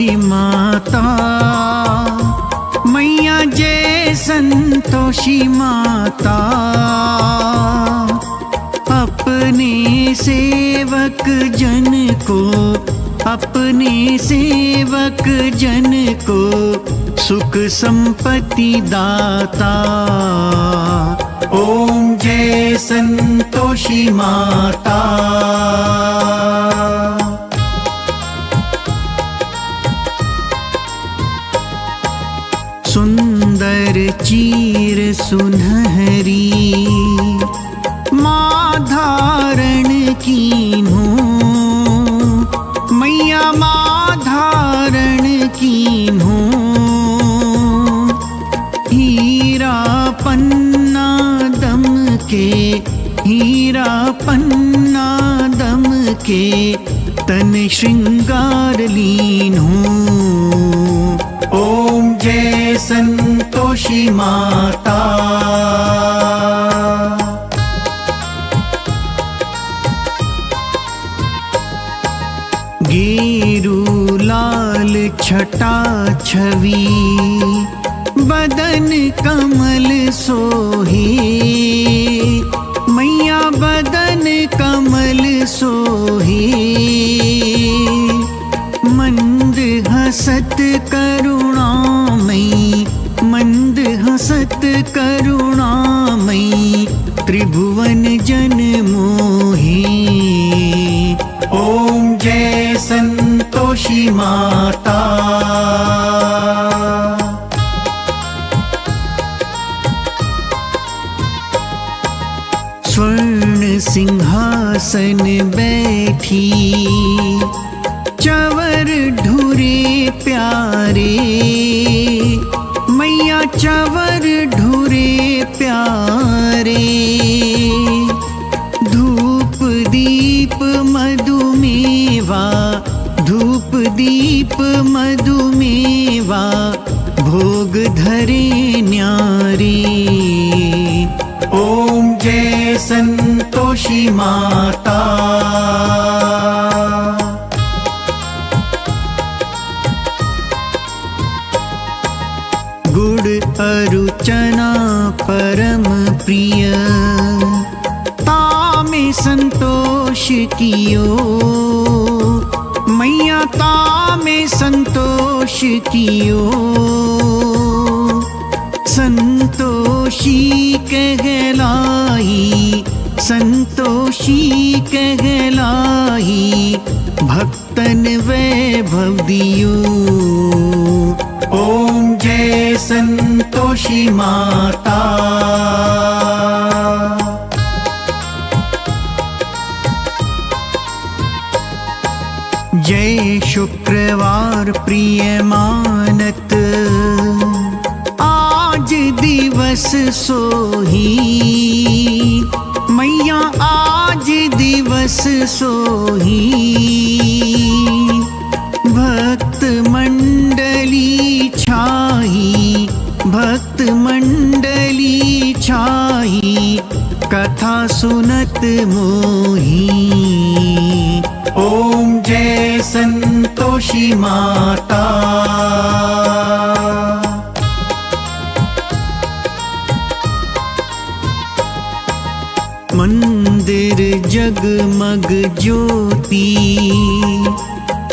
माता मैया जय संतोषी माता, अपने सेवक जन को, अपने सेवक जन को सुख संपत्ति दाता। ओम जय संतोषी माता। सुंदर चीर सुनहरी माँ धारण कीन्हो, मैया माँ धारण कीन्हो। हीरा पन्ना दम के, हीरा पन्ना दम के तन श्रृंगार लीन्हो। ओम जय संतोषी माता। गेरू लाल छटा छवि बदन कमल सोहे, मैया बदन कमल सोहे। मंद हसत करुणामयी, मंद हसत करुणामयी त्रिभुवन जन मोहे। ओम जय संतोषी माता। स्वर्ण सिंहासन बैठी चवर ढूरे प्यारे, मैया चवर ढूरे प्यारे। धूप दीप मधुमेवा, धूप दीप मधुमेवा भोग धरे न्यारे। ओम जय संतोषी माता। गुड़ अरुचना परम प्रिय, तामे संतोष कियो, मैया तामे संतोष कियो। संतोषी कहलाई, संतोषी कहलाई भक्तन वैभव दियो। ओम जय संतोषी माता। जय शुक्रवार प्रिय मानत आज दिवस सोही, मैया आज दिवस सोही। भक्त मंडली छाई, भक्त मंडली छाई कथा सुनत मोही। ओम जय संतोषी माता। मंदिर जगमग ज्योति,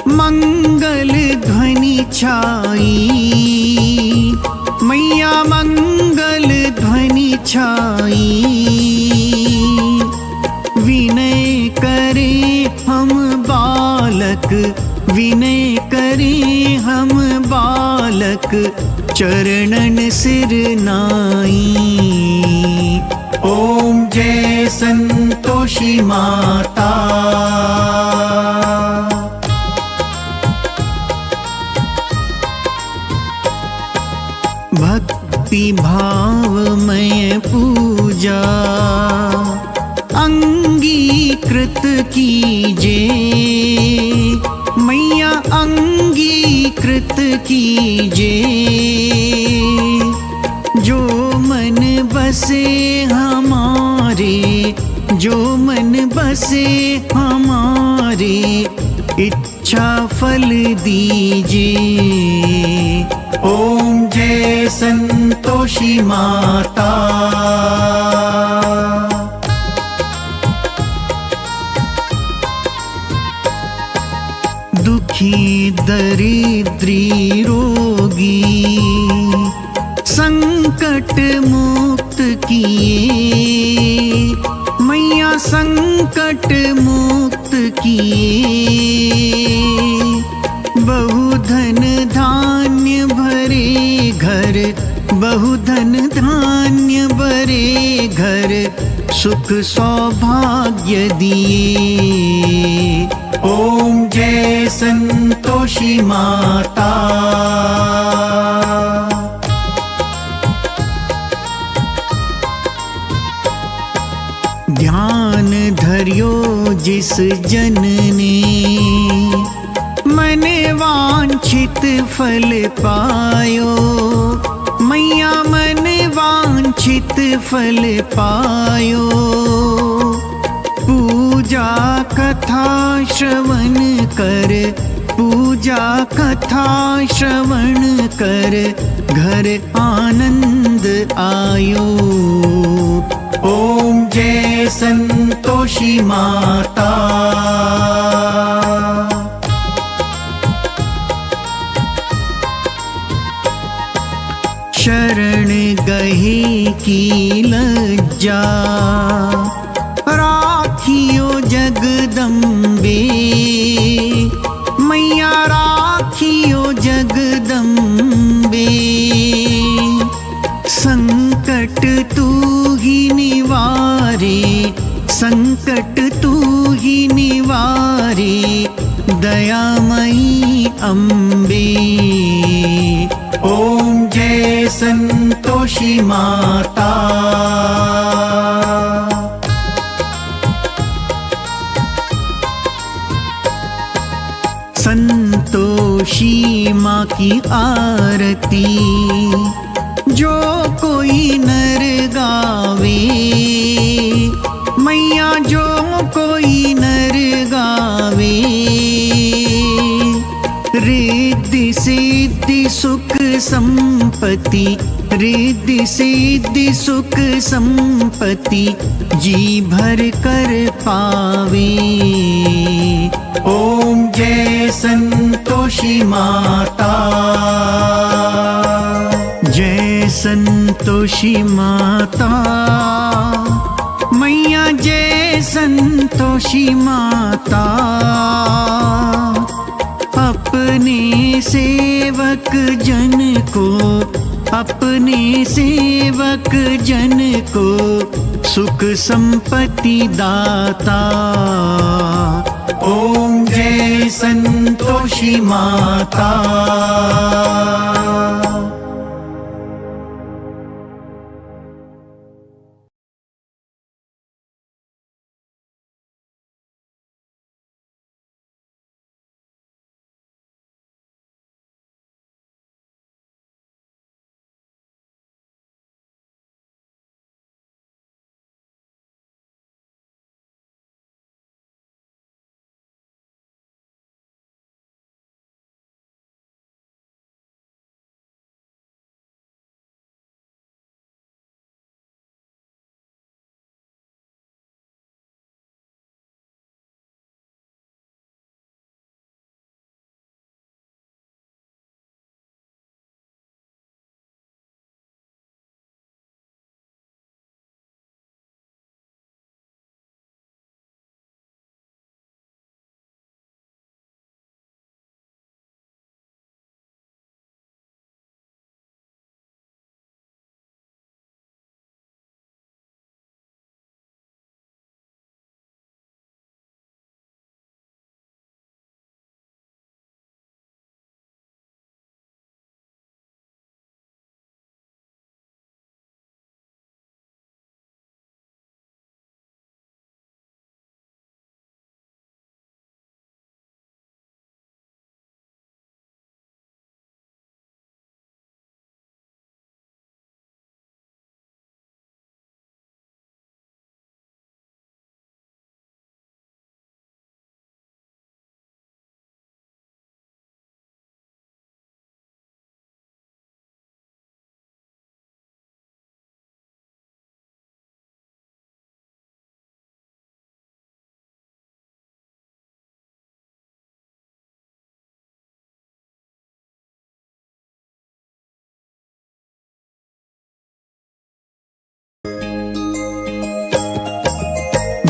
मंगल ध्वनि छाई, मैया मंगल ध्वनि छाई। विनय करे हम बालक, विनय करे हम बालक चरणन सिर नाई। ओम जय संतोषी माता। भक्ति भावमय पूजा अंगीकृत कीजे, मैया अंगीकृत कीजे। जो मन बसे हमारे, जो मन बसे हमारे इच्छा अच्छा फल दीजिए। ओम जय संतोषी माता। दुखी दरिद्री रोगी संकट मुक्त किए, मैया संकट मुक्त किए। बहुधन धान्य भरे घर, बहुधन धान्य भरे घर, सुख सौभाग्य दिए। ओम जय संतोषी माता। ध्यान धरियो जिस जन ने, मन वांछित फल पायो। मैया मन वांछित फल पायो। पूजा कथा श्रवण कर, पूजा कथा श्रवण कर, घर आनंद आयो। ओम जय संतोषी माता। शरण गहे की लज्जा, राखियो जगदम्बे। मैया राखियो जगदम्बे। संकट तू ही निवारे, संकट तू ही निवारे, दयामयी अम्बे। ओम जय संतोषी माता। संतोषी माँ की आरती जो कोई नर गावे। मैया जो कोई नर गावे, रिद्धि सिद्धि सुख संपत्ति, रिद्धि सिद्धि सुख संपत्ति, जी भर कर पावे। ओम जय संतोषी माता। जय संतोषी माता। मैया जय संतोषी माता। अपने सेवक जन को, अपने सेवक जन को सुख संपत्ति दाता। ओम जय संतोषी माता।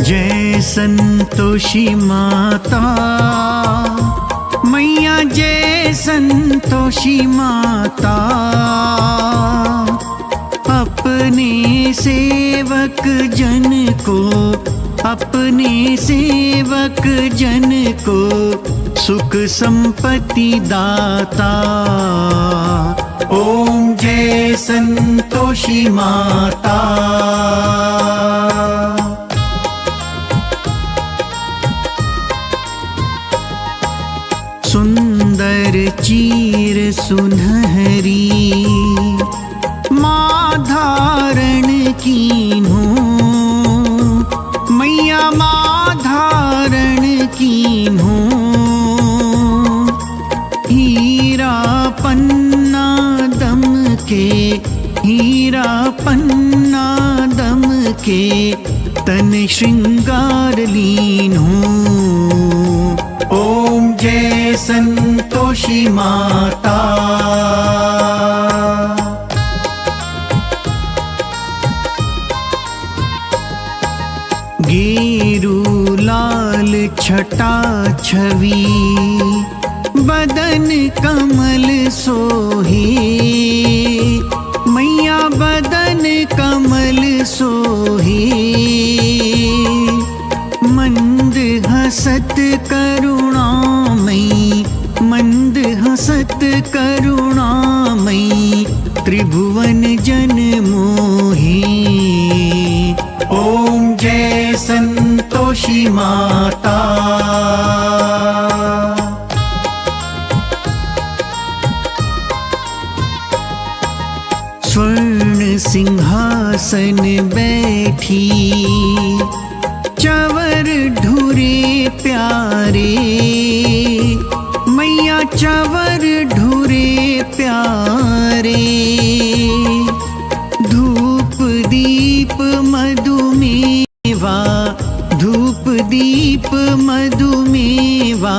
जय संतोषी माता मैया, जय संतोषी माता। अपने सेवक जन को, अपने सेवक जन को सुख संपत्ति दाता। ओम जय संतोषी माता। सुंदर चीर सुनहरी माँ धारण कीन्हो, मैया माँ धारण कीन्हो। हीरा पन्ना दम के, हीरा पन्ना दम के तन श्रृंगार लीन्हो। ओम जय संतोषी माता। गेरू लाल छटा छवि बदन कमल सोहे, मैया बदन कमल सोहे। मंद हसत करुणामयी, मंद हसत करुणामयी त्रिभुवन जन मोहे। ओम जय संतोषी माता। स्वर्ण सिंहासन बैठी चवर ढूरे प्यारे, मैया चवर ढूरे प्यारे। धूप दीप मधुमेवा, धूप दीप मधुमेवा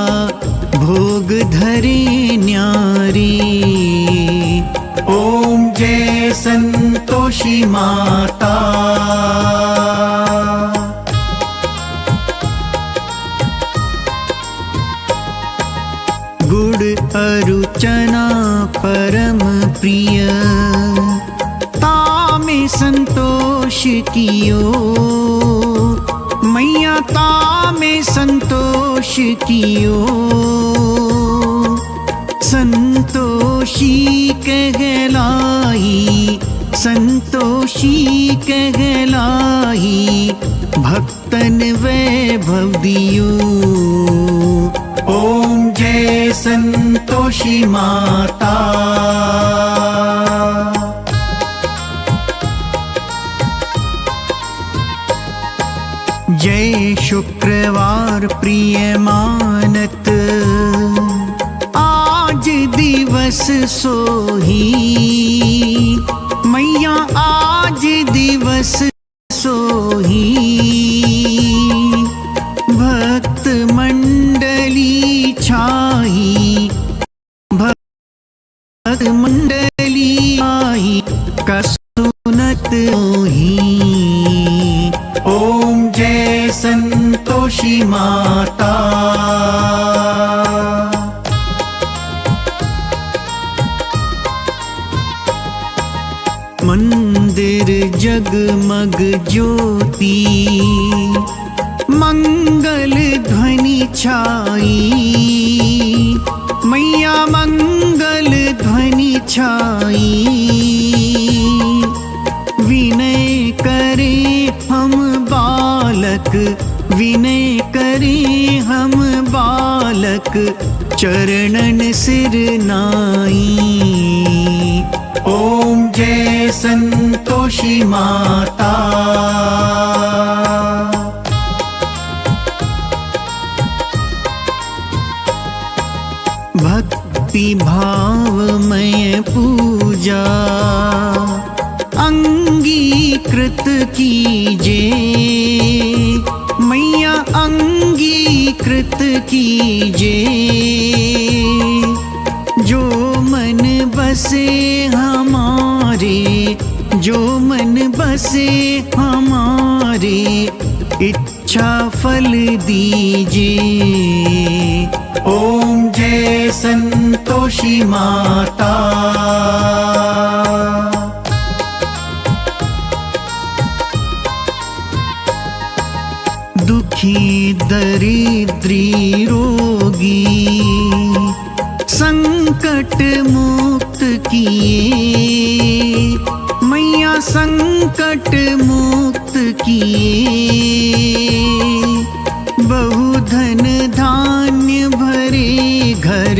भोग धरे न्यारे। ओम जय संतोषी माता। गुड़ अरुचना परम प्रिय, तामे संतोष कियो, मैया तामे संतोष कियो। संतोषी कहलाई, संतोषी कहलाई भक्तन वैभव दियो। ओम जय संतोषी माता। जय शुक्रवार प्रिय मानत आज दिवस सोही, मैया आज दिवस सोही। भक्त मंडली छाई, भक्त मंडली आई का सुनत मोही। ओम जय संतोषी माता। मंदिर जगमग ज्योति, मंगल ध्वनि छाई, मैया मंगल ध्वनि छाई। विनय करे हम बालक, विनय करे हम बालक चरणन सिर नाई। ओम जय संतोषी माता। भक्ति भावमय पूजा अंगीकृत कीजे, मैया अंगीकृत कीजे। जो मन बसे हमारे, जो मन बसे हमारे इच्छा इच्छा फल दीजिए। ओम जय संतोषी माता। दुखी दरिद्री रोगी संकट मुक्त किए, मैया संकट मुक्त किए। बहुधन धान्य भरे घर,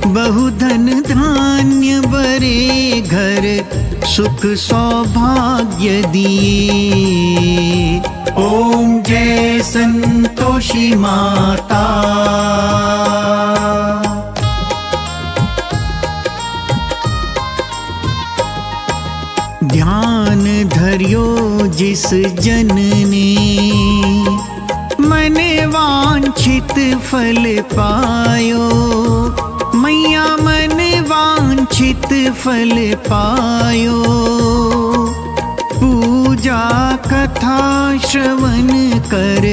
बहुधन धान्य भरे घर, सुख सौभाग्य दिए। ओम जय संतोषी माता। ध्यान धर्यो जिस जन ने, मन वांछित फल पायो। मैया मन वांछित फल पायो। पूजा कथा श्रवण कर,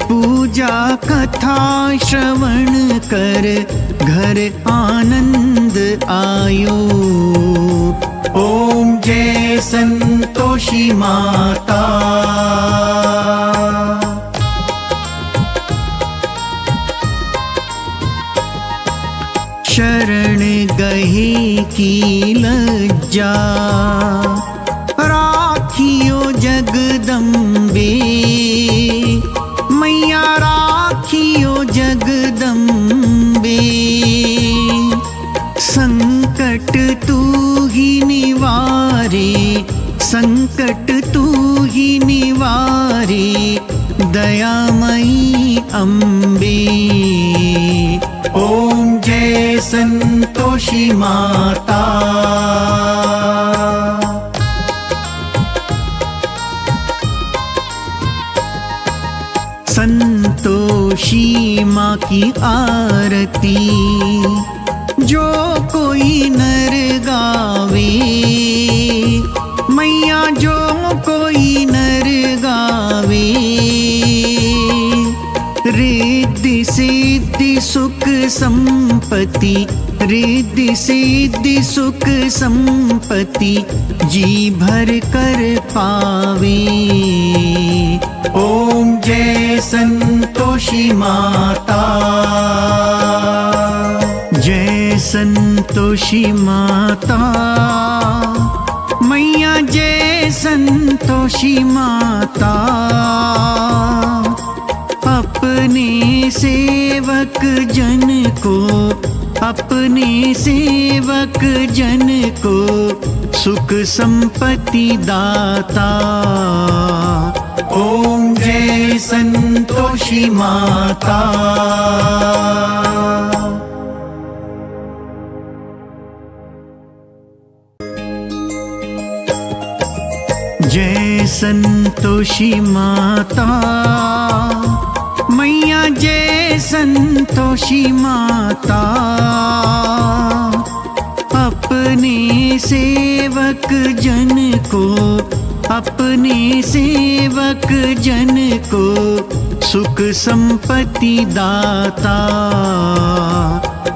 पूजा कथा श्रवण कर, घर आनंद आयो। ओम जय संतोषी माता। शरण गहे की लज्जा, राखियो जगदम्बे। मैया राखियो जगदम्बे। संकट तू ही निवारे, संकट तू ही निवारे, दयामयी अम्बे। ओम जय संतोषी माता। संतोषी माँ की आरती जो कोई नर गावे। मैया जो कोई नर गावे, रिद्धि सिद्धि सुख संपत्ति, रिद्धि सिद्धि सुख संपत्ति, जी भर कर पावे। ओम जय संतोषी माता। जय संतोषी माता। मैया जय संतोषी माता। अपने सेवक जन को, अपने सेवक जन को सुख संपत्ति दाता। ओम जय संतोषी माता। जय संतोषी माता। मैया जय संतोषी माता। अपने सेवक जन को, अपने सेवक जन को सुख संपत्ति दाता।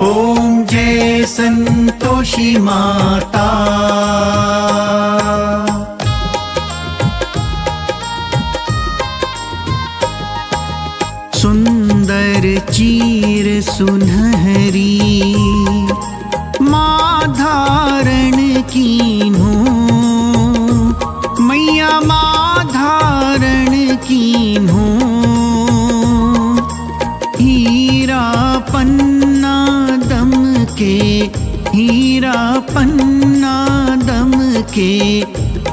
ओम जय संतोषी माता। सुंदर चीर सुनहरी माँ धारण कीन्हो। मैया माँ धारण कीन्हो। हीरा पन्ना दम के, हीरा पन्ना दम के,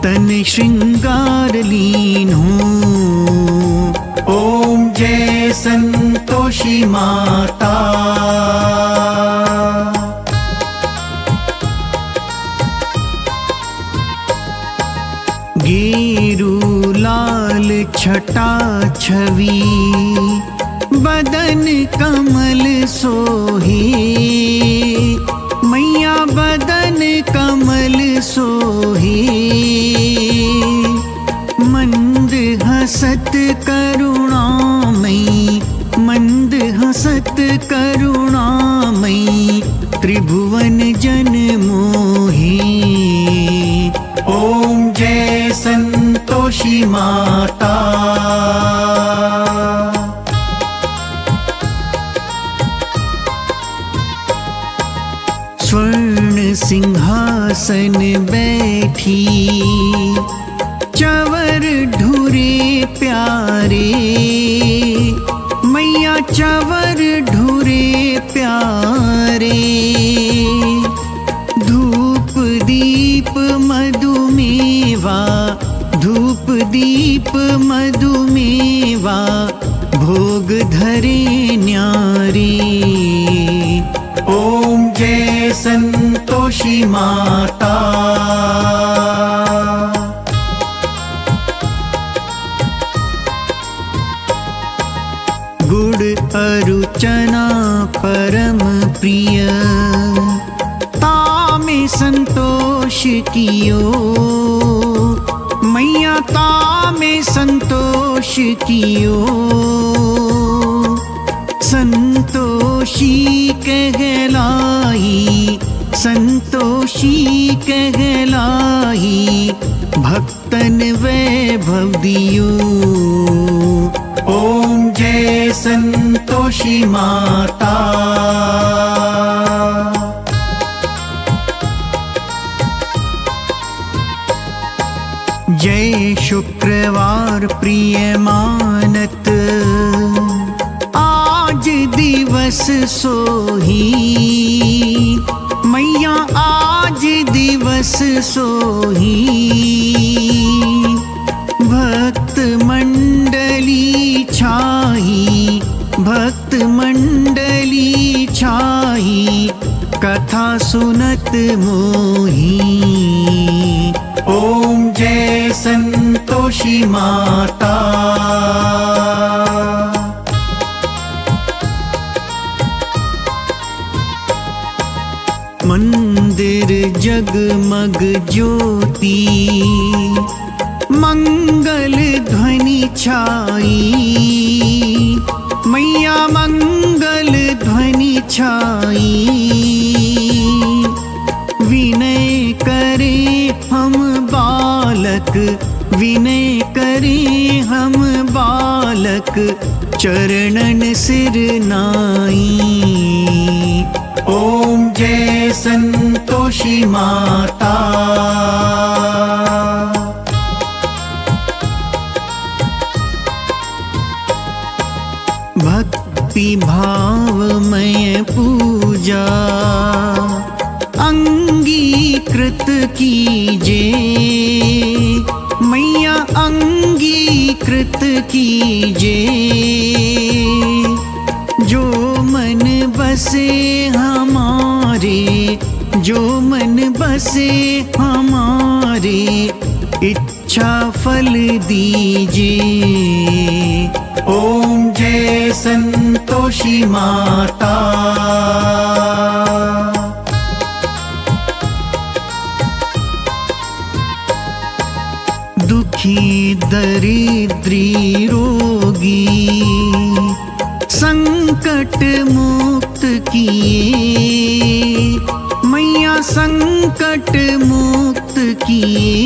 तन श्रृंगार लीन्हो। ओम जय संतोषी माता। गेरू लाल छटा छवि, बदन कमल सोहे। मैया बदन कमल सोहे। मंद हसत करुणा त्रिभुवन जन मोही। ओम जय संतोषी माता। स्वर्ण सिंहासन बैठी चवर ढूरे प्यारे, मैया चवर ढूरे प्यारे। धूप दीप मधुमेवा, धूप दीप मधुमेवा, भोग धरे न्यारी। ओम जय संतोषी माता। गुड़ अरु चना परम प्रिय, तामे संतोष कियो, मैया तामे संतोष कियो। संतोषी कहलाई, संतोषी कहलाई, भक्तन वैभव दियो। ओम जय संतोषी माता। जय शुक्रवार प्रिय मानत, आज दिवस सोही, मैया आज दिवस सोही। भक्त मंडली छाई, भक्त मंडली छाई, कथा सुनत मोही। ओम जय संतोषी माता। मंदिर जगमग ज्योति, मंगल ध्वनि छाई, मैया मंगल ध्वनि छाई। विनय करे हम बालक, विनय करे हम बालक, चरणन सिर नाई। ओम जय संतोषी माता। भक्ति भावमय पूजा अंगीकृत कीजे, मैया अंगीकृत कीजे। जो मन बसे हमारे, जो मन बसे हमारे, इच्छा फल दीजे। ओम जय संतोषी माता। दुखी दरिद्री रोगी संकट मुक्त किए, मैया संकट मुक्त किए।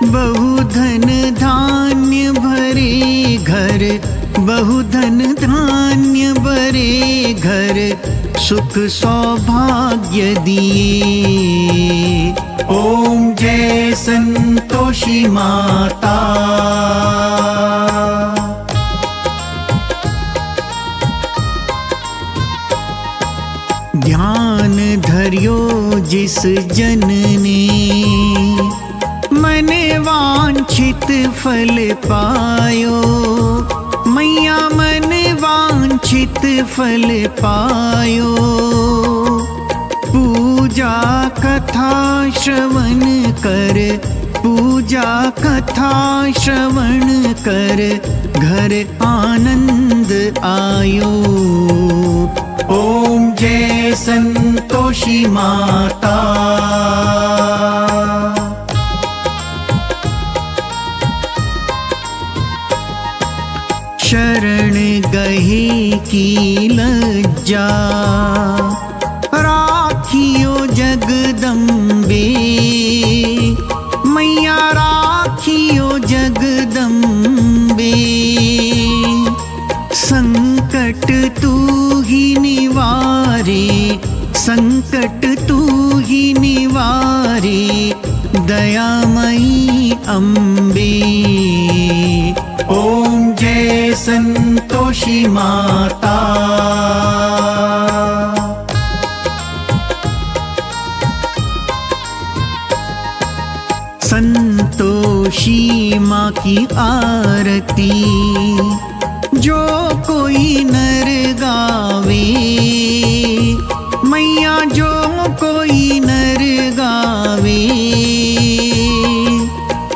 बहुधन धान्य भरे घर, बहुधन धान्य भरे घर, सुख सौभाग्य दिए। ओम जय संतोषी माता। ध्यान धरियो जिस जन ने, मन वांछित फल पायो, मैया मन वांछित फल पायो। पूजा कथा श्रवण कर, पूजा कथा श्रवण कर, घर आनंद आयो। ओम जय संतोषी माता। शरण गहे की लज्जा, जगदम्बे, मैया राखियो जगदम्बे। संकट तू ही निवारे, संकट तू ही निवारे, दयामयी अम्बे। ओम जय संतोषी माता। संतोषी माँ की आरती जो कोई नर गावे, मैया जो कोई नर गावे,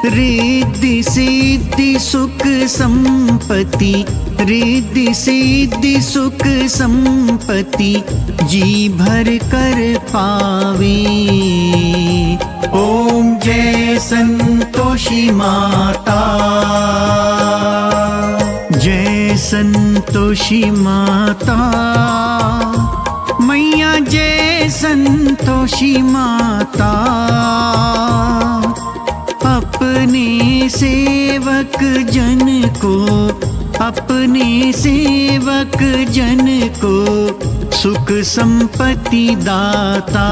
रिद्धि सिद्धि सुख संपत्ति, रिद्धि सिद्धि सुख संपत्ति जी भर कर पावे। ओम जय संतोषी माता। जय संतोषी माता, मैया जय संतोषी माता। अपने सेवक जन को, अपने सेवक जन को सुख संपत्ति दाता।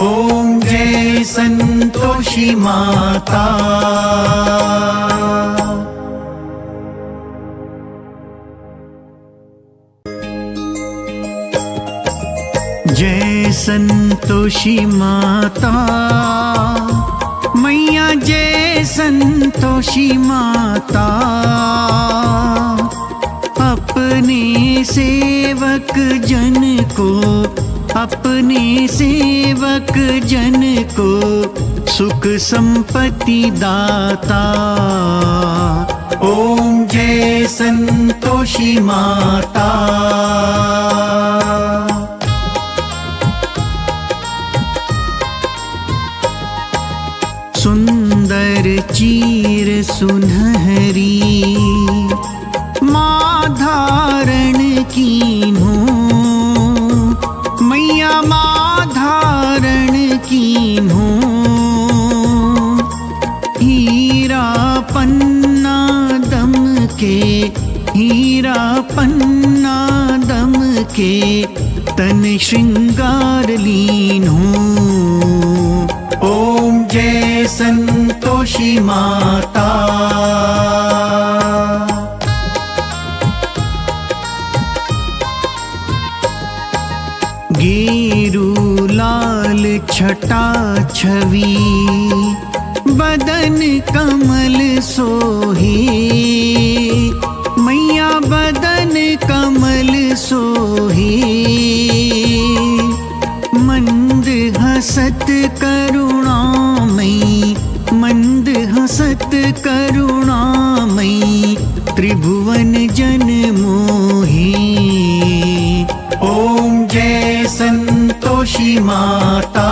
ओम जय संतोषी माता। जय संतोषी माता, मैया जय संतोषी माता। अपने सेवक जन को, अपने सेवक जन को सुख संपत्ति दाता। ओम जय संतोषी माता। सुंदर चीर सुनहरी माँ धारण कीन्हो, मैया माँ धारण कीन्हो। हीरा पन्ना दम के, हीरा पन्ना दम के तन श्रृंगार लीन्हो। ओम जय संतोषी माता। गेरू लाल छटा छवि बदन कमल सोहे, मैया बदन कमल सोहे। मंद हसत करुणामयी, मंद हसत करुणामयी त्रिभुवन जन मोहे। ओम जय संतोषी माता।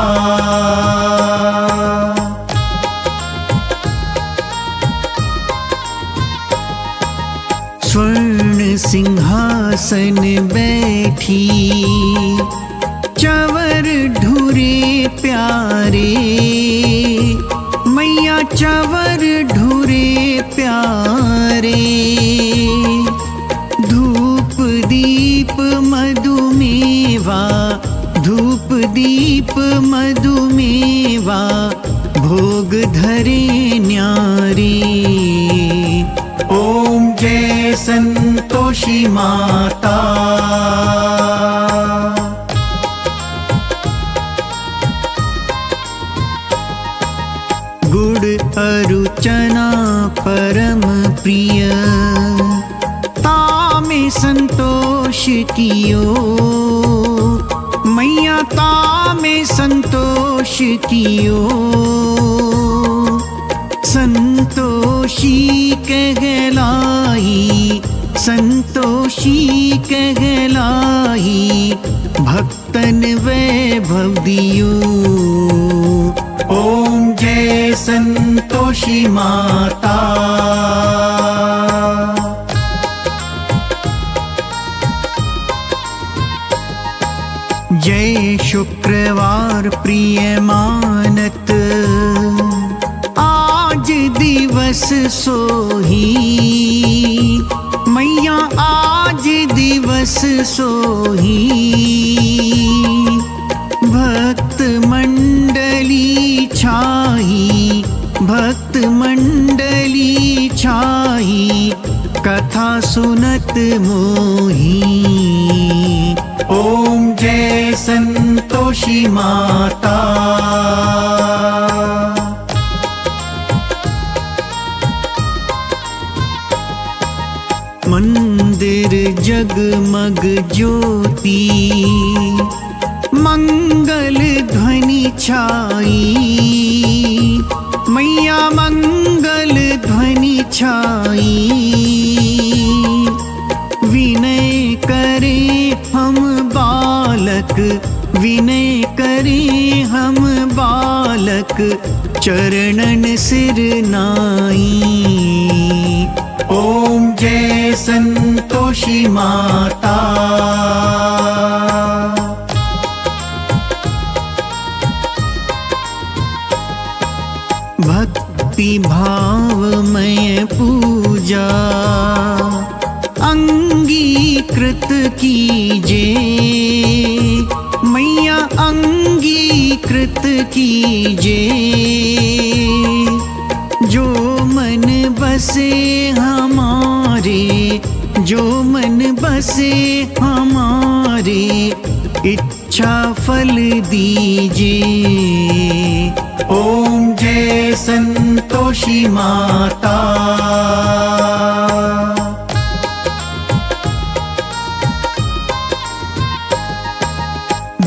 स्वर्ण सिंहासन बैठी चवर ढूरे प्यारे, मैया चवर ढूरे प्यारे। धूप दीप मधुमेवा, धूप दीप मधुमेवा भोग धरे न्यारे। ओम जय संतोषी माता। गुड़ अरुचना परम प्रिय तामे संतोष कियो, मैया तामे संतोष कियो। संतोषी कहलाई, संतोषी कहलाई भक्तन वैभव दियो। ओम जय संतोषी माता। जय शुक्रवार प्रिय मानत आज दिवस सोही मैया आज दिवस सोही भक्त मंडली छाई भक्त मंडली छाई कथा सुनत मोही। ओम जय संतोषी माता। मंदिर जगमग ज्योति मंगल ध्वनि छाई मैया मंगल ध्वनि छाई विनय करे हम बालक विनय करे हम बालक चरणन सिर नाई। ओम जय संतोषी माता। भक्ति भावमय पूजा अंगीकृत कीजे मैया अंगीकृत कीजे जो मन बसे हमारे जो मन बसे हमारे इच्छा फल दीजिए। ओम जय संतोषी माता।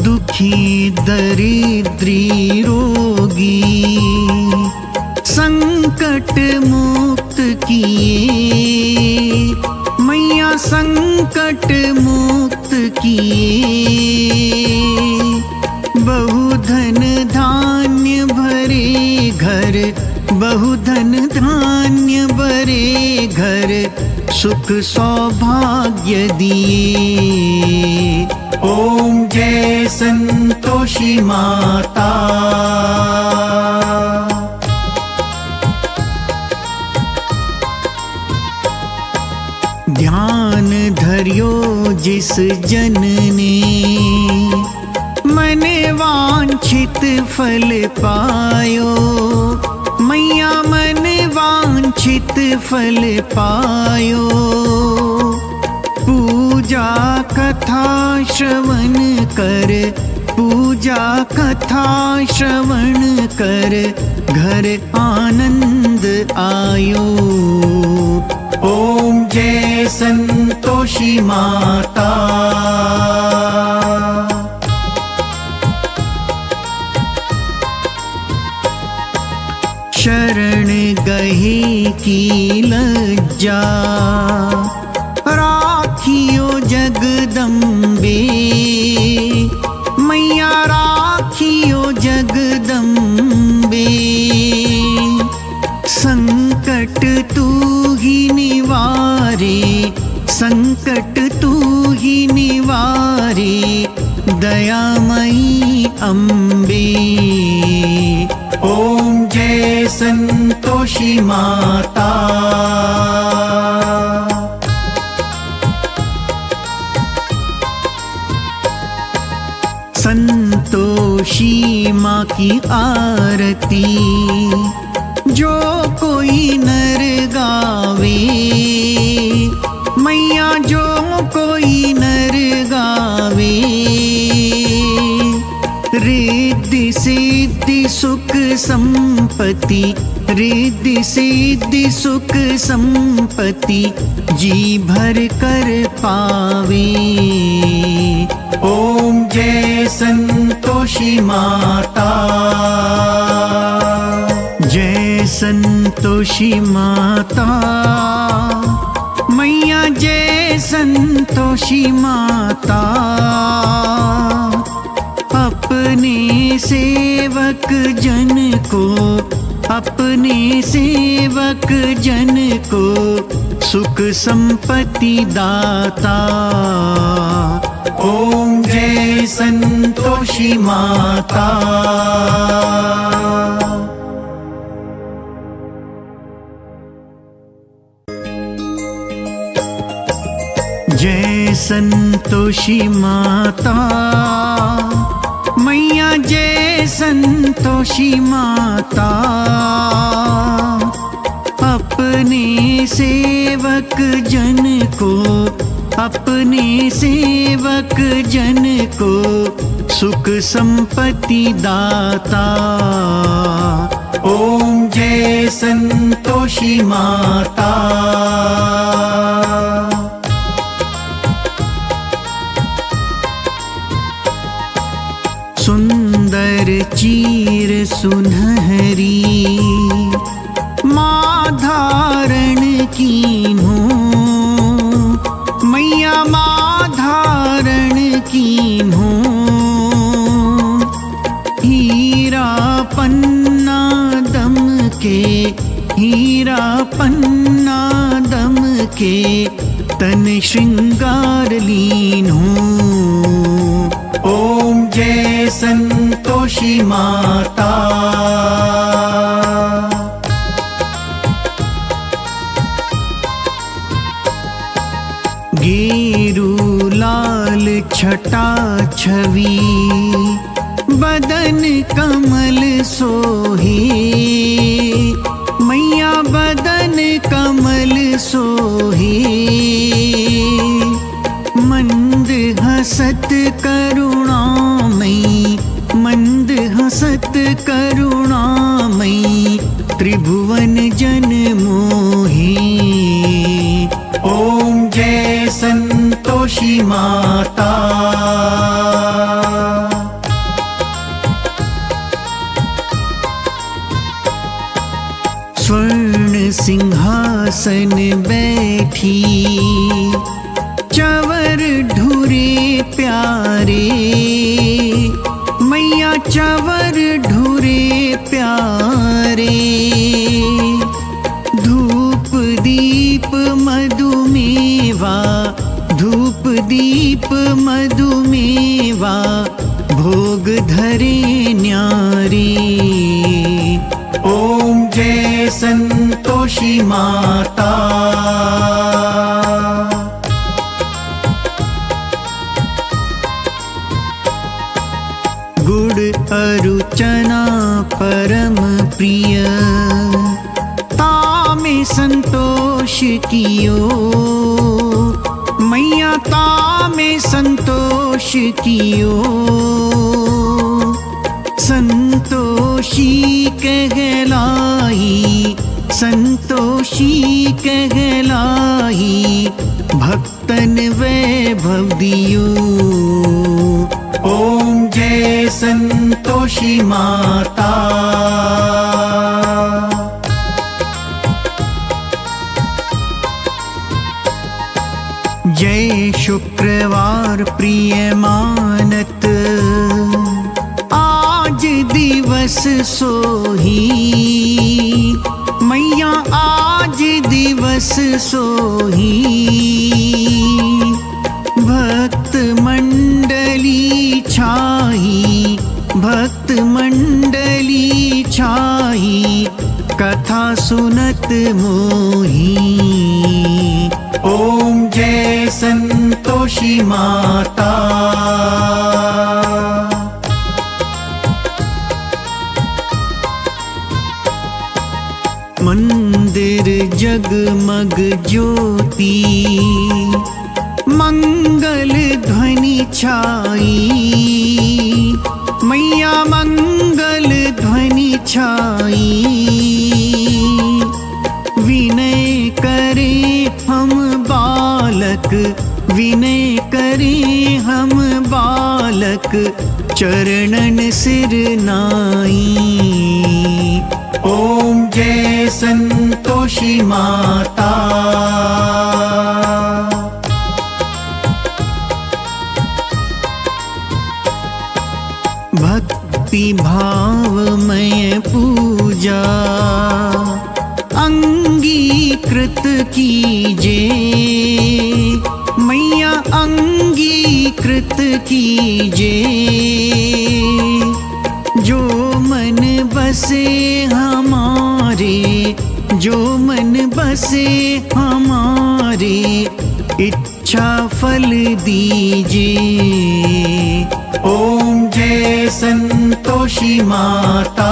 दुखी दरिद्री रोगी संकट मुक्त किए मैया संकट मुक्त किए बहुधन धान्य भरे घर बहुधन धान्य भरे घर सुख सौभाग्य दिए। ओम जय संतोषी माता। ध्यान धरियो जिस जन ने मन वांछित फल पायो मैया मन वांछित फल पायो पूजा कथा श्रवण कर पूजा कथा श्रवण कर घर आनंद आयो। ओम जय संतोषी माता। शरण गहे की लज्जा राखियो जगदम्बे मैया राखियो जगदम्बे संकट तू ही निवारे संकट तू ही निवारे दयामयी अम्बे। ओम जय संतोषी माता। संतोषी माँ की आरती जो कोई नर गावे मैया जो कोई नर गावे रिद्धि सिद्धि सुख संपत्ति रिद्धि सिद्धि सुख संपत्ति जी भर कर पावे। ओम जय संतोषी माता। जय संतोषी माता मैया जय संतोषी माता अपने सेवक जन को अपने सेवक जन को सुख संपत्ति दाता। ओम जय संतोषी माता। जय संतोषी माता मैया, जय संतोषी माता। अपने सेवक जन को, अपने सेवक जन को सुख संपत्ति दाता। ओम जय संतोषी माता। सुंदर चीर सुनहरी माँ धारण कीन्हो, मैया माँ धारण कीन्हो। हीरा पन्ना दम के, हीरा पन्ना दम के तन श्रृंगार लीन्हो। ओम जय संतोषी माता। गेरू लाल छटा छवि बदन कमल सोहे, मैया बदन कमल सोहे। मंद हसत करुणामयी, मंद हसत करुणामयी त्रिभुवन जन मोहे। ओम जय संतोषी माता। स्वर्ण सिंहासन बैठी चवर ढूरे प्यारे, मैया चवर ढूरे प्यारे। धूप दीप मधुमेवा, धूप दीप मधुमेवा भोग धरे न्यारी। ओम जय संतोषी माता। गुड़ अरुचना परम प्रिय, तामे संतोष कियो, मैया तामे संतोष कियो। संतोषी कहलाई, संतोषी कहलाई भक्तन वैभव दियो। ओम जय संतोषी माता। जय शुक्रवार प्रिय मानत आज दिवस सोही, मैया आज दिवस सोही। भक्त मंडली छाई, भक्त मंडली छाई कथा सुनत मोही। ओम जय संतोषी माता। मंदिर जगमग ज्योति, मंगल ध्वनि छाई, मैया मंगल ध्वनि छाई। विनय करे हम बालक, विनय करे हम बालक चरणन सिर नाई। ओम जय संतोषी माता। भक्ति भावमय पूजा अंगीकृत कीजे, मैया अंगीकृत स्वीकृत कीजे। जो मन बसे हमारे, जो मन बसे हमारे, इच्छा फल दीजिए। ओम जय संतोषी माता।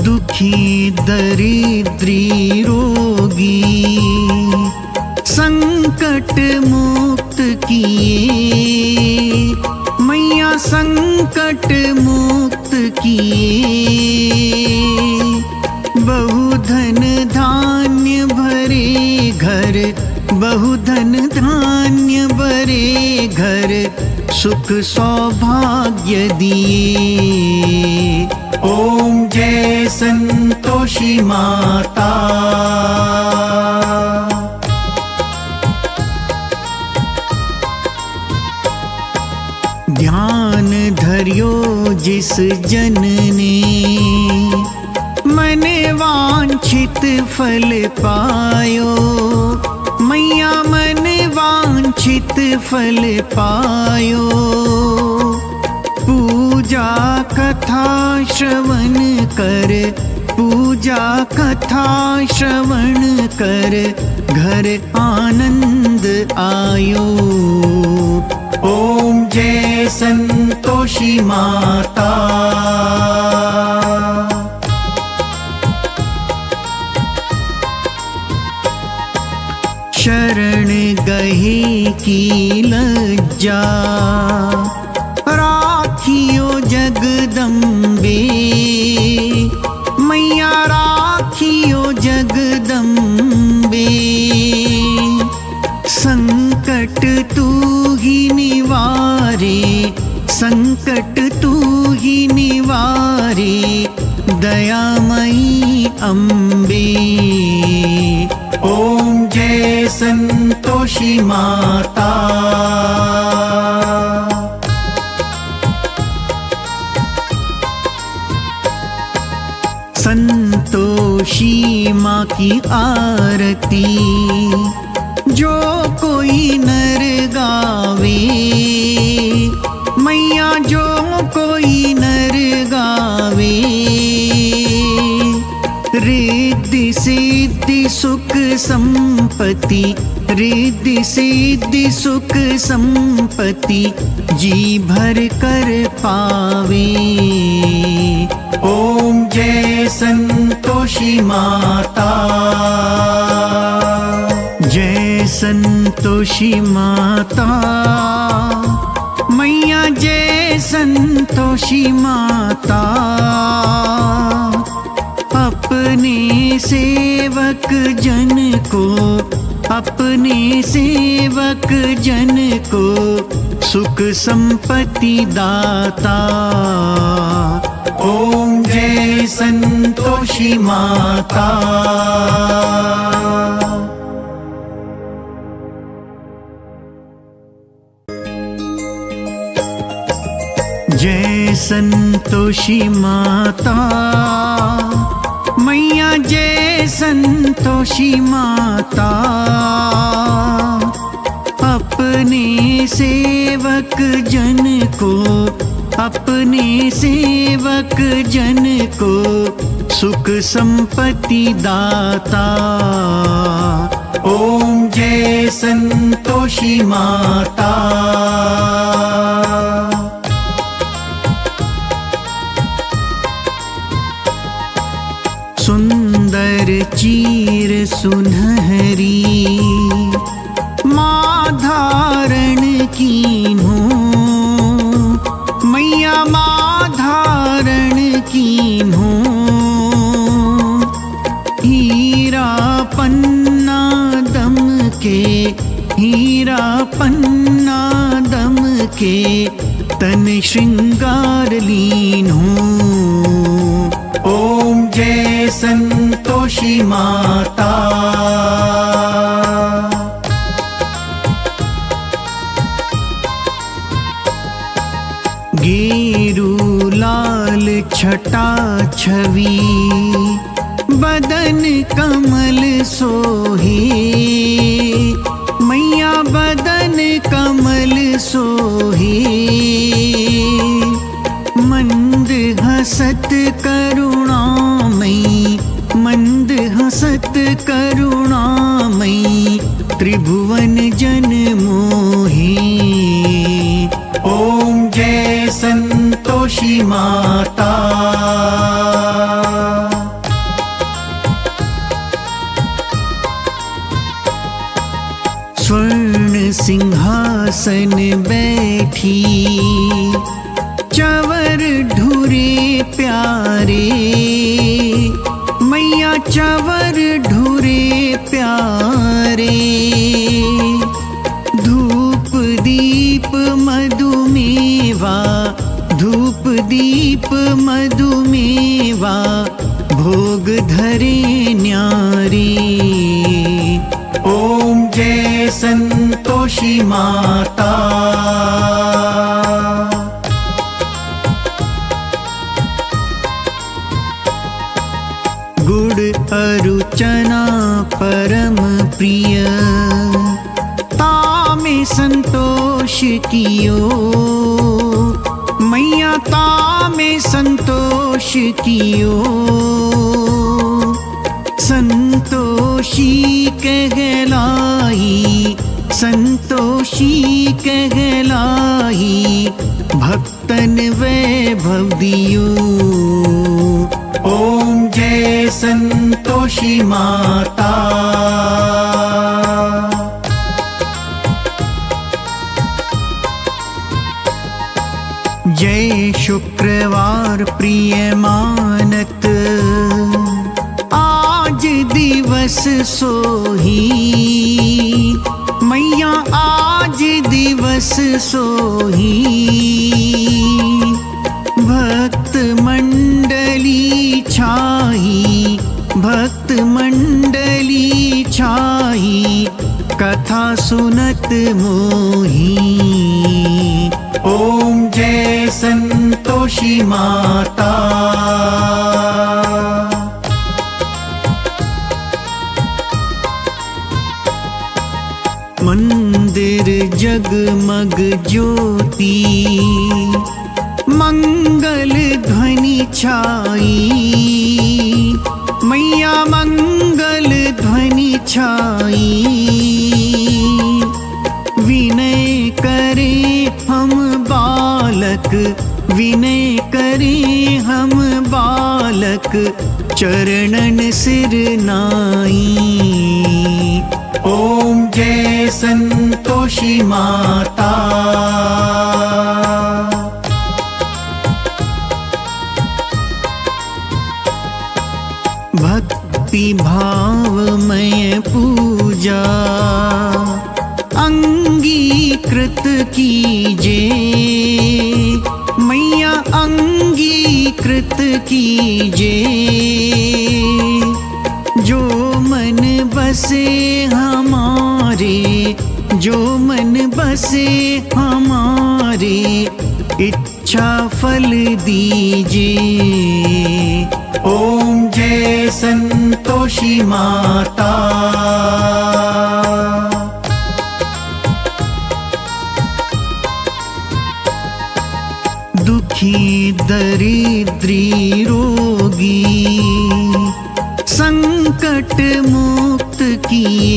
दुखी दरिद्री रोगी संकट मुक्त किए। मैया संकट मुक्त किए। बहुधन धान्य भरे घर, बहुधन धान्य भरे घर, सुख सौभाग्य दिए। ओम जय संतोषी माता। ध्यान धरियो जिस जन ने, मन वांछित फल पायो। मैया मन वांछित फल पायो। पूजा कथा श्रवण कर, पूजा कथा श्रवण कर, घर आनंद आयो। ओम जय संतोषी माता। शरण गहे की लज्जा, राखियो जगदम्बे। मैया राखियो जगदम्बे। संकट तू ही निवारे, संकट तू ही निवारे, दयामयी अम्बे। ओम जय संतोषी माता। संतोषी माँ की आरती जो कोई नर गावे। मैया जो कोई नर गावे, रिद्धि सिद्धि सुख संपत्ति, रिद्धि सिद्धि सुख संपत्ति, जी भर कर पावे। ओम जय संतोषी माता। जय संतोषी माता। मैया जय संतोषी माता। अपने सेवक जन को, अपने सेवक जन को सुख संपत्ति दाता। ओम जय संतोषी माता। जय संतोषी माता। मैया जय संतोषी माता। अपने सेवक जन को, अपने सेवक जन को सुख संपत्ति दाता। ओम जय संतोषी माता। सुंदर चीर सुनहरी माँ धारण कीन्हो। मैया माँ धारण कीन्हो। हीरा पन्ना दम के, हीरा पन्ना दम के, तन श्रृंगार लीन्हो। ओम जय संतोषी माता। गेरू लाल छटा छवि बदन कमल सोहे, मैया बदन कमल सोहे। मंद हसत करुणामयी, मंद हसत करुणामयी, त्रिभुवन जन मोहे। ओम जय संतोषी माता। स्वर्ण सिंहासन बैठी, चवर ढूरे प्यारे, मैया चवर ढूरे प्यारे। धूप दीप मधुमेवा, धूप दीप मधुमेवा, भोग धरे न्यारी। ओम जय संतोषी माता। गुड़ अरुचना परम प्रिय, तामे संतोष कियो, मैया तामे संतोष कियो। संतोषी कहलाई, संतोषी कहलाई, भक्तन वैभव दियो। ओम जय संतोषी माता। जय शुक्रवार प्रिय मानत, आज दिवस सोही, मैया आज दिवस सोही। भक्त मंडली छाई, भक्त मंडली छाई, कथा सुनत मोही। ओम जय संतोषी माता। मंदिर जगमग ज्योति, मंगल ध्वनि छाई, मैया मंगल ध्वनि छाई। विनय करे हम बालक, विनय करे हम बालक, चरणन सिर नाई। ओम जय संतोषी माता। भक्ति भावमय पूजा, अंगीकृत कीजे, मैया अंगीकृत कीजे। जो मन बसे हमारे, जो मन बसे हमारे, इच्छा फल दीजिए। ओम जय संतोषी माता। दुखी दरिद्री रोगी, संकट मुक्त किए,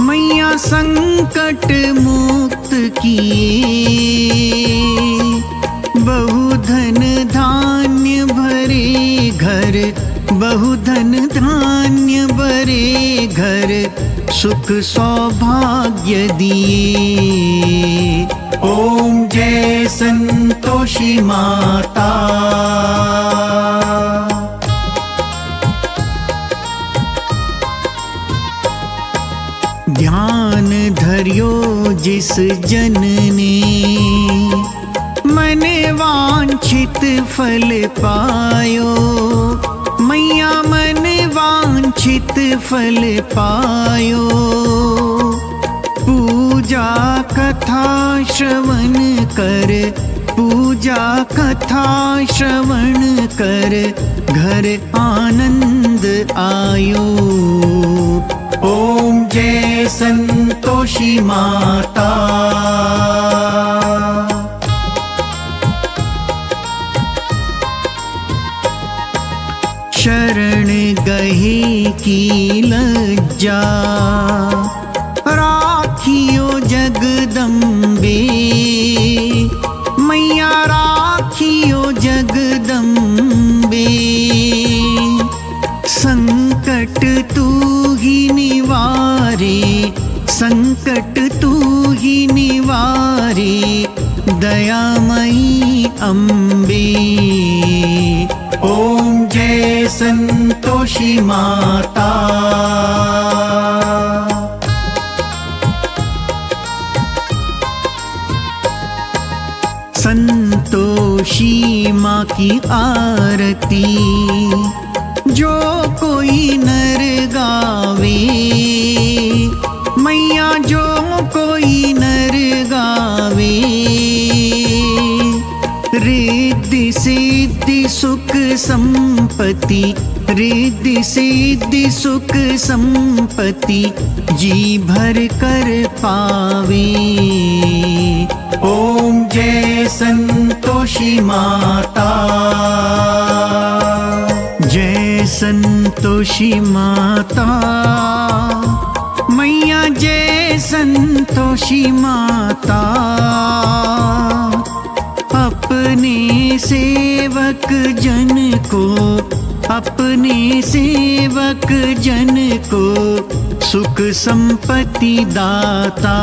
मैया संकट मुक्त किए। बहुधन धान्य भरे घर, बहुधन धान्य भरे घर, सुख सौभाग्य दिए। ओम जय संतोषी माता। ध्यान धरियो जिस जन ने, मन वांछित फल पायो, मैया मन वांछित फल पायो। पूजा कथा श्रवण कर, पूजा कथा श्रवण कर घर आनंद आयो। ओम जय संतोषी माता। शरण गहे की लज्जा राखियो जगदम्बे। मैया राखियो जगदम्बे। संकट तू ही निवारे, संकट तू ही निवारे, दयामयी अम्बे। ओम जय संतोषी माता। संतोषी माँ की आरती जो कोई नर गावे। मैया जो कोई नर गावे, रिद्धि सिद्धि सुख संपत्ति, रिद्धि सिद्धि सुख संपत्ति जी भर कर पावे। ओम जय संतोषी माता। जय संतोषी माता। मैया जय संतोषी माता। अपने सेवक जन को, अपने सेवक जन को सुख संपत्ति दाता।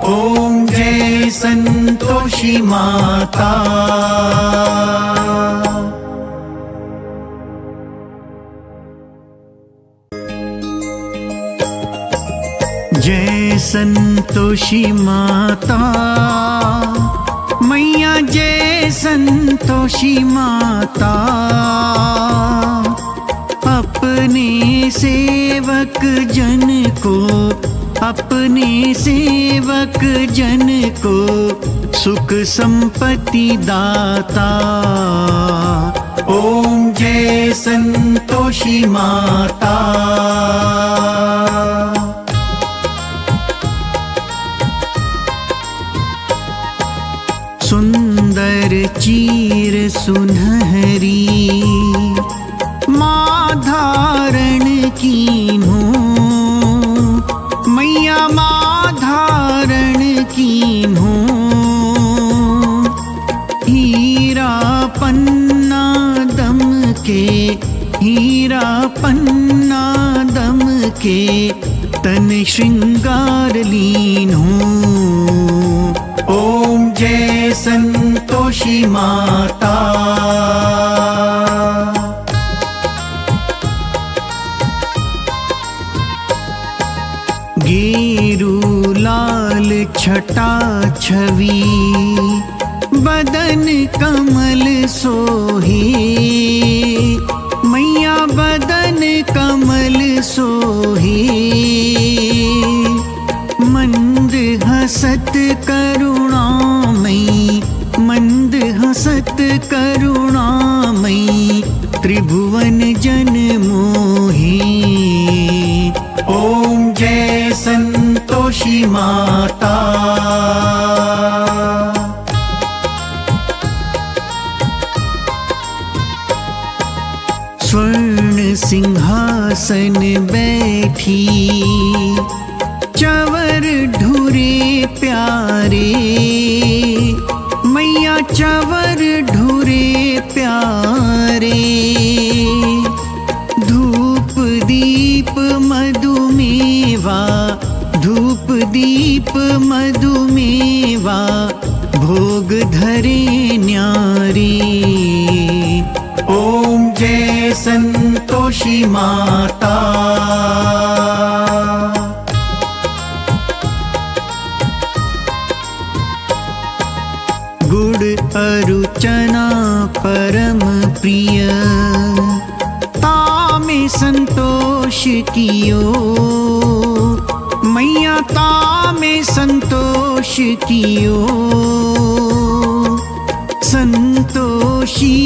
ओम जय संतोषी माता। जय संतोषी माता। मैया जय संतोषी माता। अपने सेवक जन को, अपने सेवक जन को सुख संपत्ति दाता। ओम जय संतोषी माता। सुंदर चीर सुनहरी माँ धारण कीन्हो। मैया माँ धारण कीन्हो। हीरा पन्ना दम के, हीरा पन्ना दम के तन श्रृंगार लीन्हो। ओम जय संतोषी माता। गेरू लाल छटा छवि बदन कमल सोहे। मैया बदन कमल सोहे। मंद हसत करुणामयी, मंद हसत करुणामयी त्रिभुवन जन मोहे। ओम जय संतोषी माता। स्वर्ण सिंहासन बैठी चवर ढूरे प्यारे। मैया चवर ढूरे प्यारे। धूप दीप मधुमेवा, धूप दीप मधुमेवा भोग धरे न्यारे। ओम जय संतोषी माता। गुड़ अरुचना परम प्रिय तामे संतोष कियो। मैया तामे संतोष संतोष कियो, संतोषी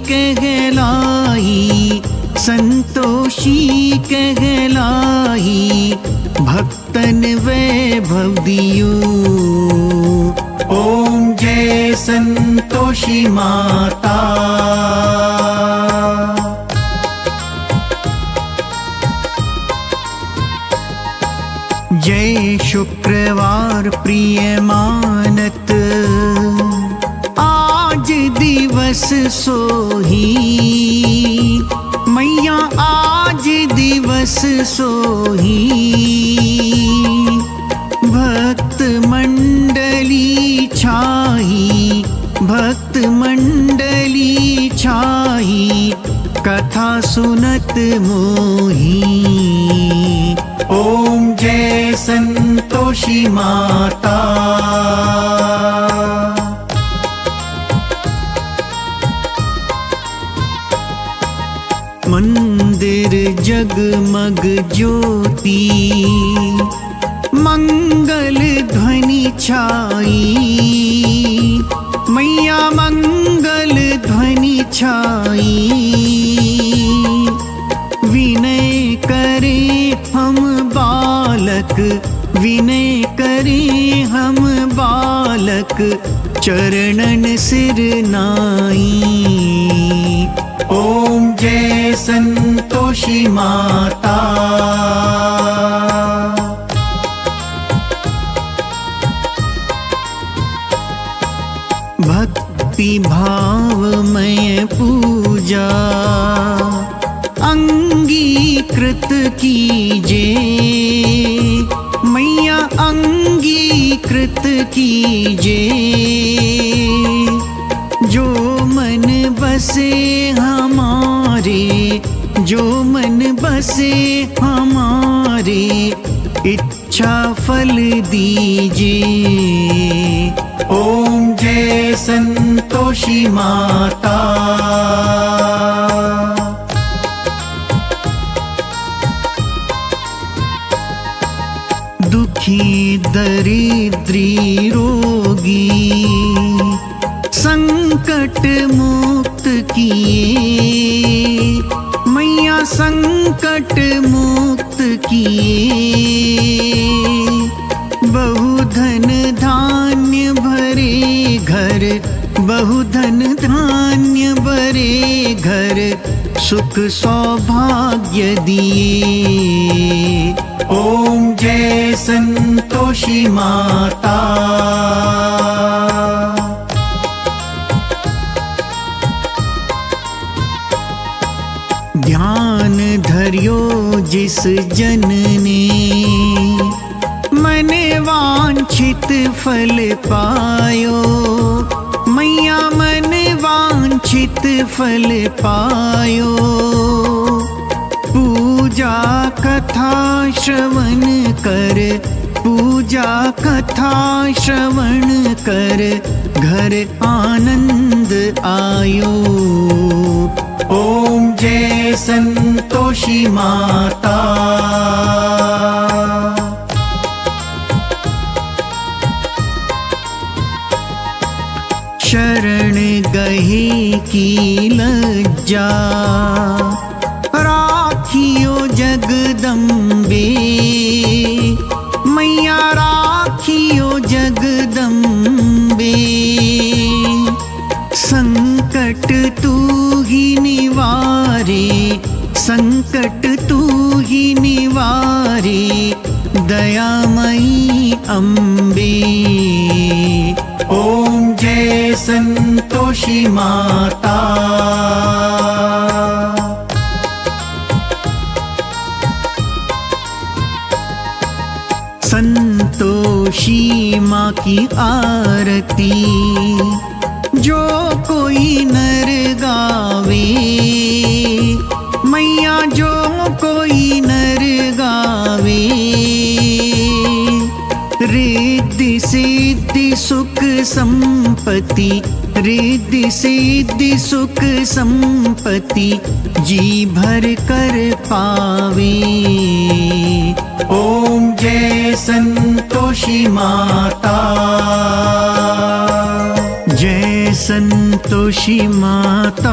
कहलाई, संतोषी कहलाई, भक्तन वैभव दियो। ओम जय संतोषी माता। जय शुक्रवार प्रिय मानत, आज दिवस सोही, मैया आज दिवस सोही। भक्त मंडली छाई, भक्त मंडली छाई, कथा सुनत मोही। ओम जय संतोषी माता। मंदिर जगमग ज्योति, मंगल ध्वनि छाई, मैया मंगल ध्वनि छाई। विनय करे हम बालक, विनय करे हम बालक, चरणन सिर नाई। ओम जय संतोषी माता। भक्ति भावमय पूजा, अंगीकृत कीजे, मैया अंगीकृत कीजे। जो मन बसे हमारे, जो मन बसे हमारे, इच्छा फल दीजिए। ओम जय संतोषी माता। दुखी दरिद्री रोगी, संकट मुक्त किए, मैया संकट मुक्त किए। बहुधन धान्य भरे घर, बहुधन धान्य भरे घर, सुख सौभाग्य दिए। ओम जय संतोषी माता। ध्यान धर्यो जिस जन ने, मन वांछित फल पायो, मैया मन वांछित फल पायो। पूजा कथा श्रवण कर, पूजा कथा श्रवण कर, घर आनंद आयो। ओम जय संतोषी माता। शरण गहे की लज्जा, राखियो जगदम्बे, मैया राखियो जगदम्बे। संकट तू ही निवारे, संकट तू ही निवारे, दयामयी अम्बे। ओम जय संतोषी माता। संतोषी माँ की आरती, जो कोई नर गावे, मैया जो कोई नर गावे। रिद्धि सिद्धि सुख संपत्ति, रिद्धि सिद्धि सुख संपत्ति, जी भर कर पावे। ओम जय संतोषी माता। संतोषी माता,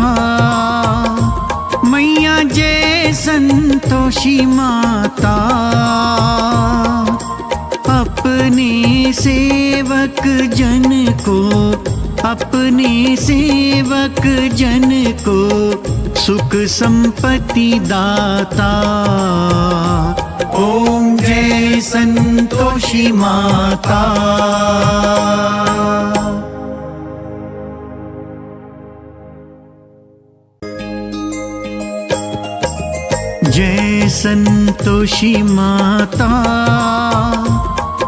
मैया जय संतोषी माता। अपने सेवक जन को, अपने सेवक जन को सुख संपत्ति दाता। ओम जय संतोषी माता। जय संतोषी माता,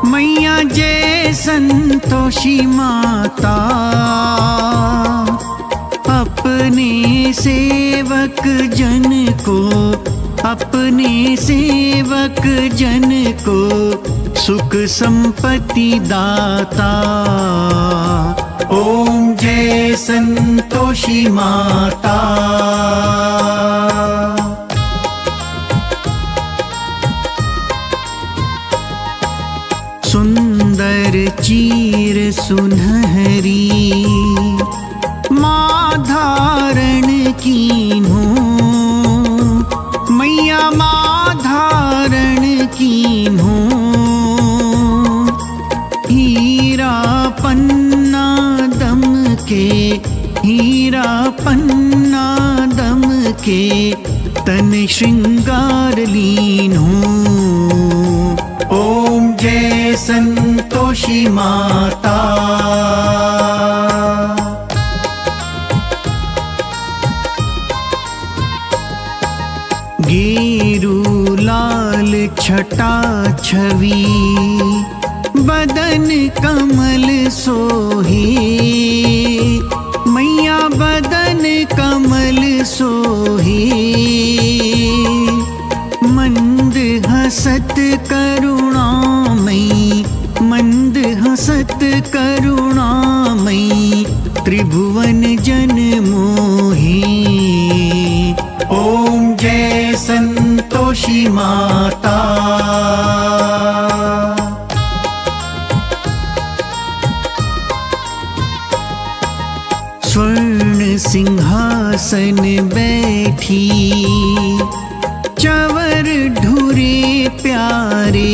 मैया जय संतोषी माता। अपने सेवक जन को, अपने सेवक जन को सुख संपत्ति दाता। ओम जय संतोषी माता। सुंदर चीर सुनहरी माँ धारण कीन्हो, मैया माँ धारण कीन्हो। हीरा पन्ना दम के, हीरा पन्ना दम के तन श्रृंगार लीन्हो। ओम जय संतोषी माता। गेरू लाल छटा छवि, बदन कमल सोहे। मैया बदन कमल सोहे। मंद हसत करुणामयी, मंद हसत करुणामयी त्रिभुवन जन मोहे। ओम जय संतोषी माता। स्वर्ण सिंहासन बैठी, चवर ढूरे प्यारे।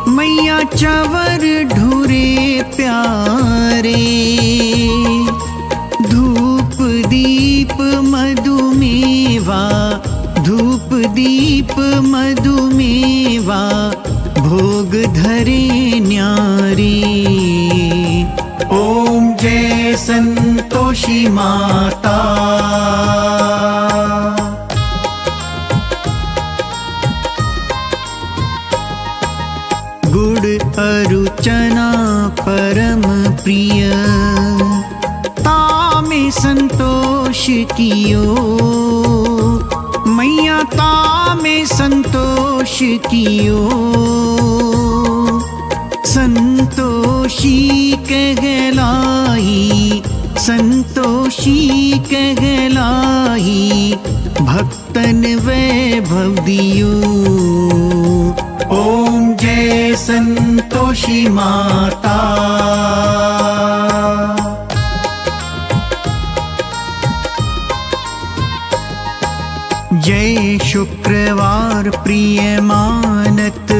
मैया चवर ढूरे प्यारे। धूप दीप मधुमेवा, धूप दीप मधुमेवा भोग धरे न्यारी। ओम जय संतोषी माता। गुड़ अरुचना परम प्रिय, तामे संतोष कियो। मैया तामे संतोष कियो। संतोषी कहलाई, संतोषी कहलाई भक्तन वैभव दियो। ओम जय संतोषी माता। जय शुक्रवार प्रिय मानत,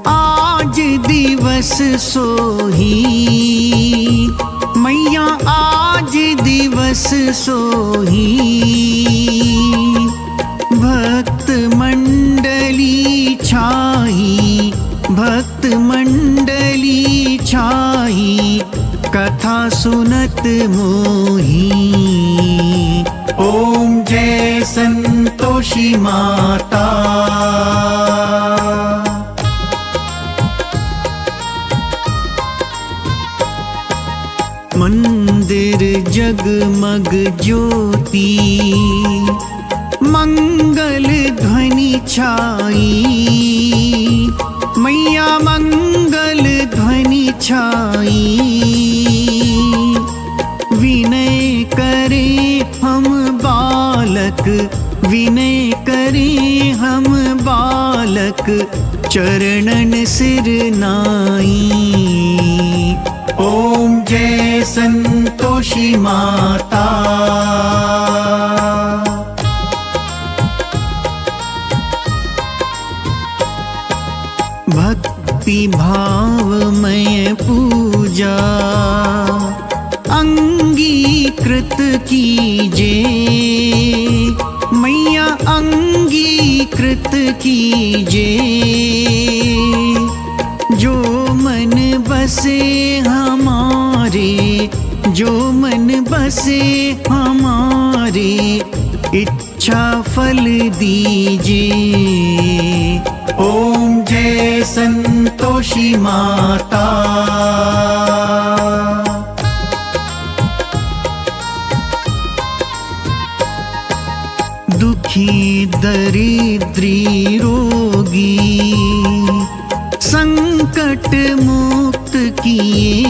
आज दिवस सोही। मैया आज दिवस सोही। भक्त मंडली छाई, भक्त मंडली छाई कथा सुनत मोही। ओम जय संतोषी माता। मंदिर जगमग ज्योति, मंगल ध्वनि छाई। मैया मंगल ध्वनि छाई। विनय करे हम बालक, विनय करे हम बालक चरणन सिर नाई। ओम जय संतोषी माता। भक्ति भावमय पूजा अंगीकृत कीजे, मैया अंगीकृत कीजे। जो मन बसे हमारे, जो मन बसे हमारे, इच्छा फल दीजिए। ओम जय संतोषी माता। दुखी दरिद्री रोगी संकट मुक्त किए,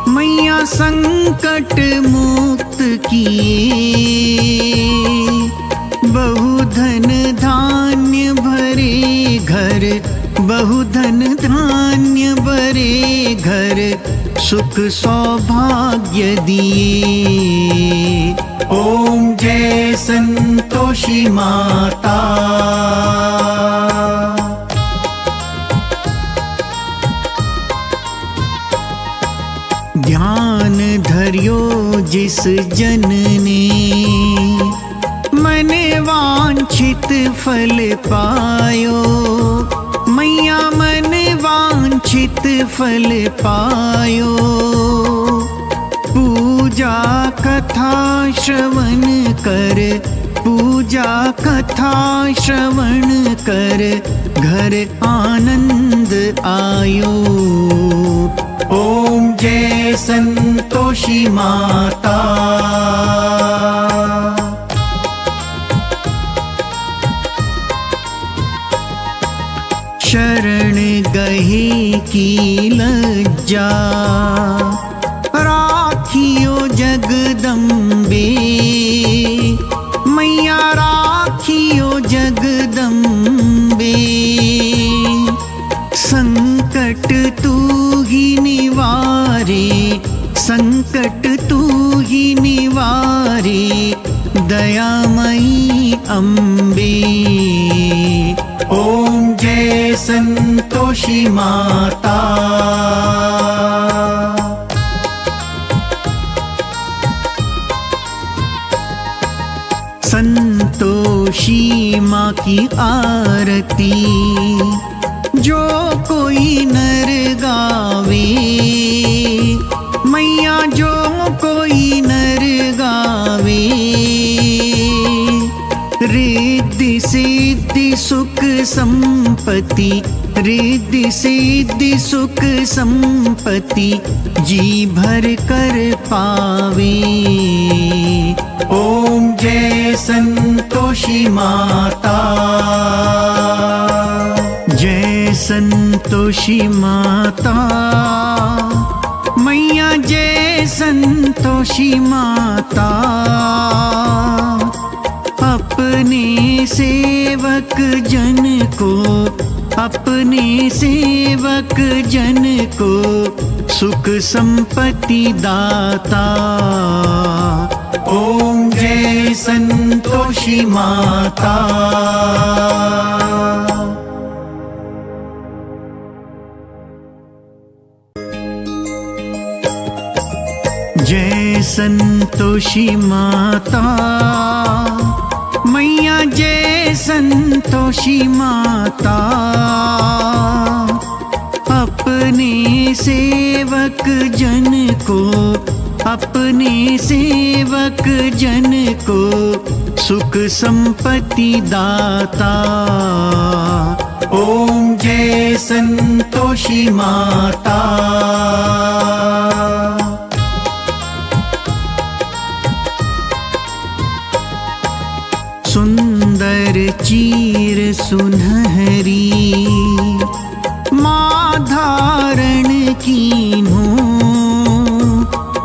मैया संकट मुक्त किए। बहुधन धान्य भरे घर, बहुधन धान्य भरे घर, सुख सौभाग्य दिए। ओम जय संतोषी माता। ध्यान धर्यो जिस जन ने, मन वांछित फल पायो, मैया मन वांछित फल पायो। पूजा कथा श्रवण कर, पूजा कथा श्रवण कर, घर आनंद आयो। ओम जय संतोषी माता। शरण गहे की लज्जा, राखियो जगदम्बे, मैया राखियो जगदम्बे। संकट तू ही निवारे, संकट तू ही निवारे, दयामयी अम्बे। ओम जय संतोषी माता। संतोषी माँ की आरती जो कोई नर गावे, मैया जो कोई नर गावे। रिद्धि सिद्धि सुख संपत्ति, रिद्धि सिद्धि सुख संपत्ति, जी भर कर पावे। ओम जय संतोषी माता। जय संतोषी माता, मैया जय संतोषी माता। अपने सेवक जन को, अपने सेवक जन को सुख संपत्ति दाता। ओम जय संतोषी माता। जय संतोषी माता, मैया जय संतोषी माता। अपने सेवक जन को, अपने सेवक जन को सुख संपत्ति दाता। ओम जय संतोषी माता। सुंदर चीर सुनहरी माँ धारण कीन्हो,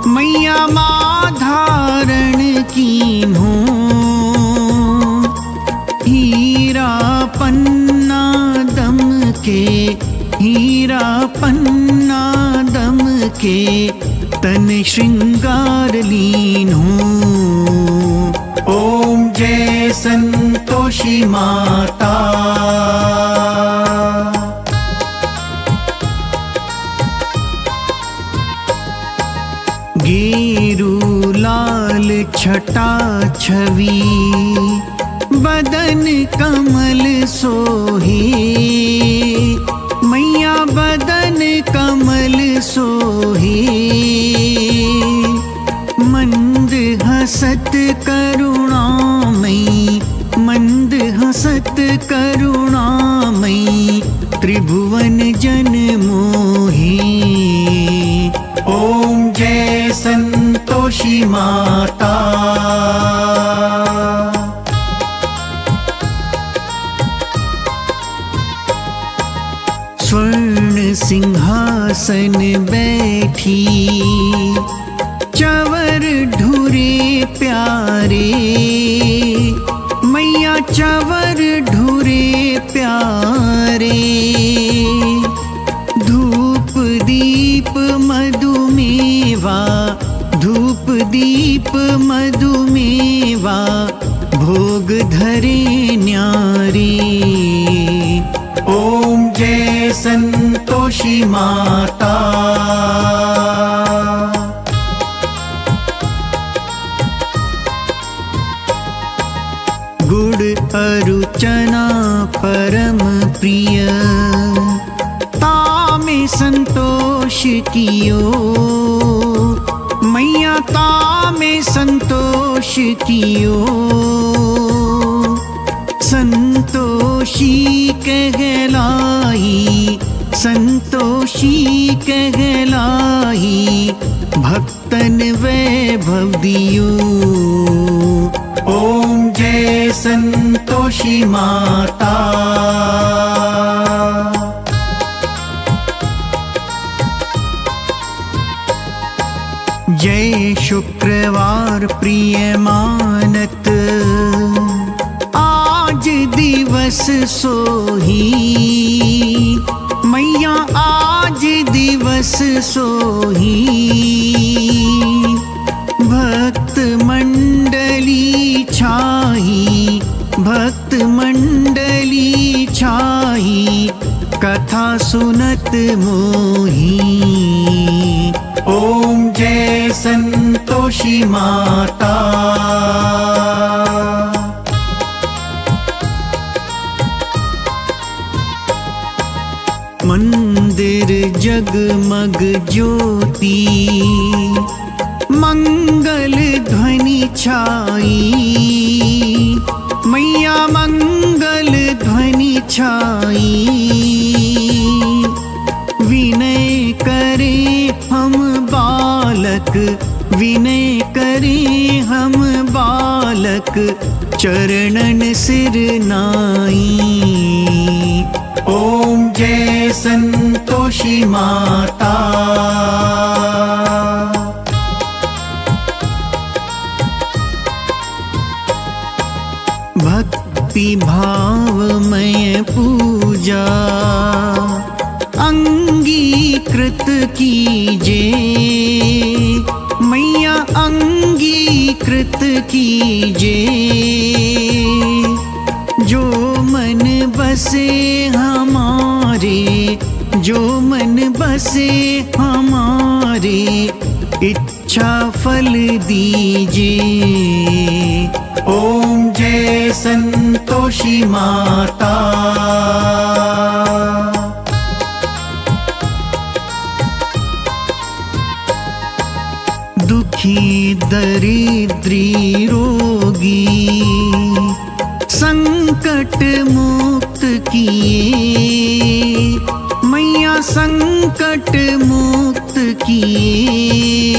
मैया माँ धारण कीन्हो। हीरा पन्ना दम के, हीरा पन्ना दम के तन श्रृंगार लीन हो। ओम जय संतोषी माता। गेरू लाल छटा छवि बदन कमल सोहे। मैया बदन कमल सोहे। मंद हसत करुणामयी मंद हसत करुणामयी त्रिभुवन जन मोहे। ओम जय संतोषी माता। स्वर्ण सिंहासन बैठी चवर ढूरे प्यारे। मैया चवर ढूरे प्यारे। धूप दीप मधुमेवा धूप दीप मधुमेवा भोग धरे न्यारी। ओम जय संतोषी माता। गुड़ अरुचना परम प्रिय तामे संतोष कियो। मैया तामे संतोष कियो। संतोषी कहलाई संतोषी कहलाई भक्तन वैभव दियो। ओम जय संतोषी माता। जय शुक्रवार प्रिय मानत आज दिवस सोही। मैया आज दिवस सोही। भक्त मंडली छाही भक्त मंडली छाही कथा सुनत मोही। ओम जय संतोषी माता। मंदिर जगमग ज्योति मंगल ध्वनि छाई। मैया मंगल ध्वनि छाई। विनय करे हम बालक विनय करे हम बालक चरणन सिर नाई। ओम जय संतोषी माता। भक्ति भावमय पूजा अंगीकृत कीजे। मैया अंगीकृत कीजे। जो मन बसे हमारे जो मन बसे हमारे इच्छा फल दीजिए। ओम जय संतोषी माता। दुखी दरिद्री रोगी संकट मुक्त किए। मैया संकट मुक्त किए।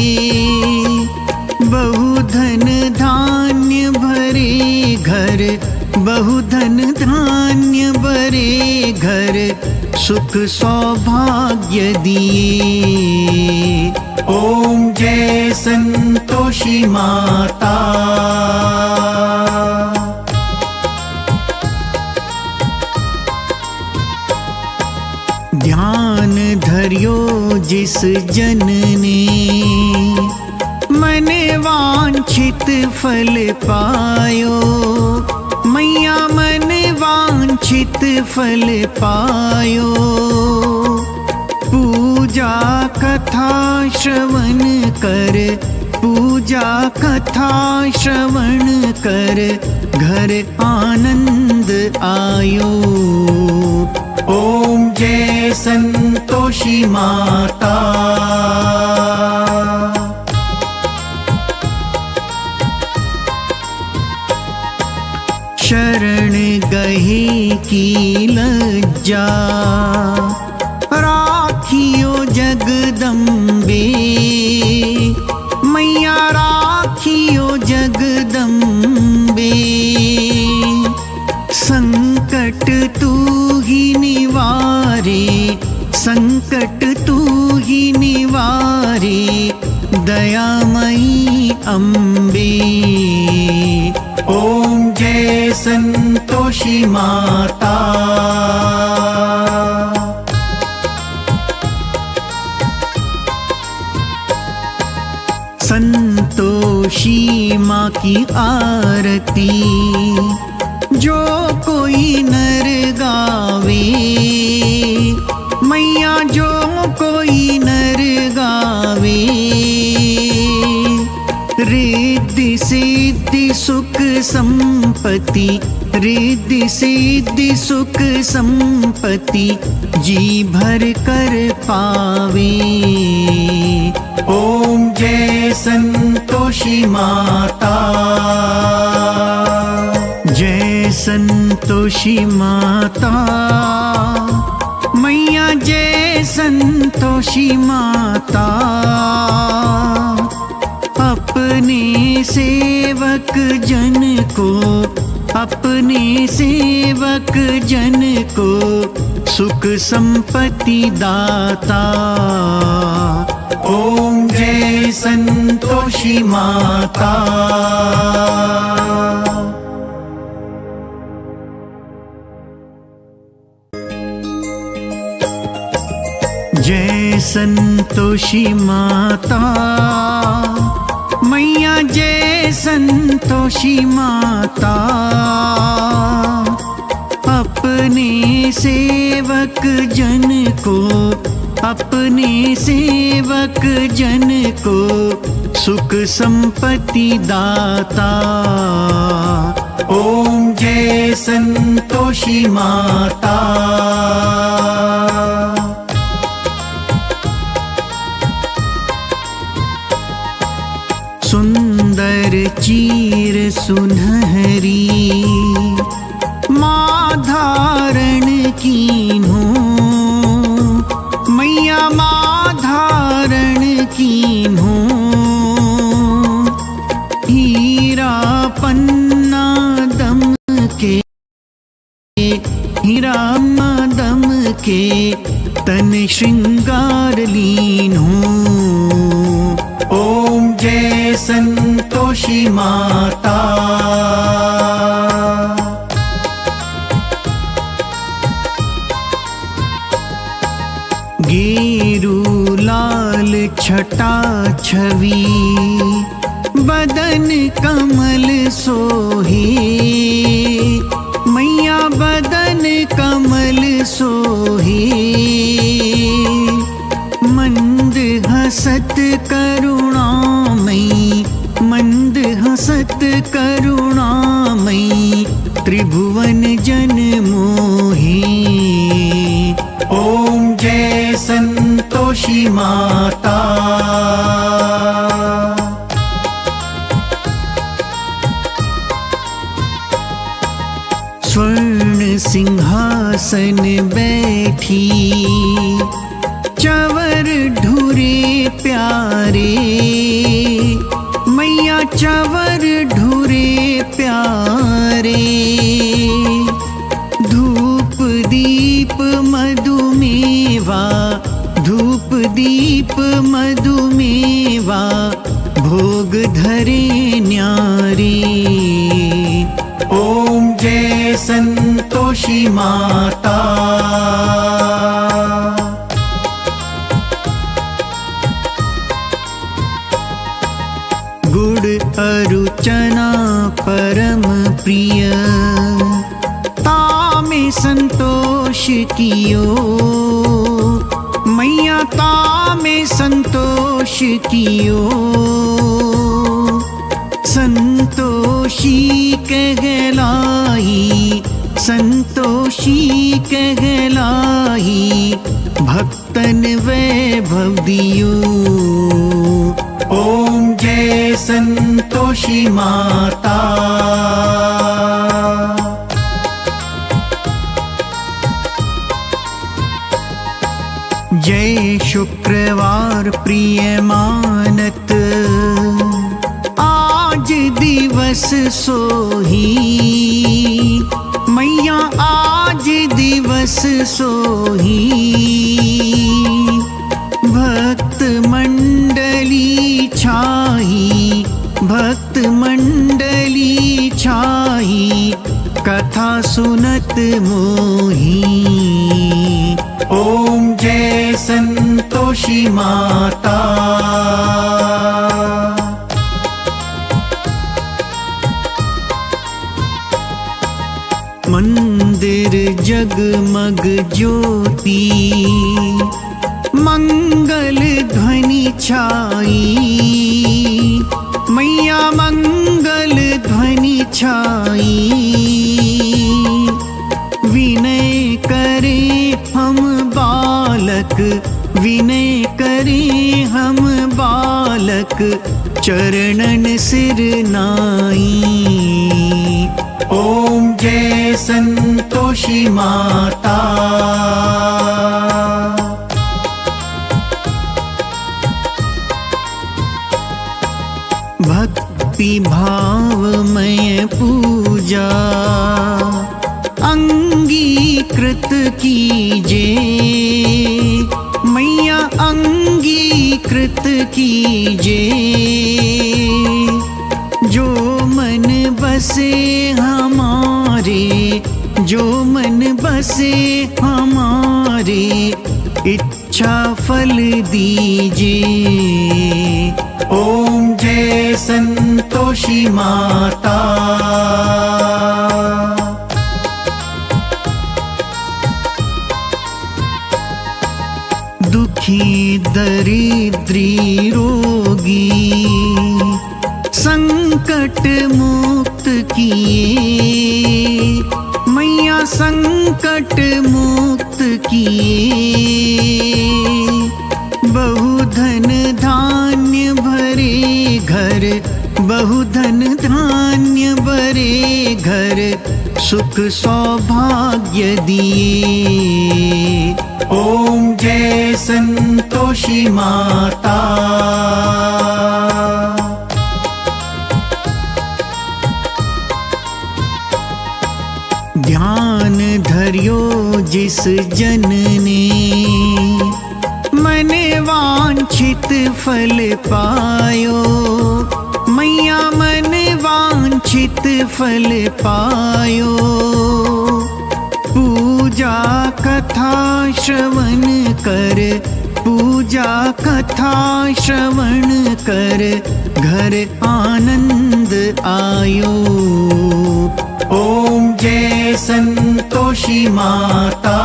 बहुधन धान्य भरे घर बहुधन धान्य भरे घर सुख सौभाग्य दिए। ओम जय संतोषी माता। ध्यान धर्यो जिस जन ने, मन वांछित फल पायो। मैया मन वांछित फल पायो। पूजा कथा श्रवण कर, पूजा कथा श्रवण कर, घर आनंद आयो। ओम जय संतोषी माता। शरण गहे की लज्जा, राखियो जगदम्बे। मैया राखियो जगदम्बे। संकट तू ही निवारे, संकट तू ही निवारे, दयामयी अम्बे। ओम जय संतोषी माता। संतोषी माँ की आरती जो कोई नर गावे। मैया जो कोई नर गावे, रिद्धि सिद्धि सुख संपत्ति, रिद्धि सिद्धि सुख संपत्ति, जी भर कर पावे। ओम जय संतोषी माता। जय संतोषी माता। मैया जय संतोषी माता। अपने सेवक जन को, अपने सेवक जन को सुख संपत्ति दाता। ओम जय संतोषी माता। जय संतोषी माता। मैया जय संतोषी माता। अपने सेवक जन को, अपने सेवक जन को सुख संपत्ति दाता। ओम जय संतोषी माता। सुंदर चीर सुनहरी माँ धारण कीन्हो। मैया माँ धारण कीन्हो। हीरा पन्ना दम के, हीरा दम के, तन श्रृंगार लीन्हो। ओम जय संतोषी माता। गेरू लाल छटा छवि, बदन कमल सोहे। मैया बदन कमल सोहे। मंद हसत करुणामयी, मंद हसत करुणामयी, त्रिभुवन जन मोहे। ओम जय संतोषी माता। स्वर्ण सिंहासन बैठी, चवर ढूरे प्यारे। मैया चवर ढूरे प्यारे। धूप दीप मधुमेवा, धूप दीप मधुमेवा, भोग धरे न्यारे। ओम जय संतोषी माता। प्रिय तामे संतोष कियो, मैया तामे संतोष कियो। संतोषी कहलाई, संतोषी कहलाई, भक्तन वैभव दियो। ओम जय संतोषी माता। जय शुक्रवार प्रिय मानत, आज दिवस सोही, मैया आज दिवस सोही। भक्त मंडली छाई, भक्त मंडली छाई, कथा सुनत मोही। ओम जय संतोषी माता। मंदिर जगमग ज्योति, मंगल ध्वनि छाई, मैया मंगल ध्वनि छाई। विनय करे हम बालक, विनय करे हम बालक, चरणन सिर नाई। ओम जय संतोषी माता। भक्ति भावमय पूजा अंगीकृत कीजे, मैया अंगीकृत कीजे। जो मन बसे हमारे, जो मन बसे हमारे, इच्छा फल दीजिए। ओम जय संतोषी माता। दुखी दरिद्री रोगी संकट मुक्त किए, मैया संकट मुक्त किए। बहुधन धान्य भरे घर, बहुधन धान्य भरे घर, सुख सौभाग्य दिए। ओम जय संतोषी माता। ध्यान धरियो जिस जन ने, मन वांछित फल पायो, मैया मन वांछित फल पायो। पूजा कथा श्रवण कर, पूजा कथा श्रवण कर, घर आनंद आयो। ओम जय संतोषी माता।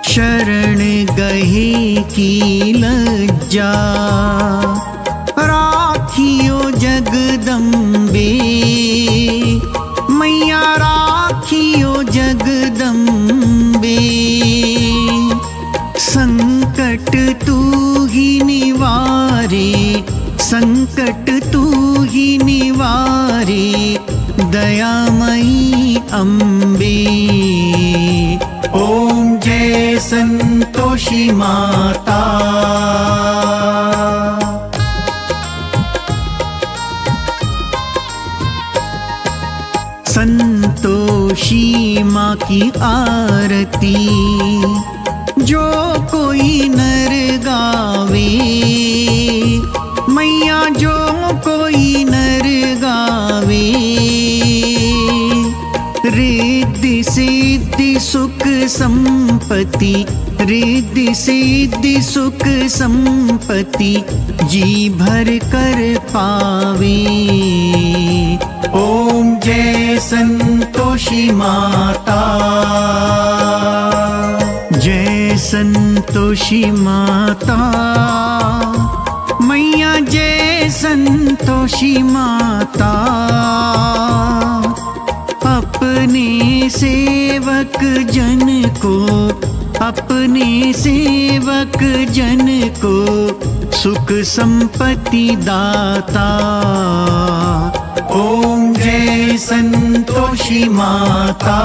शरण गहे की लज्जा, राखियो जगदम्बे, मैया राखियो जगदम्बे। संकट तू ही निवारे, संकट तू ही निवारे, दयामयी अम्बे। ओम जय संतोषी माता। संतोषी माँ की आरती जो कोई नर गावे, मैया जो कोई नर गावे। रिद्धि सिद्धि सुख संपत्ति, रिद्धि सिद्धि सुख संपत्ति जी भर कर पावे। ओम जय संतोषी माता। जय संतोषी माता मैया, जय संतोषी माता। अपने सेवक जन को, अपने सेवक जन को सुख संपत्ति दाता। ओम जय संतोषी माता।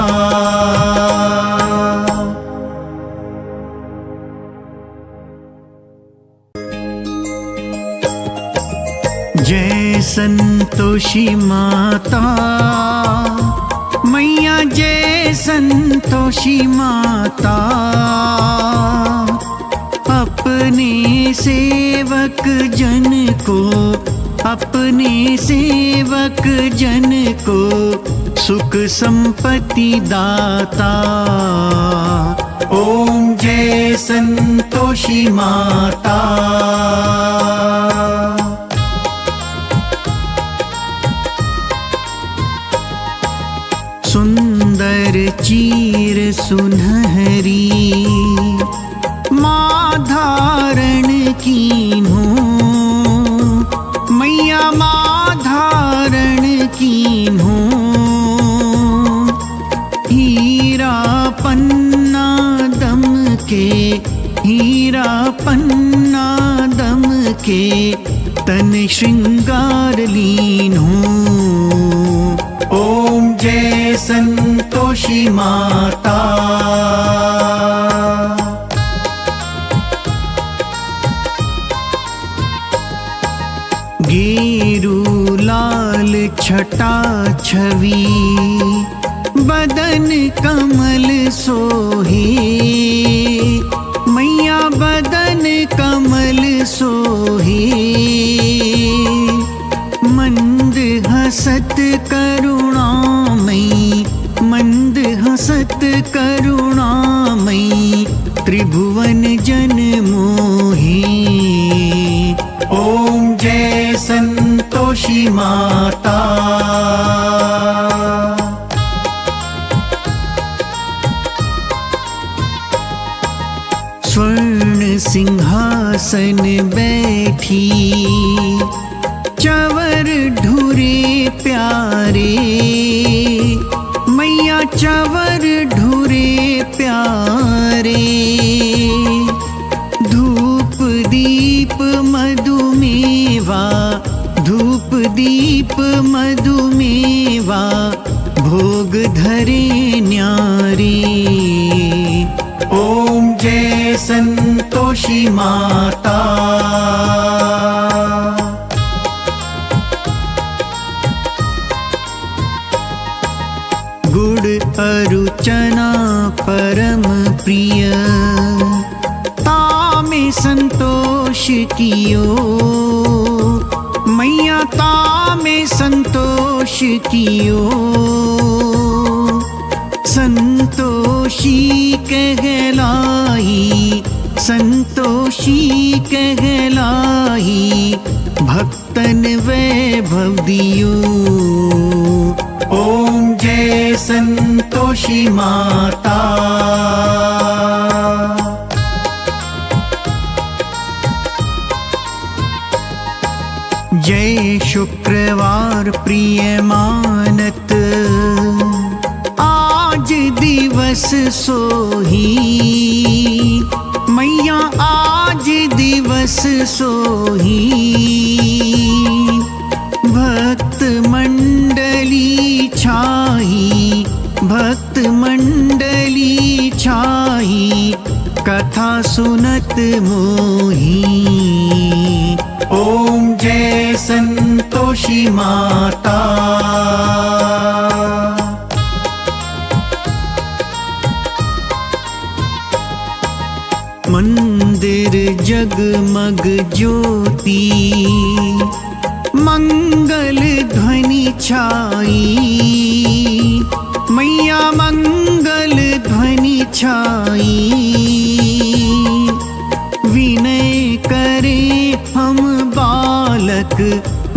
जय संतोषी माता मैया, जय संतोषी माता। अपने सेवक जन को, अपने सेवक जन को सुख संपत्ति दाता। ओम जय संतोषी माता। सुंदर चीर सुनहरी माँ धारण कीन्हो, मैया माँ धारण कीन्हो। हीरा पन्ना दम के, हीरा पन्ना दम के तन श्रृंगार लीन्हो। ओम जय संतोषी माता। गेरू लाल छटा छवि बदन कमल सोहे, मैया बदन कमल सोहे। मंद हसत करुणामयी, मंद हसत करुणामयी त्रिभुवन जन मोहे। ओम जय संतोषी माता। स्वर्ण सिंहासन बैठी चवर ढूरे प्यारे, मैया चवर ढूरे प्यारे। धूप दीप मधुमेवा, धूप दीप मधुमेवा भोग धरे न्यारे। ओम जय संतोषी माता। गुड़ अरुचना परम प्रिय तामे संतोष कियो, मैया तामे संतोष कियो। संतोषी कहलाई, संतोषी कहलाई भक्तन वैभव दियो। ओम जय संतोषी माता। जय शुक्रवार प्रिय मानत आज दिवस सोही, मैया आज दिवस सोही। भक्त मंडली छाई, भक्त मंडली छाई कथा सुनत मोही। ओम जय संतोषी माता। मंदिर जगमग ज्योति मंगल ध्वनि छाई, मैया मंगल ध्वनि छाई।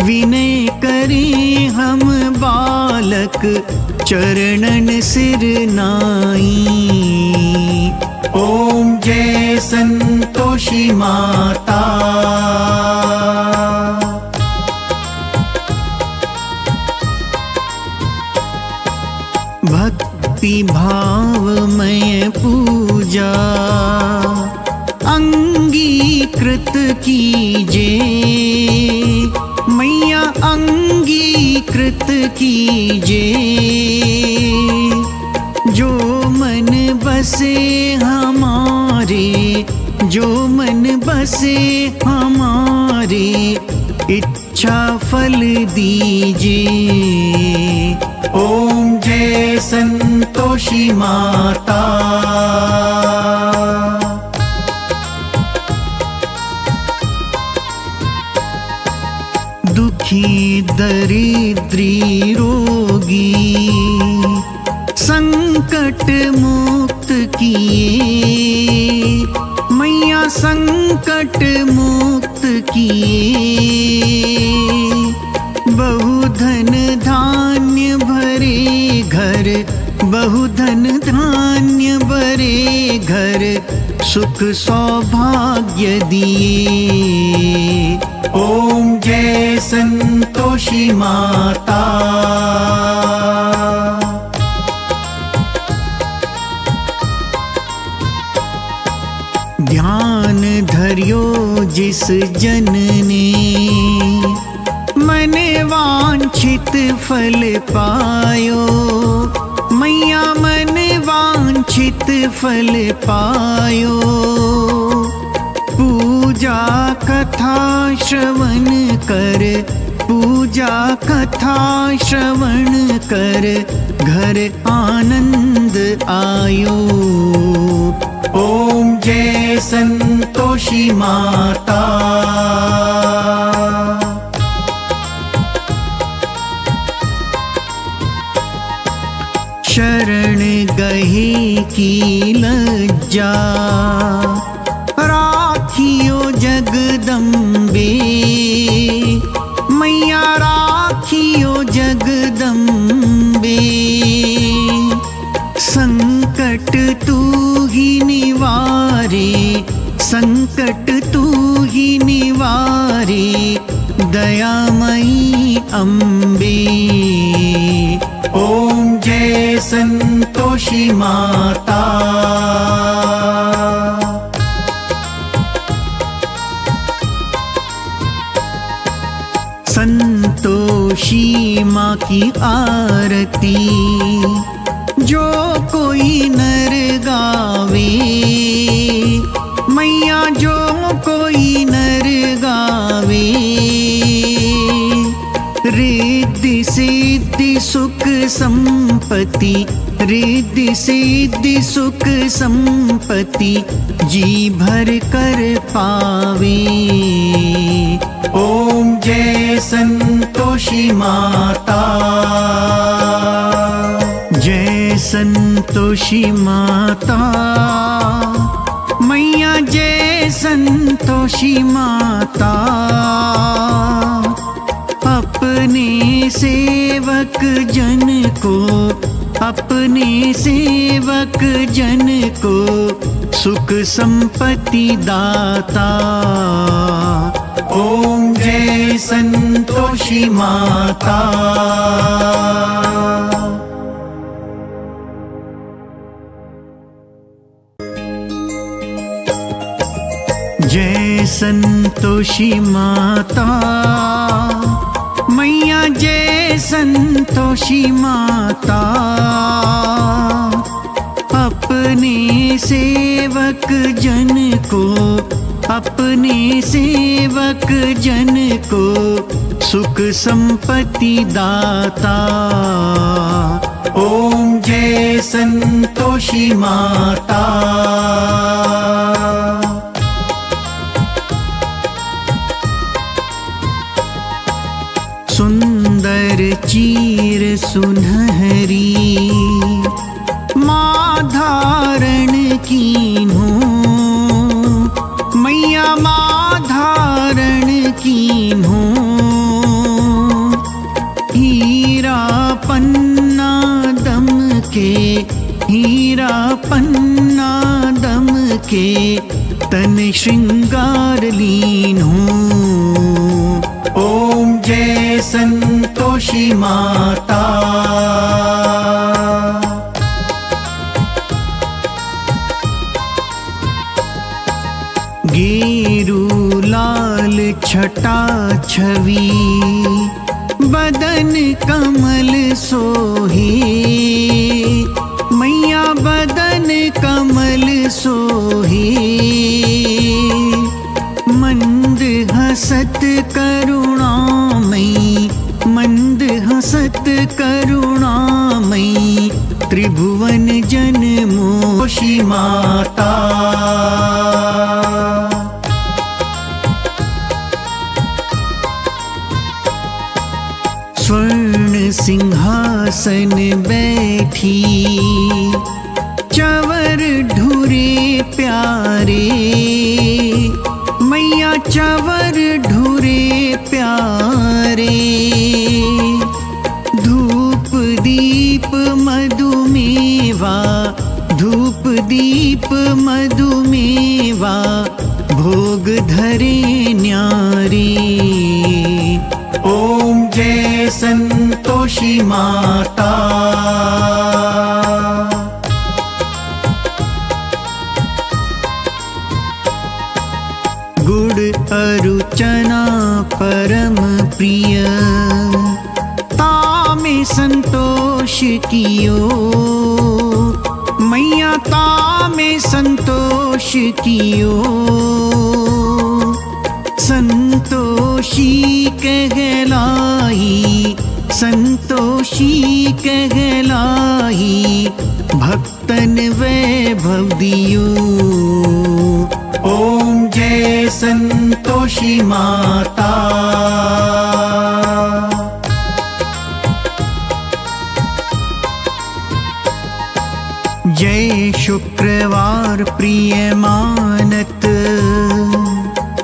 विनय करें हम बालक चरणन सिर नाई। ओम जय संतोषी माता। भक्ति भावमय पूजा अंगीकृत कीजे, मैया अंगीकृत कीजे। जो मन बसे हमारे, जो मन बसे हमारे, इच्छा फल दीजिए। ओम जय संतोषी माता। दुखी दरिद्री रोगी संकट मुक्त किए, मैया संकट मुक्त किए। बहुधन धान्य भरे घर, बहुधन धान्य भरे घर, सुख सौभाग्य दिए। ओम जय संतोषी माता। ध्यान धरियो जिस जन ने, मन वांछित फल पायो, मैया मन वांछित फल पायो। पूजा कथा श्रवण कर, पूजा कथा श्रवण कर, घर आनंद आयो। ओम जय संतोषी माता। शरण गहे की लज्जा राखियो जगदम्बे, मैया राखियो जगदम्बे। संकट तू ही निवारे, संकट तू ही निवारे, दयामयी अम्बे। ओम जय संतोषी माता। संतोषी माँ की आरती जो कोई नर गावे, मैया जो कोई नर गावे। रिद्धि सिद्धि सुख संपत्ति, रिद्धि सिद्धि सुख संपत्ति, जी भर कर पावे। ओम जय संतोषी माता। जय संतोषी माता, मैया जय संतोषी माता। अपने सेवक जन को, अपने सेवक जन को सुख संपत्ति दाता। ओम जय संतोषी माता। जय संतोषी माता, मैया जय संतोषी माता। अपने सेवक जन को, अपने सेवक जन को सुख संपत्ति दाता। ओम जय संतोषी माता। सुंदर चीर सुनहरी माँ धारण कीन्हो, मैया माँ धारण कीन्हो। हीरा पन्ना दम के तन श्रृंगार लीन हो। ओम जय संतोषी माता। गेरू लाल छटा छवि बदन कमल सोहे, मैया बदन कमल सोहे। मंद हसत करुणामयी, मंद हसत करुणामयी, त्रिभुवन जनमोषी माता। स्वर्ण सिंहासन बैठी, चवर ढूरे प्यारे, मैया चवर ढूरे प्यारे। धूप दीप मधुमेवा, धूप दीप मधुमेवा, भोग धरे न्यारी। ओम जय संतोषी माता। गुड़ अरुचना परम प्रिय, तामे संतोष कियो, मैया तामे संतोष कियो। संतोषी कहलाई, संतोषी कहलाई, भक्तन वैभव दियो। ओम जय संतोषी माता। जय शुक्रवार प्रिय मानत,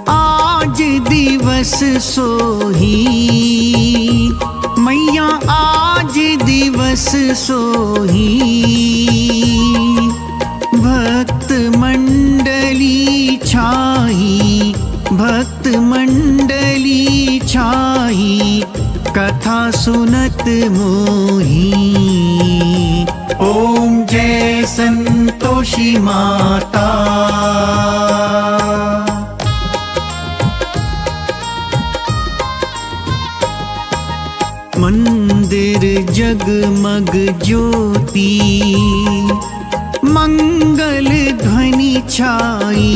आज दिवस सोही, मैया आज दिवस सोही। भक्त मंडली छाही, भक्त मंडली छाही, कथा सुनत मोही। ओम जय संतोषी माता। मंदिर जगमग ज्योति, मंगल ध्वनि छाई,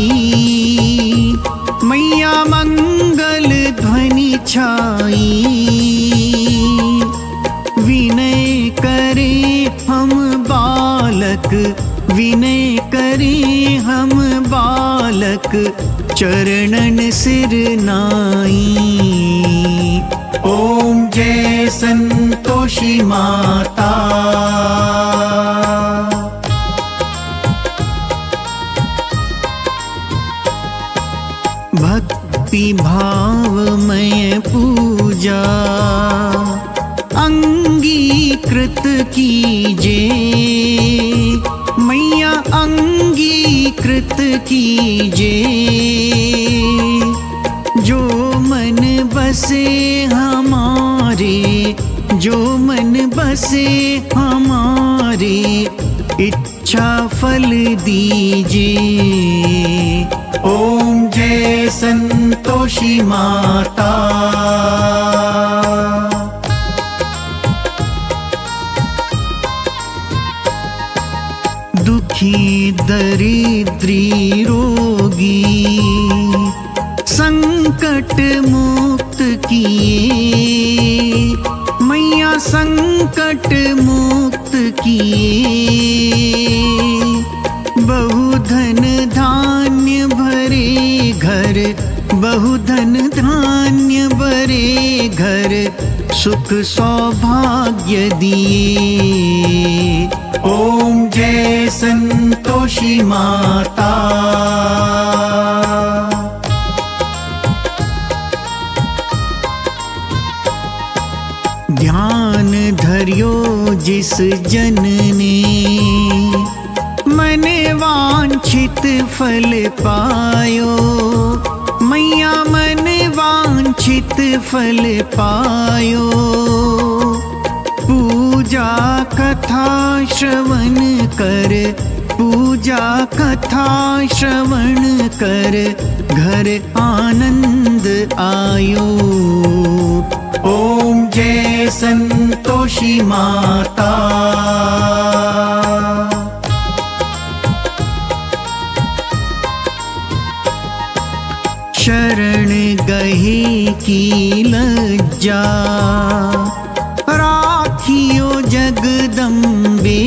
मैया मंगल ध्वनि छाई। विनय करे हम बालक, विनय करे हम बालक, चरणन सिर नाई। ओम जय संतोषी माता। भक्ति भावमय पूजा अंगीकृत कीजे, मैया अंगीकृत कीजे। जो मन बसे हमारे, जो मन बसे हमारे, इच्छा फल दीजिए। ओम जय संतोषी माता। दुखी दरिद्री रोगी, संकट मुक्त किए, मैया संकट मुक्त किए। बहुधन धान्य भरे घर, बहुधन धान्य भरे घर, सुख सौभाग्य दिए। ओम जय संतोषी माता। ध्यान धर करियो जिस जन ने, मन वांछित फल पायो। मैया मन वांछित फल पायो। पूजा कथा श्रवण कर, पूजा कथा श्रवण कर, घर आनंद आयो। ओम जय संतोषी माता। शरण गहे की लज्जा, राखियो जगदम्बे।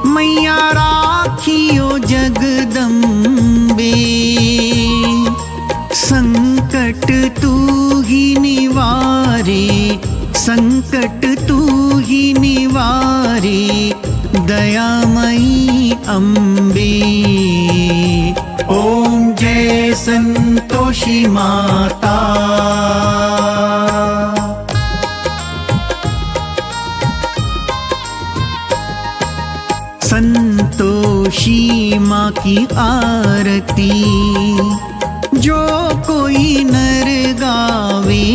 मैया राखियो जगदम्बे। संकट तू ही निवारे, संकट तू ही निवारे, दयामयी अम्बे। ओम जय संतोषी माता। संतोषी माँ की आरती जो कोई नर गावे।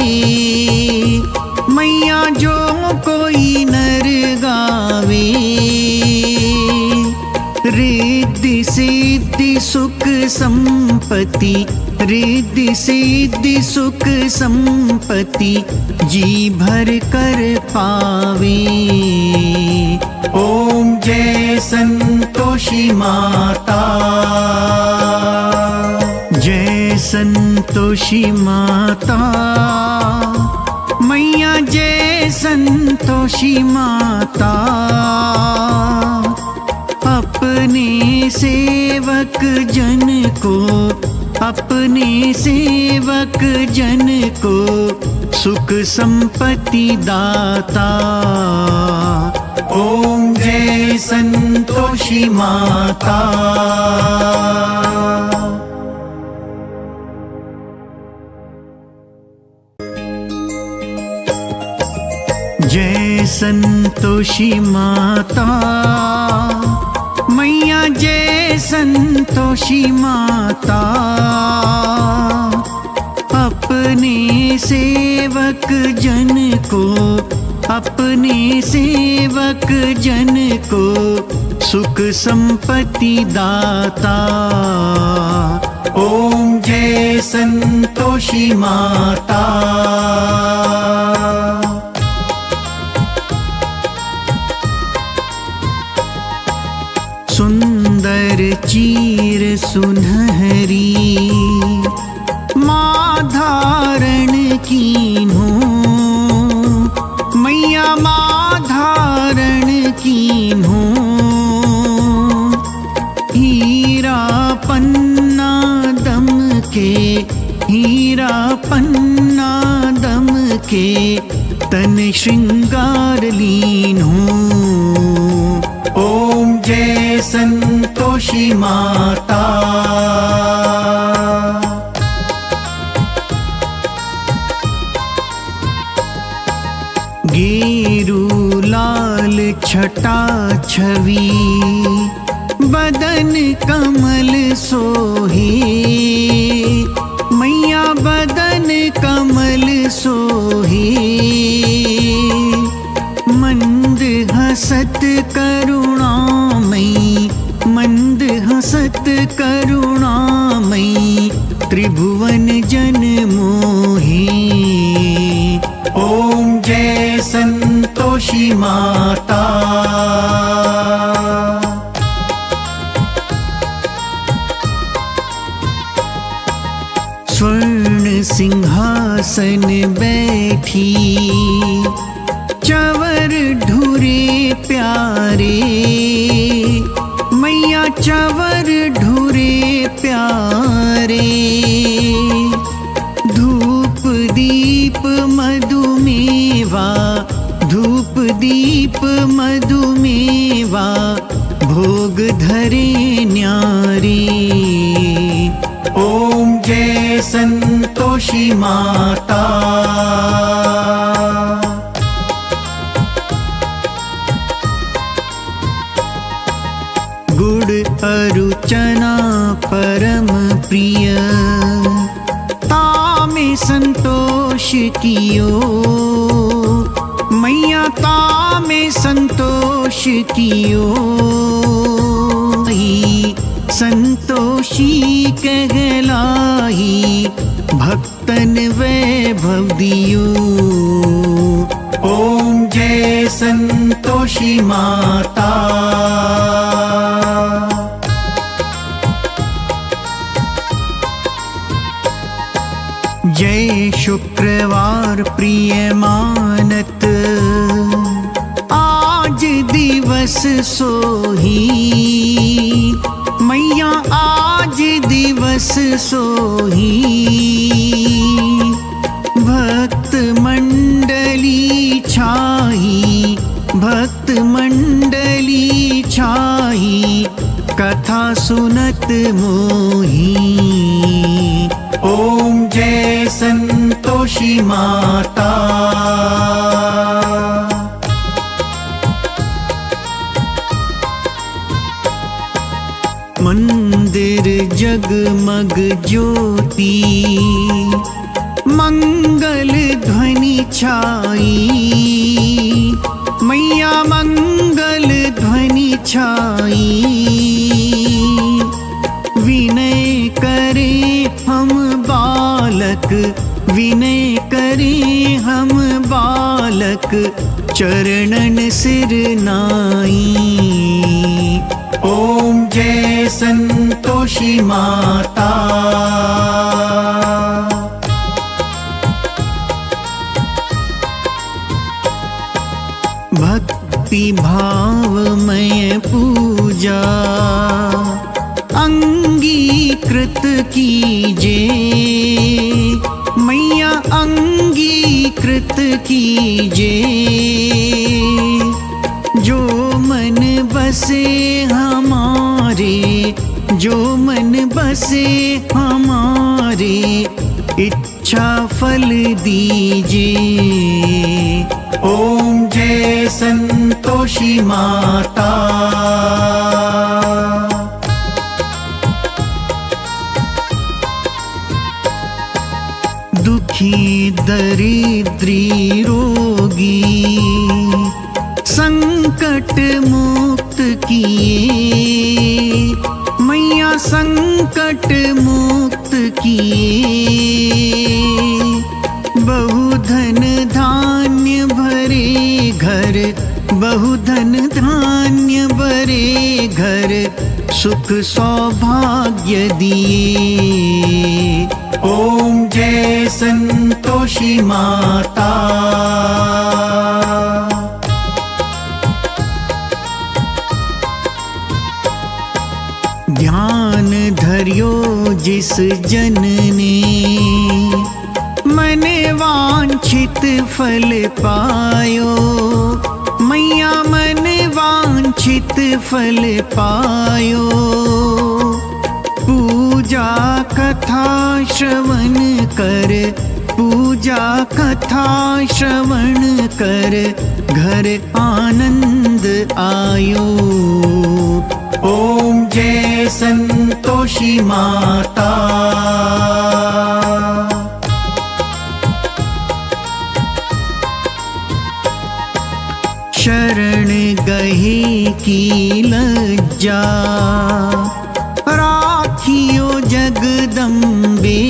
मैया जो कोई नर गावे, रिद्धि सिद्धि सुख संपत्ति, रिद्धि सिद्धि सुख संपत्ति, जी भर कर पावे। ओम जय संतोषी माता। जय संतोषी माता। मैया जय संतोषी माता। अपने सेवक जन को, अपने सेवक जन को सुख संपत्ति दाता। ओम जय संतोषी माता। जय संतोषी माता। मैया जय संतोषी माता। अपने सेवक जन को, अपने सेवक जन को सुख संपत्ति दाता। ओम जय संतोषी माता। सुंदर चीर सुनहरी माँ धारण कीन्हो। मैया माँ धारण कीन्हो। हीरा पन्ना दम के, हीरा पन्ना दम के, तन श्रृंगार लीन्हो। ओम जय संतोषी माता। गेरू लाल छटा छवि, बदन कमल सोहे। मैया बदन कमल सोहे। मंद हसत करुणामयी, मंद हसत करुणामयी, त्रिभुवन जन मोहे। ओम जय संतोषी माता। स्वर्ण सिंहासन बैठी, चवर ढूरे प्यारे। मैया चवर ढूरे प्यारे। धूप दीप मधुमेवा, धूप दीप मधुमेवा, भोग धरे न्यारी। ओम जय संतोषी माता। परम प्रिय, तामे संतोष कियो मैया, तामे संतोष कियो। संतोषी कहलाई भक्तन वैभव दियो। ओम जय संतोषी माता। जय शुक्रवार प्रिय मानत, आज दिवस सोही मैया, आज दिवस सोही। भक्त मंडली छाई, भक्त मंडली छाई, कथा सुनत मोही। ओम जय संतोषी माता। मंदिर जगमग ज्योति, मंगल ध्वनि छाई मैया, मंगल ध्वनि छाई। विनय करे हम बालक, विनय करे हम बालक, चरणन सिर नाई। ओम जय संतोषी माता। भक्ति भावमय पूजा अंगीकृत कीजे मैया, अंगीकृत कीजे। जो मन बसे हमारे, जो मन बसे हमारे, इच्छा फल दीजे। ओम जय संतोषी माता। दुखी दरिद्री रोगी, संकट मुक्त किए मैया, संकट मुक्त किए। बहुधन धान्य भरे घर, बहुधन धान्य भरे घर, सुख सौभाग्य दिए। ओम जय संतोषी माता। ध्यान धरियो जिस जन ने, मन वांछित फल पायो मैया, मन वांछित फल पायो। पूजा कथा श्रवण कर, पूजा कथा श्रवण कर, घर आनंद आयो। ओम जय संतोषी माता। शरण गहे की लज्जा, राखियो जगदम्बे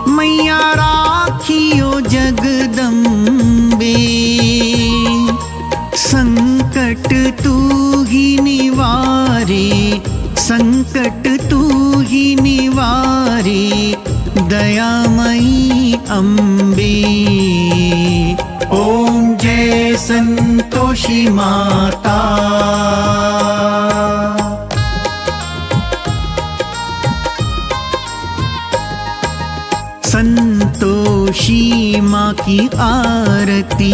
मैया, राखियो जगदम्बे। संकट तू ही निवारे, संकट तू ही निवारे, दयामयी अम्बे। ओम जय संतोषी माता। संतोषी माँ की आरती,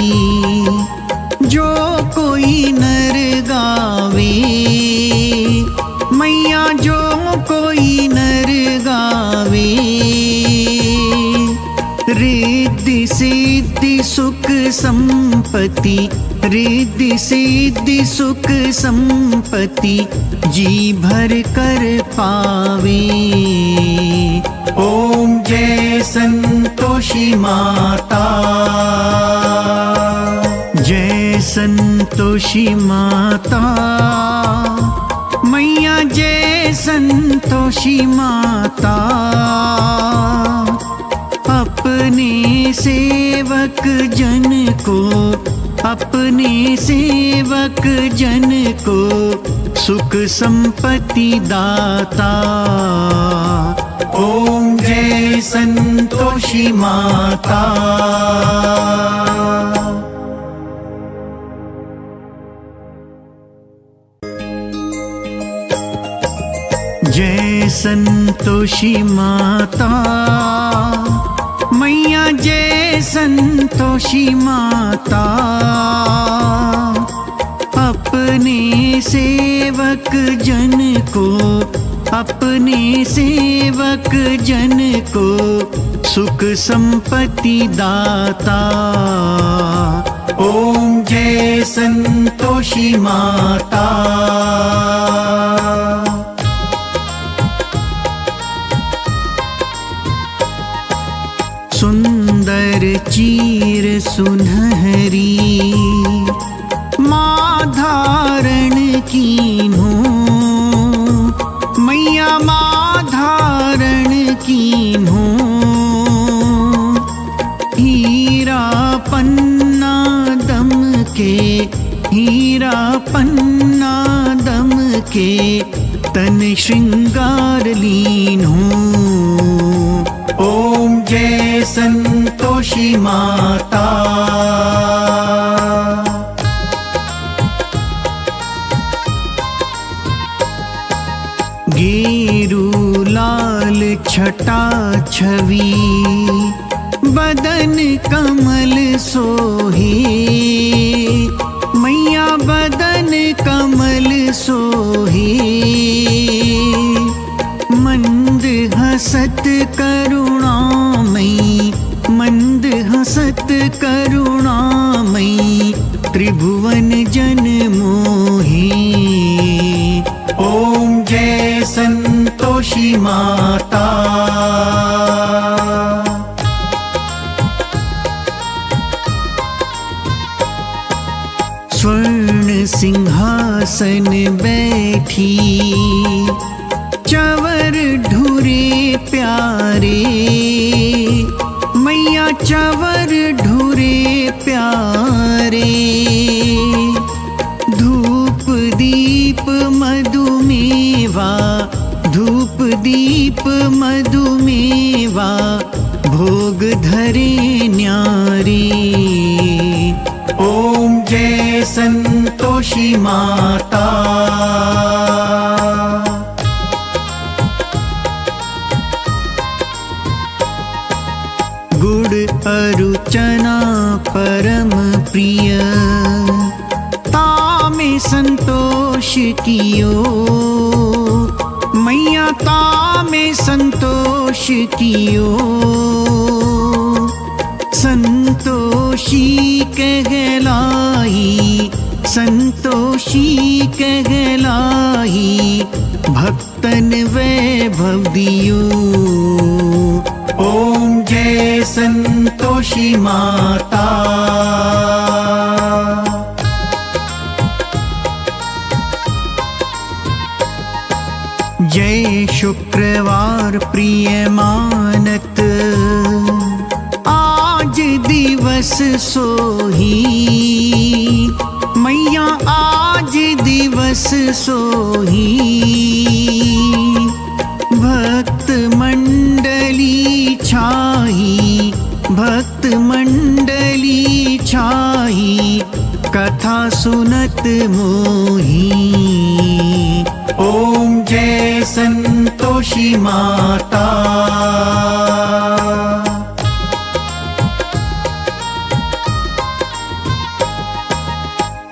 जो कोई नर गावे मैया, जो कोई नर गावे। रिद्धि सिद्धि सुख संपत्ति, रिद्धि सिद्धि सुख संपत्ति जी भर कर पावे। ओम जय संतोषी माता, जय संतोषी माता, मैया जय संतोषी माता। अपने सेवक जन को, अपने सेवक जन को सुख संपत्ति दाता। ओम जय संतोषी माता। जय संतोषी माता, मैया जय संतोषी माता। अपने सेवक जन को, अपने सेवक जन को सुख संपत्ति दाता। ओम जय संतोषी माता। सुंदर चीर सुनहरी माँ धारण कीन्हो, मैया माँ धारण कीन्हो। हीरा पन्ना दम के, हीरा पन्ना दम के तन श्रृंगार लीन्हो। ओम जय संतोषी माता। गेरू लाल छटा छवि, बदन कमल सोहे, मैया बदन कमल सोहे। मंद हसत करुणामयी, मंद हसत करुणामयी त्रिभुवन जन मोहे। ओम जय संतोषी माता। स्वर्ण सिंहासन बैठी, चवर ढूरे प्यारे, मैया चवर ढूरे प्यारे। धूप दीप मधुमेवा, धूप दीप मधुमेवा भोग धरे न्यारे। ओम जय संतोषी माता। गुड़ अरुचना परम प्रिय, तामे संतोष कियो, मैया तामे संतोष कियो। संतोषी कहलाई, संतोषी कहलाई भक्तन वैभव दियो। ओम जय संतोषी माता। जय शुक्रवार प्रिय मानत, आज दिवस सोही, मैया आज दिवस सोही। भक्त मंडली छाही, भक्त मंडली छाही कथा सुनत मोही। ओम जय संतोषी माता।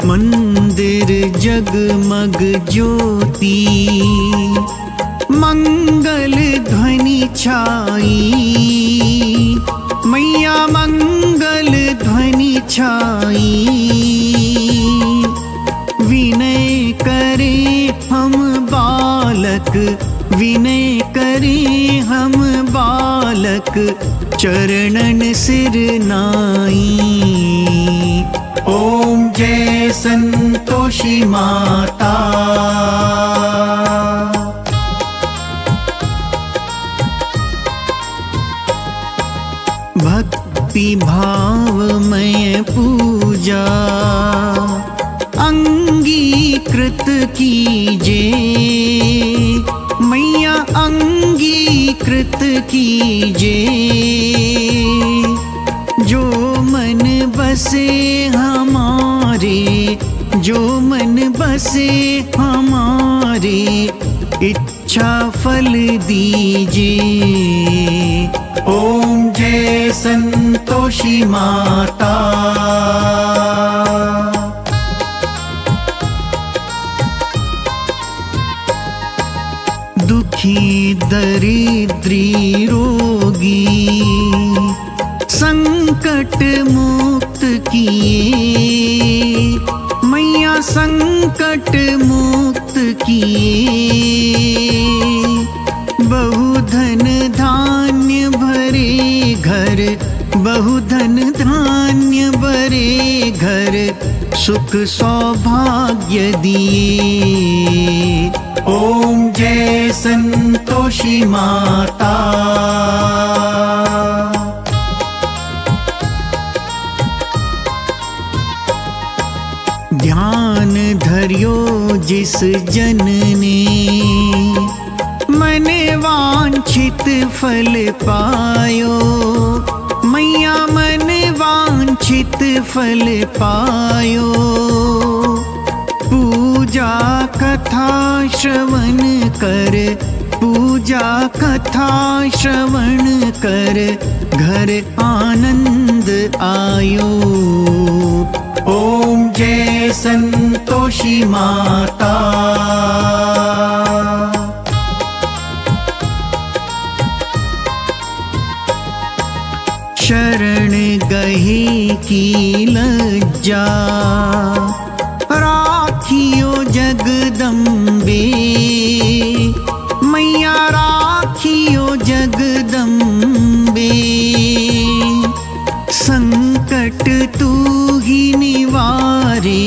मंदिर जगमग ज्योति, मंगल ध्वनि छाई, मैया मंगल ध्वनि छाई, विनय करे हम बालक, विनय करे हम बालक, चरणन सिर नाई। ओम जय संतोषी माता। भक्ति भावमय पूजा अंगीकृत कीजे, मैया अंगीकृत कीजे। जो मन बसे हमारे, जो मन बसे हमारे, इच्छा फल दीजिए। ओम जय संतोषी माता। दुखी दरिद्री रोगी संकट मुक्त किए, मैया संकट मुक्त किए। बहुधन धान्य भरे घर, बहुधन धान्य भरे घर, सुख सौभाग्य दिए। ओम जय संतोषी माता। ध्यान धरियो जिस जन ने, मन वांछित फल पायो, मैया मन वांछित फल पायो। पूजा कथा श्रवण कर, पूजा कथा श्रवण कर, घर आनंद आयो। ओम जय संतोषी माता। शरण गहे की लज्जा, राखियो जगदम्बे, मैया राखियो जगदम्बे। संकट तू ही निवारे,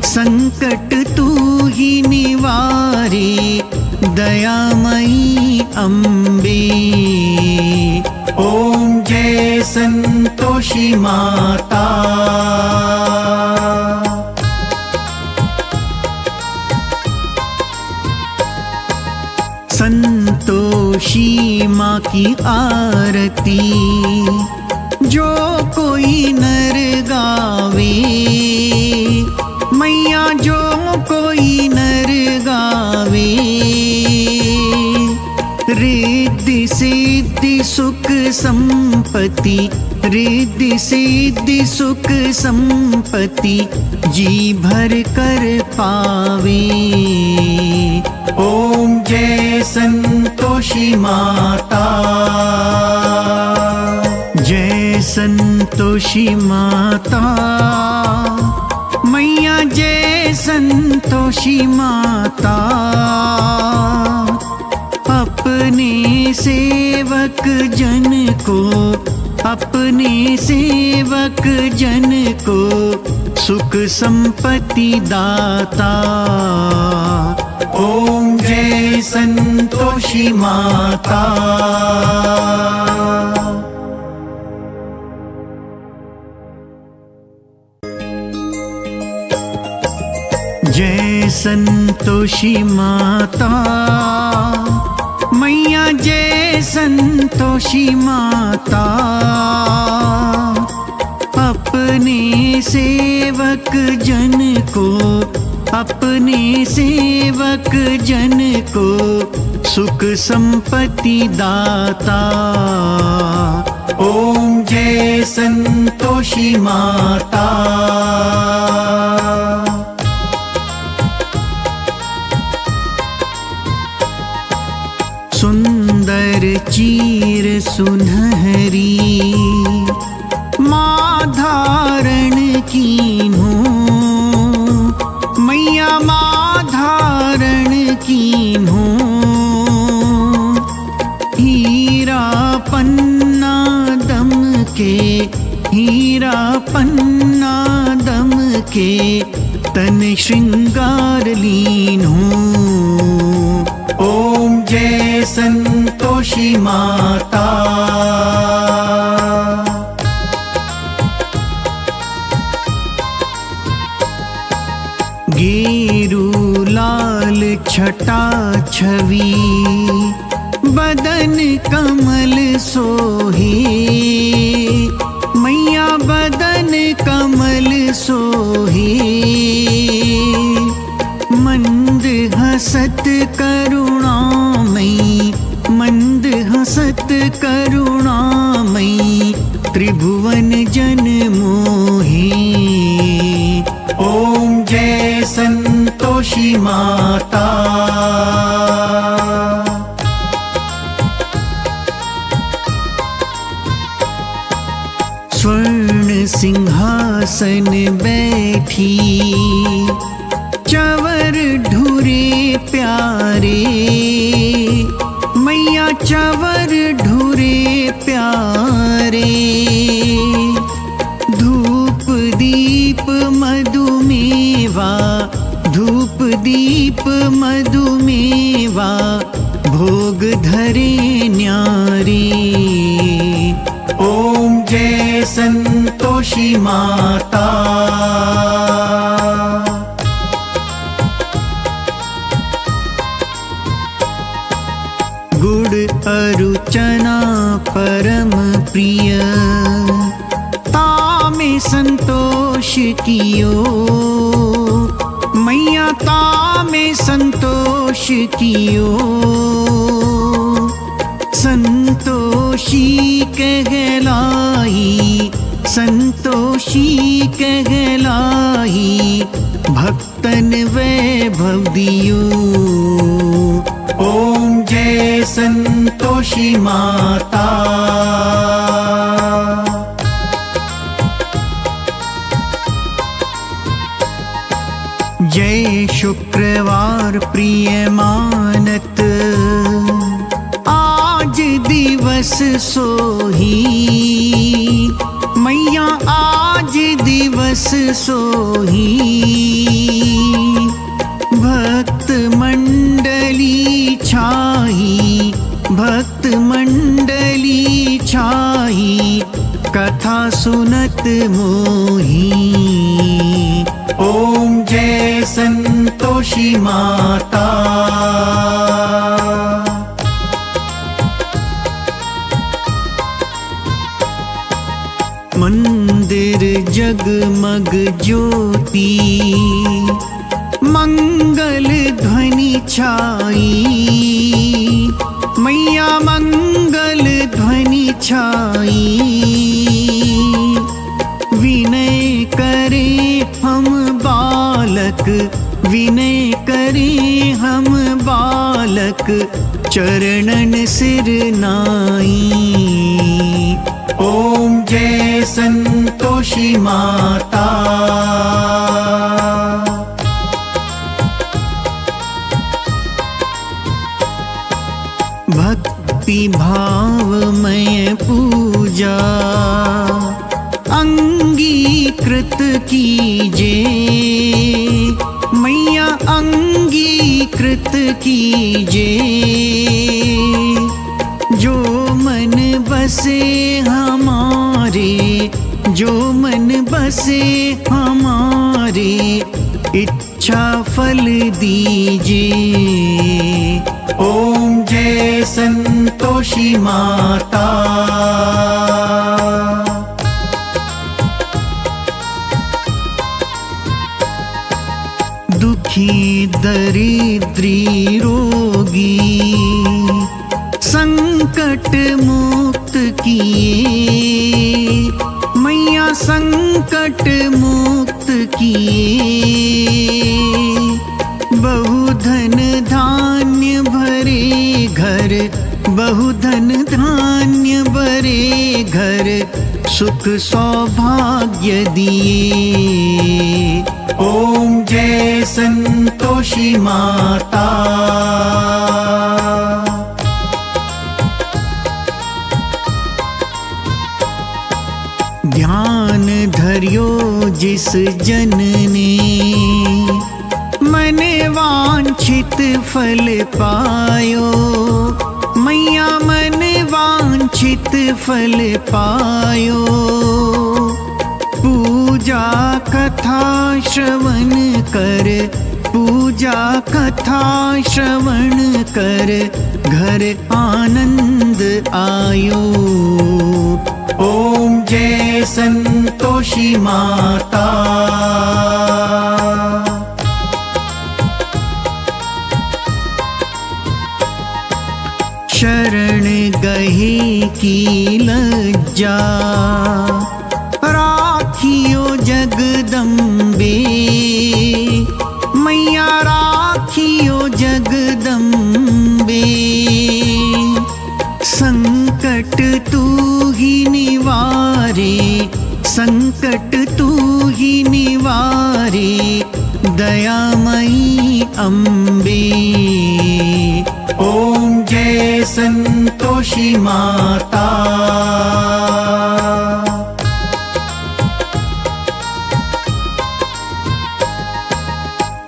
संकट तू ही निवारे, दयामयी अम्बे। ओम जय संतोषी माता। संतोषी माँ की आरती जो कोई नर गावे, मैया जो कोई नर गावे। रिद्धि सिद्धि सुख संपत्ति, रिद्धि सिद्धि सुख संपत्ति, जी भर कर पावे। ओम जय संतोषी माता। जय संतोषी माता, मैया जय संतोषी माता। अपने सेवक जन को, अपने सेवक जन को सुख संपत्ति दाता। ओम जय संतोषी माता। जय संतोषी माता, मैया जय संतोषी माता। अपने सेवक जन को, अपने सेवक जन को सुख संपत्ति दाता। ओम जय संतोषी माता। सुंदर चीर सुनहरी कीन्हो, मैया माँ धारण कीन्हो। हीरा पन्ना दम के, हीरा पन्ना दम के, तन श्रृंगार लीन्हो। ओम जय संतोषी माता। गेरू लाल छटा छवि, बदन कमल सोहे, मैया बदन कमल सोहे। मंद हसत करुणामयी, मंद हसत करुणामयी, त्रिभुवन जन मोहे। ओम जय संतोषी माता। स्वर्ण सिंहासन बैठी, चवर ढूरे प्यारे, मैया चवर ढूरे प्यारे। धूप दीप मधुमेवा, धूप दीप मधुमेवा, भोग धरे न्यारे। ओम जय संतोषी माता। गुड़ अरुचना परम प्रिय, तामे संतोष कियो, मैया तामे संतोष कियो। संतोषी कहलाई, संतोषी कहलाई, भक्तन वैभव दियो। ओम जय संतोषी माता। जय शुक्रवार प्रिय मानत, आज दिवस सोही, मैया आज दिवस सोही। भक्त मंडली छाही, भक्त मंडली छाही, कथा सुनत मोही। ओम जय संतोषी माता। मंदिर जगमग ज्योति, मंगल ध्वनि छाई, मैया मंगल ध्वनि छाई। विनय करे हम बालक, विनय करे हम बालक, चरणन सिर नाई। ओम जय संतोषी माता। भक्ति भावमय पूजा, अंगीकृत कीजे, मैया अंगीकृत कीजे। जो मन बसे हमारे, जो मन बसे हमारे, इच्छा फल दीजिए। ओम जय संतोषी माता। दुखी दरिद्री रोगी, संकट मुक्त किए, मैया संकट मुक्त किए। बहुधन धान्य भरे घर, बहुधन धान्य भरे घर, सुख सौभाग्य दिए। ओम जय संतोषी माता। ध्यान धरियो जिस जन ने मन वांछित फल पायो। मैया मन वांछित फल पायो। पूजा कथा श्रवण कर, पूजा कथा श्रवण कर, घर आनंद आयो। ओम जय संतोषी माता। शरण गहे की लज्जा, राखियो जगदम्बे। मैया राखियो जगदम्बे। संकट तू ही निवारे, संकट तू ही निवारे, दयामयी अम्बे। ओम जय संतोषी माता।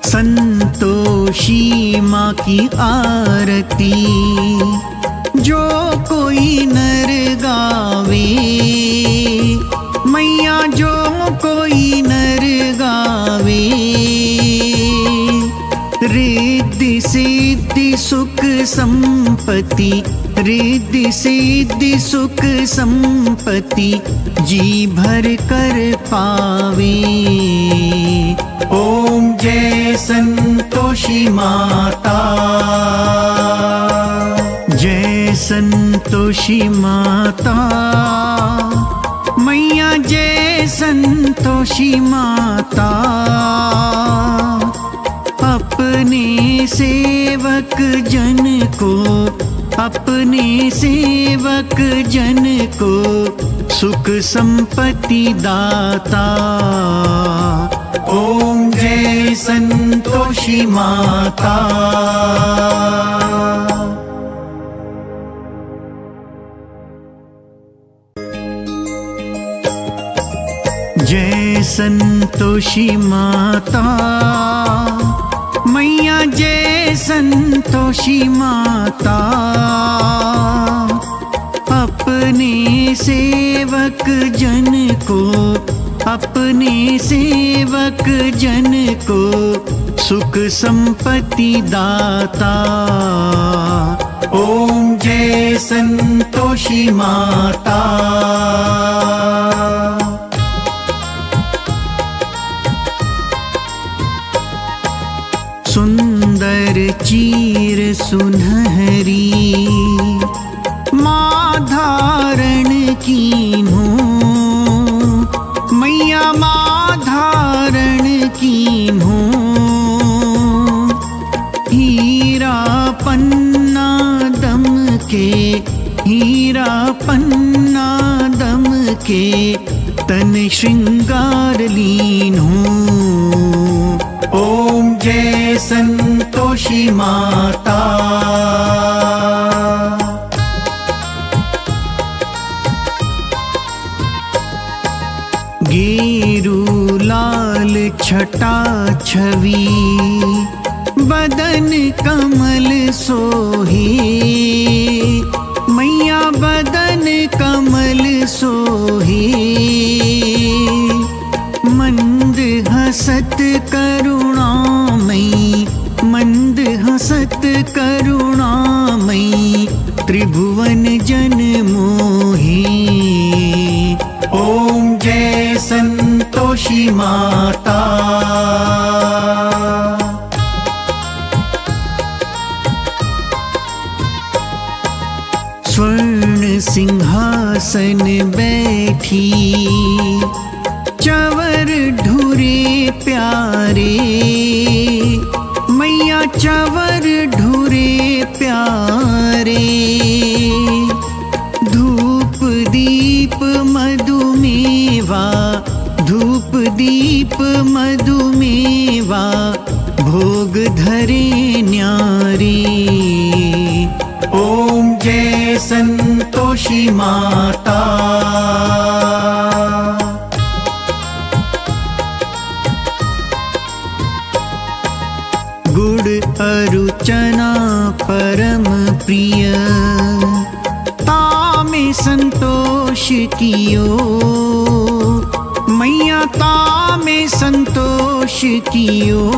संतोषी माँ की आरती जो कोई नर गावे। मैया जो कोई नर गावे, रिद्धि सिद्धि सुख संपत्ति, रिद्धि सिद्धि सुख संपत्ति जी भर कर पावे। ओम जय संतोषी माता। जय संतोषी माता। मैया जय संतोषी माता। अपने सेवक जन को, अपने सेवक जन को सुख संपत्ति दाता। ओम जय संतोषी माता। जय संतोषी माता। मैया जय संतोषी माता। अपने सेवक जन को, अपने सेवक जन को सुख संपत्ति दाता। ओम जय संतोषी माता। सुंदर चीर सुनहरी माँ धारण कीन्हो। मैया माँ धारण कीन्हो। हीरा पन्ना दम के, हीरा पन्ना दम के, तन श्रृंगार लीन्हो। ओम जय संतोषी माता। गेरू लाल छटा छवि, बदन कमल सोहे। मैया बदन कमल सोहे। मंद हसत करुणामयी, मंद हसत करुणामयी, त्रिभुवन जन मोहे। ओम जय संतोषी माता। स्वर्ण सिंहासन बैठी, चवर ढूरे प्यारे। मैया चवर ढूरे प्यारे। धूप दीप मधु दीप मधुमेवा भोग धरे न्यारी। ओम जय संतोषी माता। गुड़ अरुचना परम प्रिय तामे संतोष कियो। मैया तामे संतोष कियो।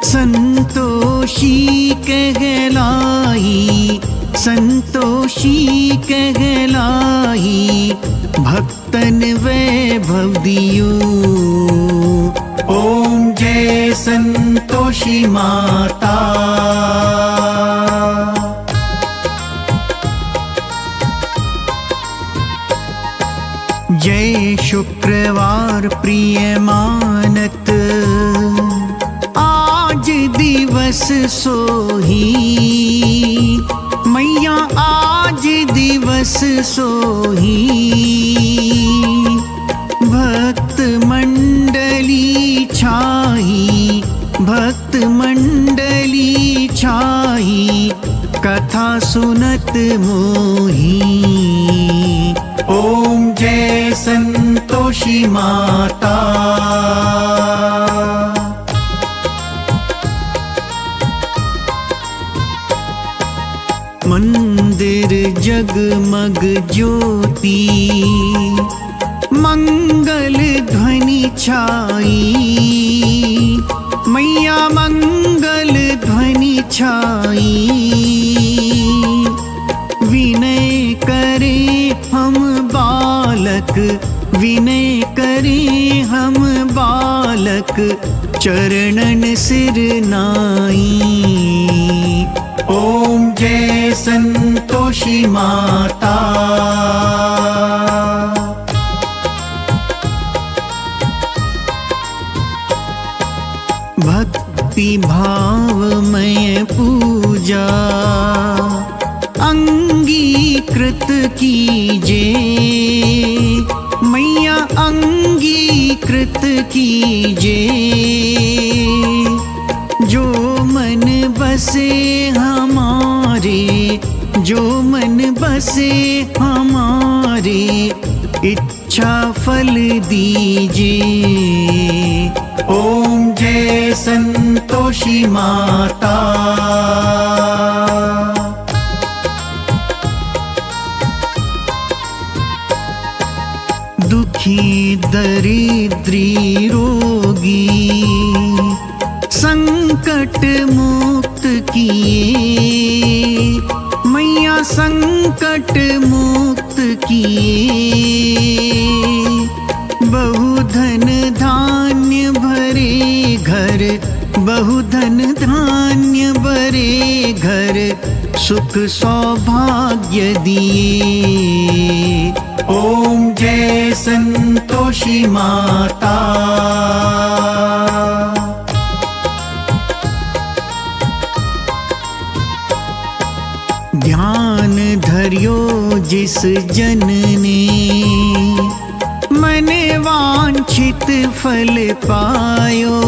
संतोषी कहलाई, संतोषी कहलाई, भक्तन वैभव दियो। ओम जय संतोषी माता। जय शुक्रवार प्रिय मानत आज दिवस सोही। मैया आज दिवस सोही। भक्त मंडली छाई, भक्त मंडली छाई, कथा सुनत मोही। ओम जय संतोषी माता। मंदिर जगमग ज्योति, मंगल ध्वनि छाई। मैया मंगल ध्वनि छाई। विनय करे हम बालक, विनय करे हम बालक, चरणन सिर नाई। ओम जय संतोषी माता। भक्ति भावमय पूजा अंगीकृत कीजे। मैया अंगीकृत कीजे। जो मन बसे हमारे, जो मन बसे हमारे, इच्छा फल दीजे। ओम जय संतोषी माता। दुखी दरिद्री रोगी संकट मुक्त किए। मैया संकट मुक्त किए। बहुधन धान्य भरे घर, बहुधन धान्य भरे घर, सुख सौभाग्य दिए। ओम जय संतोषी माता। ध्यान धर्यो जिस जन ने, मने वांछित फल पायो।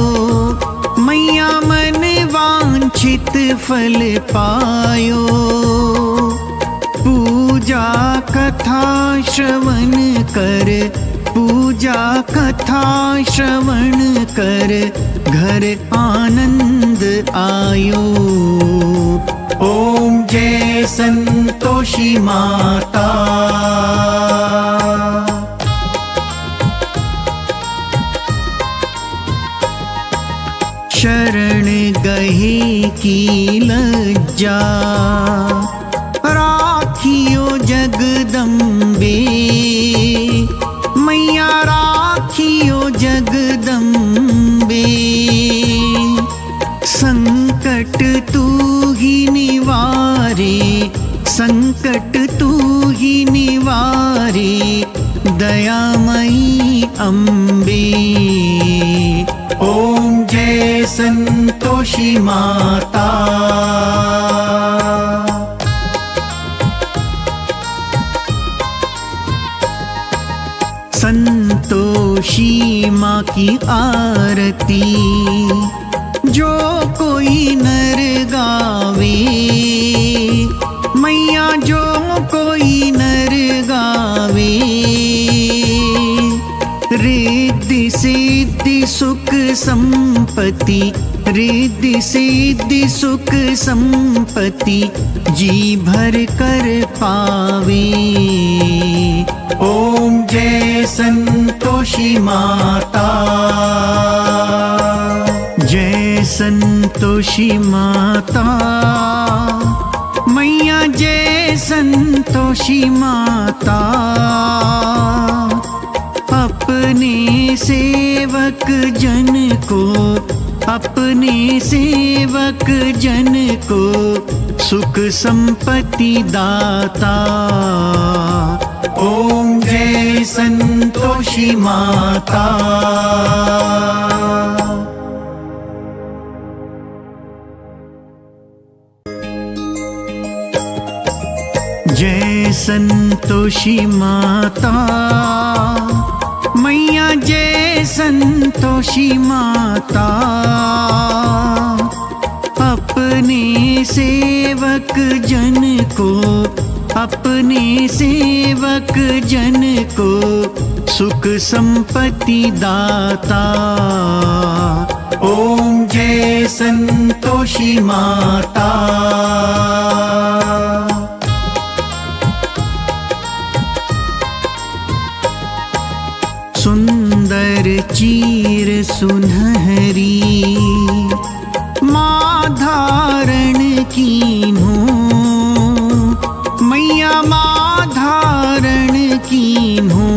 मैया मन वांछित फल पायो। पूजा कथा श्रवण कर, पूजा कथा श्रवण कर, घर आनंद आयो। ओम जय संतोषी माता। शरण गहे की लज्जा, राखियो जगदम्बे। मैया राखियो जगदम्बे। संकट तू ही निवारे, संकट तू ही निवारे, दयामयी अम्बे। ओम जय संतोषी माता। संतो संतोषी माँ की आरती। जो कोई नर गावे मैया, जो कोई नर गावे, रिद्धि सिद्धि सुख संपत्ति, रिद्धि सिद्धि सुख संपत्ति जी भर कर पावे। ओम जय संतोषी माता, जय संतोषी माता, मैया जय संतोषी माता। अपने सेवक जन को, अपने सेवक जन को सुख संपत्ति दाता। ओम जय संतोषी माता। जय संतोषी माता, मैया जय संतोषी माता। अपने सेवक जन को, अपने सेवक जन को सुख संपत्ति दाता। ओम जय संतोषी माता। सुंदर चीर सुनहरी माँ धारण कीन्हो, मैया माँ धारण कीन्हो।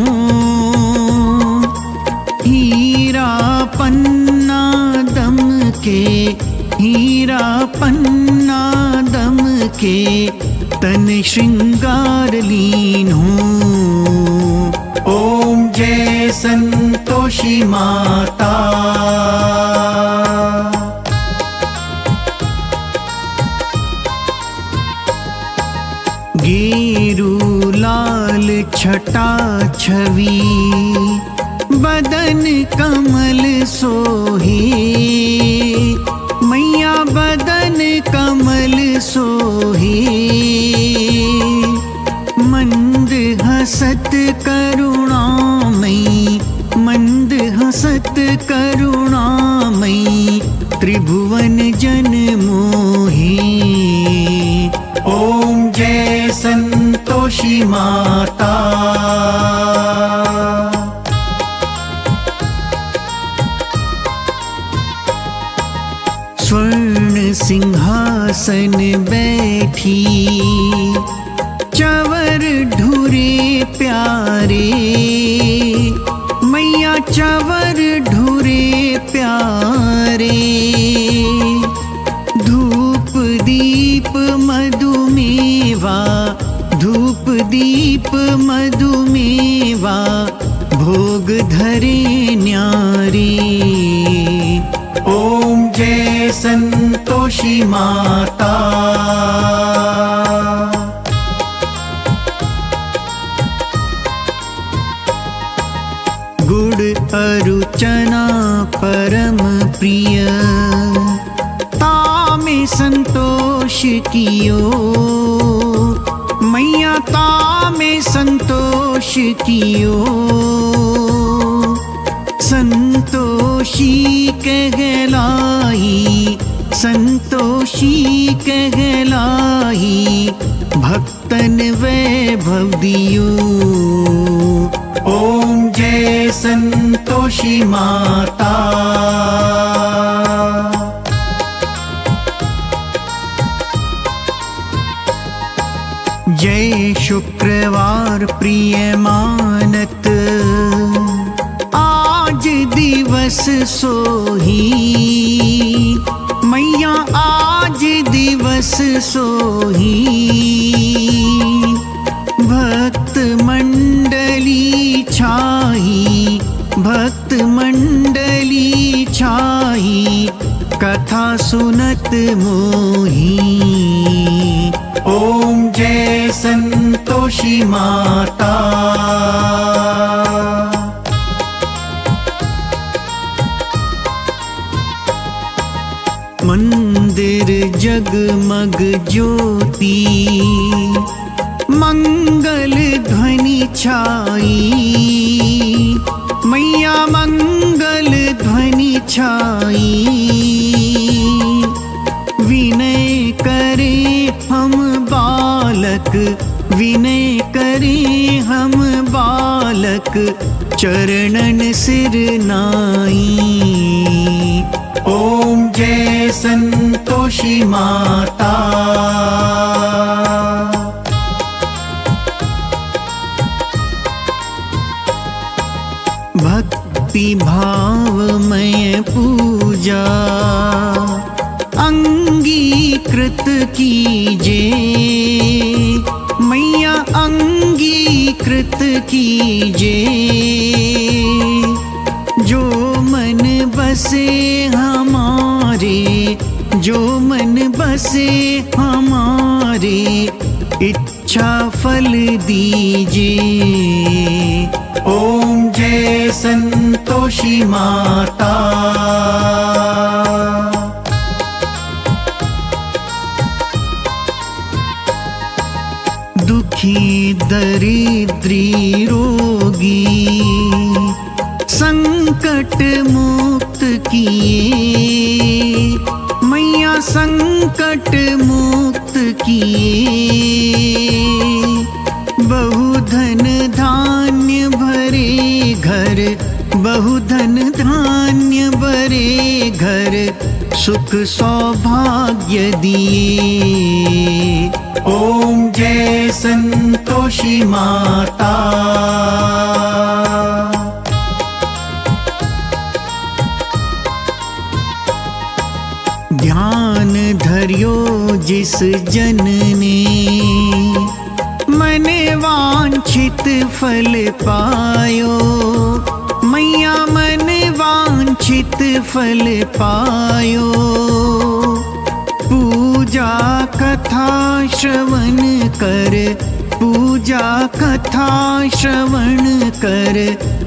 हीरा पन्ना दम के, हीरा पन्ना दम के तन श्रृंगार लीन्हो। ओम जय संतोषी माता। गेरू लाल छटा छवि, बदन कमल सोहे, मैया बदन कमल सोहे। मंद हसत करुणामयी, मंद हसत करुणामयी त्रिभुवन जन मोहे। ओम जय संतोषी माता। स्वर्ण सिंहासन बैठी, चवर ढूरे प्यारे, मैया चवर ढूरे प्यारे। धूप दीप मधुमेवा, धूप दीप मधुमेवा भोग धरे न्यारे। ओम जय संतोषी माता। गुड़ अरुचना परम प्रिय, तामे संतोष कियो, मैया तामे संतोष कियो। संतोषी कहलाई, संतोषी कहलाई भक्तन वैभव दियो। ओम जय संतोषी माता। जय शुक्रवार प्रिय मानत, आज दिवस सोही, मैया आज दिवस सोही। भक्त मंडली छाई, भक्त मंडली छाई कथा सुनत मोही। ओम जय संतोषी माता। मंदिर जगमग ज्योति, मंगल ध्वनि छाई। मैया मंगल ध्वनि छाई। विनय करे हम बालक, विनय करे हम बालक, चरणन सिर नाई। ओम जय संतोषी माता। भक्ति भावमय पूजा अंगीकृत कीजे। मैया अंगीकृत कीजे। जो मन बसे हमारे, जो मन बसे हमारे, इच्छा फल दीजिए। ओम जय संतोषी माता। दुखी दरिद्री रोगी संकट मुक्त किए। मैया संकट मुक्त किए। बहुधन धान्य भरे घर, बहुधन धान्य भरे घर, सुख सौभाग्य दिए। ओम जय संतोषी माता। ध्यान धर्यो जिस जन ने, मन वांछित फल पायो। मैया मन वांछित फल पायो। पूजा कथा श्रवण कर, पूजा कथा श्रवण कर,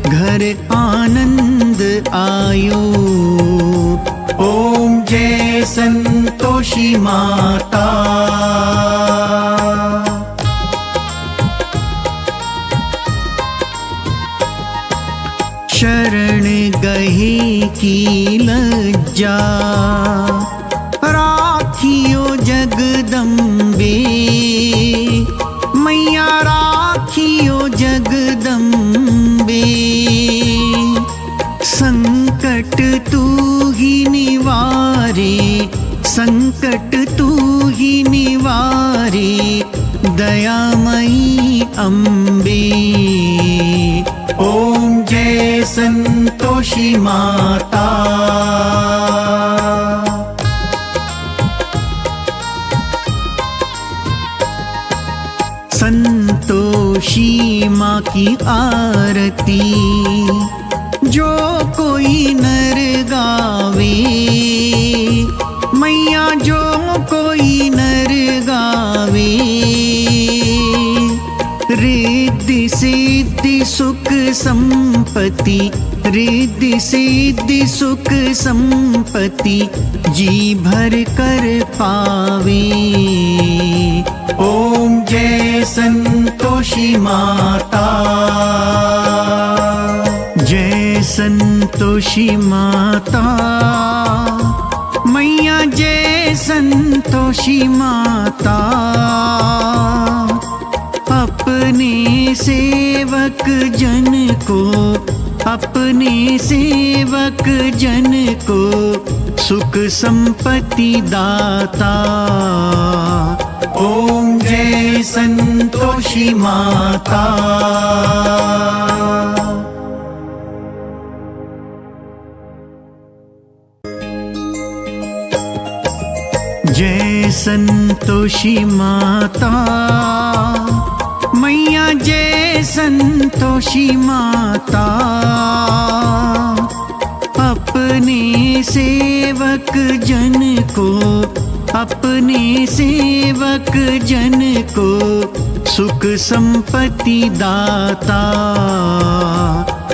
घर आनंद आयो। ओम जय संतोषी माता। शरण गहे की लज्जा, राखियो जगदम्बे। मैया राखियो जगदम्बे। संकट तू ही निवारे, संकट तू ही निवारे, दयामयी अम्बे। ओम जय संतोषी माता। संतोषी माँ की आरती जो कोई नर गावे। मैया जो कोई नर गावे, रिद्धि सिद्धि सुख संपत्ति, रिद्धि सिद्धि सुख संपत्ति, जी भर कर पावे। ओम जय संतोषी माता। जय संतोषी माता। मैया जय संतोषी माता। अपने सेवक जन को, अपने सेवक जन को सुख संपत्ति दाता। ओम जय संतोषी माता। जय संतोषी माता। मैया जय संतोषी माता। अपने सेवक जन को, अपने सेवक जन को सुख संपत्ति दाता।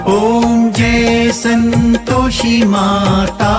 ओम जय संतोषी माता।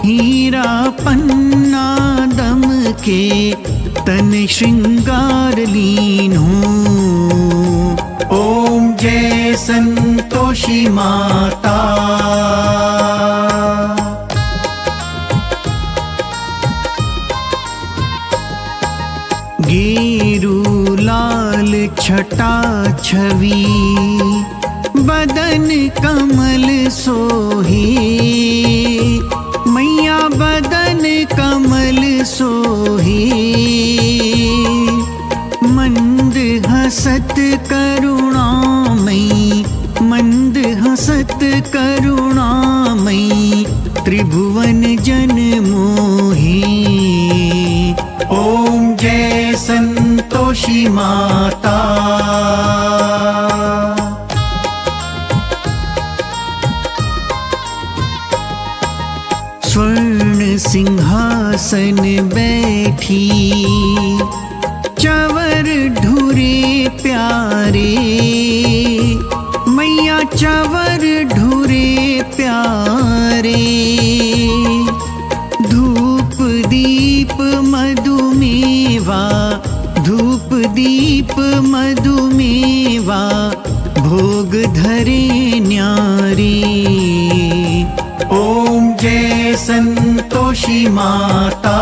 हीरा पन्ना दम के तन श्रृंगार लीन हो। ओम जय संतोषी माता। गेरू लाल छटा छवि बदन कमल सोहे। मैया बदन कमल सोहे। मंद हसत करुणामयी मंद हसत करुणामयी त्रिभुवन जन मोहे। ओम जय संतोषी माता। स्वर्ण सिंहासन बैठी चवर ढूरे प्यारे। मैया चवर ढूरे प्यारे। धूप दीप मधुमेवा धूप दीप मधुमेवा भोग धरे न्यारे। ओम जय संतोषी माता।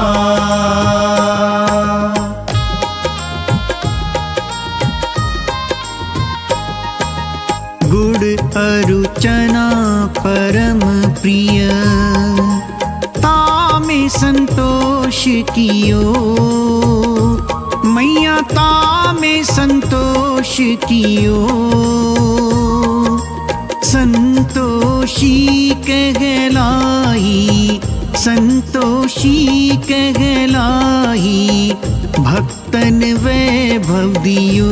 गुड़ अरुचना परम प्रिय तामे संतोष कियो। मैया तामे संतोष कियो। संतोषी कहलाई संतोषी कहलाई भक्तन वैभव दियो।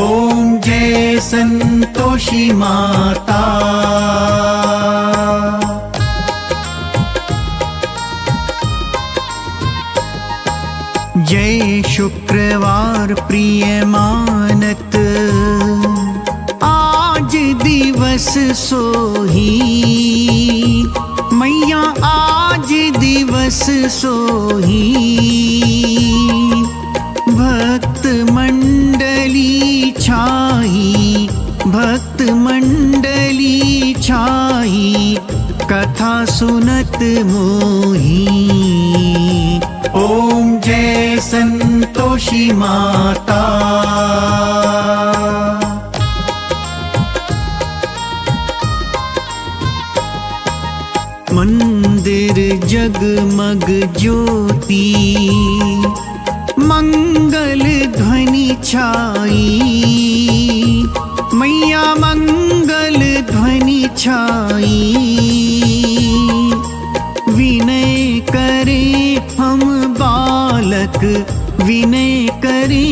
ओम जय संतोषी माता। जय शुक्रवार प्रिय मानत आज दिवस सोही। मैया आज दिवस सोही। भक्त मंडली छाई भक्त मंडली छाई कथा सुनत मोही। ओम जय संतोषी माता। मंदिर जगमग ज्योति मंगल ध्वनि छाई। मैया मंगल ध्वनि छाई। विनय करे हम बालक विनय करे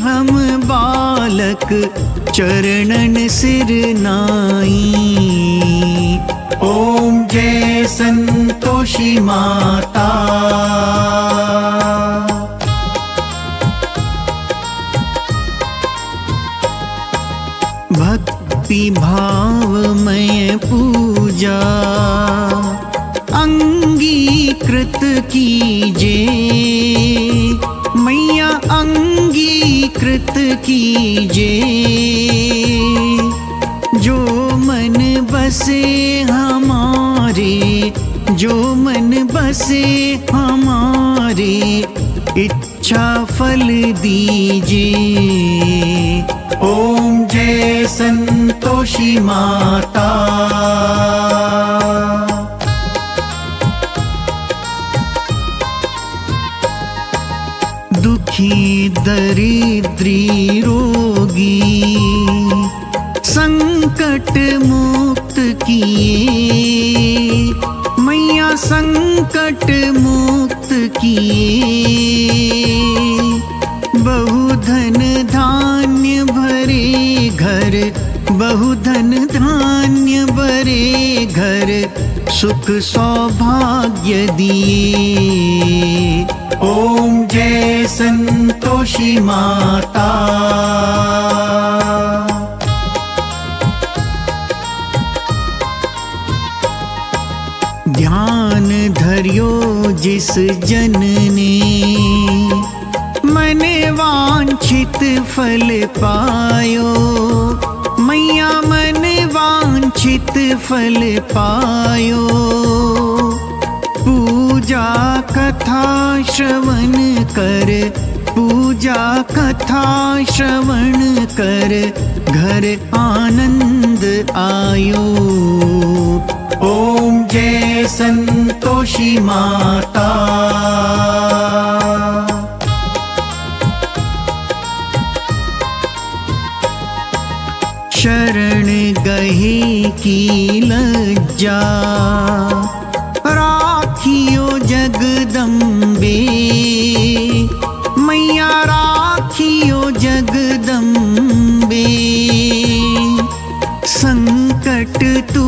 हम बालक चरणन सिर नाई। ओम जय संतोषी माता। भक्ति भावमय पूजा अंगीकृत कीजे। मैया अंगीकृत कीजे। जो मन बसे हमारे जो मन बसे हमारे इच्छा फल दीजिए। ओम जय संतोषी माता। दुखी दरिद्री रोगी संकट मुक्त किए। मैया संकट मुक्त किए। बहुधन धान्य भरे घर बहुधन धान्य भरे घर सुख सौभाग्य दिए। ओम जय संतोषी माता। ध्यान ध्यान धर्यो जिस जन ने, मन वांछित फल पायो। मैया मन वांछित फल पायो। पूजा कथा श्रवण कर, पूजा कथा श्रवण कर, घर आनंद आयो। ओम जय संतोषी माता। शरण गहे की लज्जा, राखियो जगदम्बे। मैया राखियो जगदम्बे। संकट तू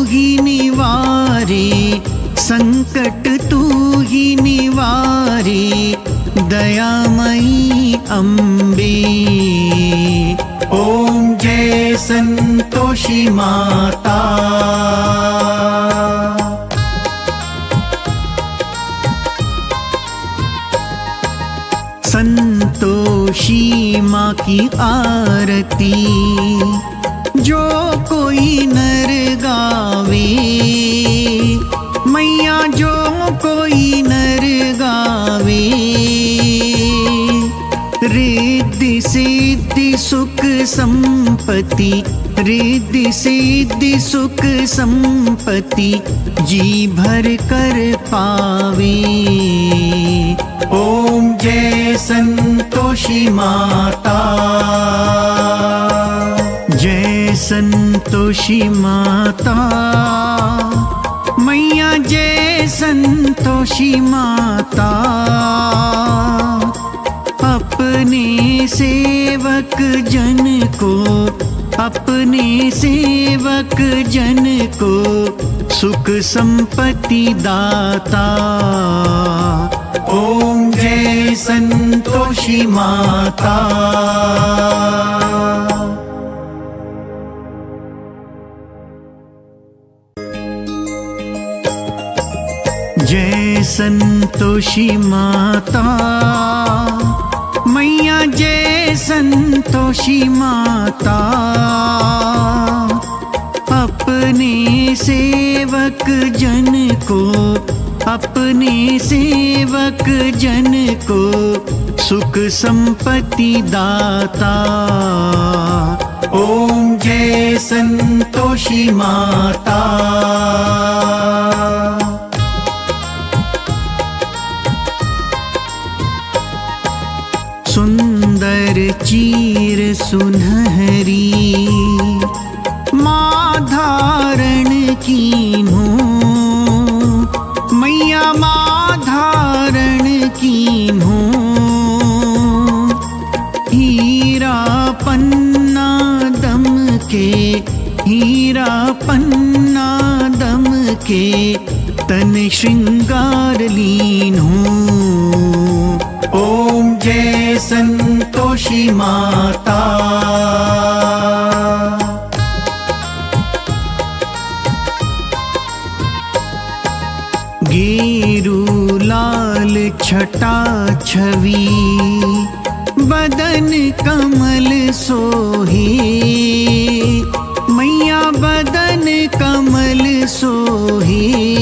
ही निवारे, संकट तू ही निवारे, दयामयी अम्बे। ओम जय संतोषी माता। संतोषी माँ की आरती, जो कोई नर गावे। मैया जो कोई नर गावे, रिद्धि सिद्धि सुख संपत्ति, रिद्धि सिद्धि सुख संपत्ति, जी भर कर पावे। ओम जय संतोषी माता। जय संतोषी माता। मैया जय संतोषी माता। अपने सेवक जन को, अपने सेवक जन को, सुख संपत्ति दाता। ओम जय संतोषी माता। जय संतोषी माता। मैया जय संतोषी माता। अपने सेवक जन को, अपने सेवक जन को, सुख संपत्ति दाता। ओम जय संतोषी माता। सुंदर चीर सुनहरी, माँ धारण कीन्हो। मैया माँ धारण कीन्हो। हीरा पन्ना दम के, हीरा पन्ना दम के, तन श्रृंगार लीन्हो। ओम जय संतोषी माता। गेरू लाल छटा छवि, बदन कमल सोहे। मैया बदन कमल सोहे।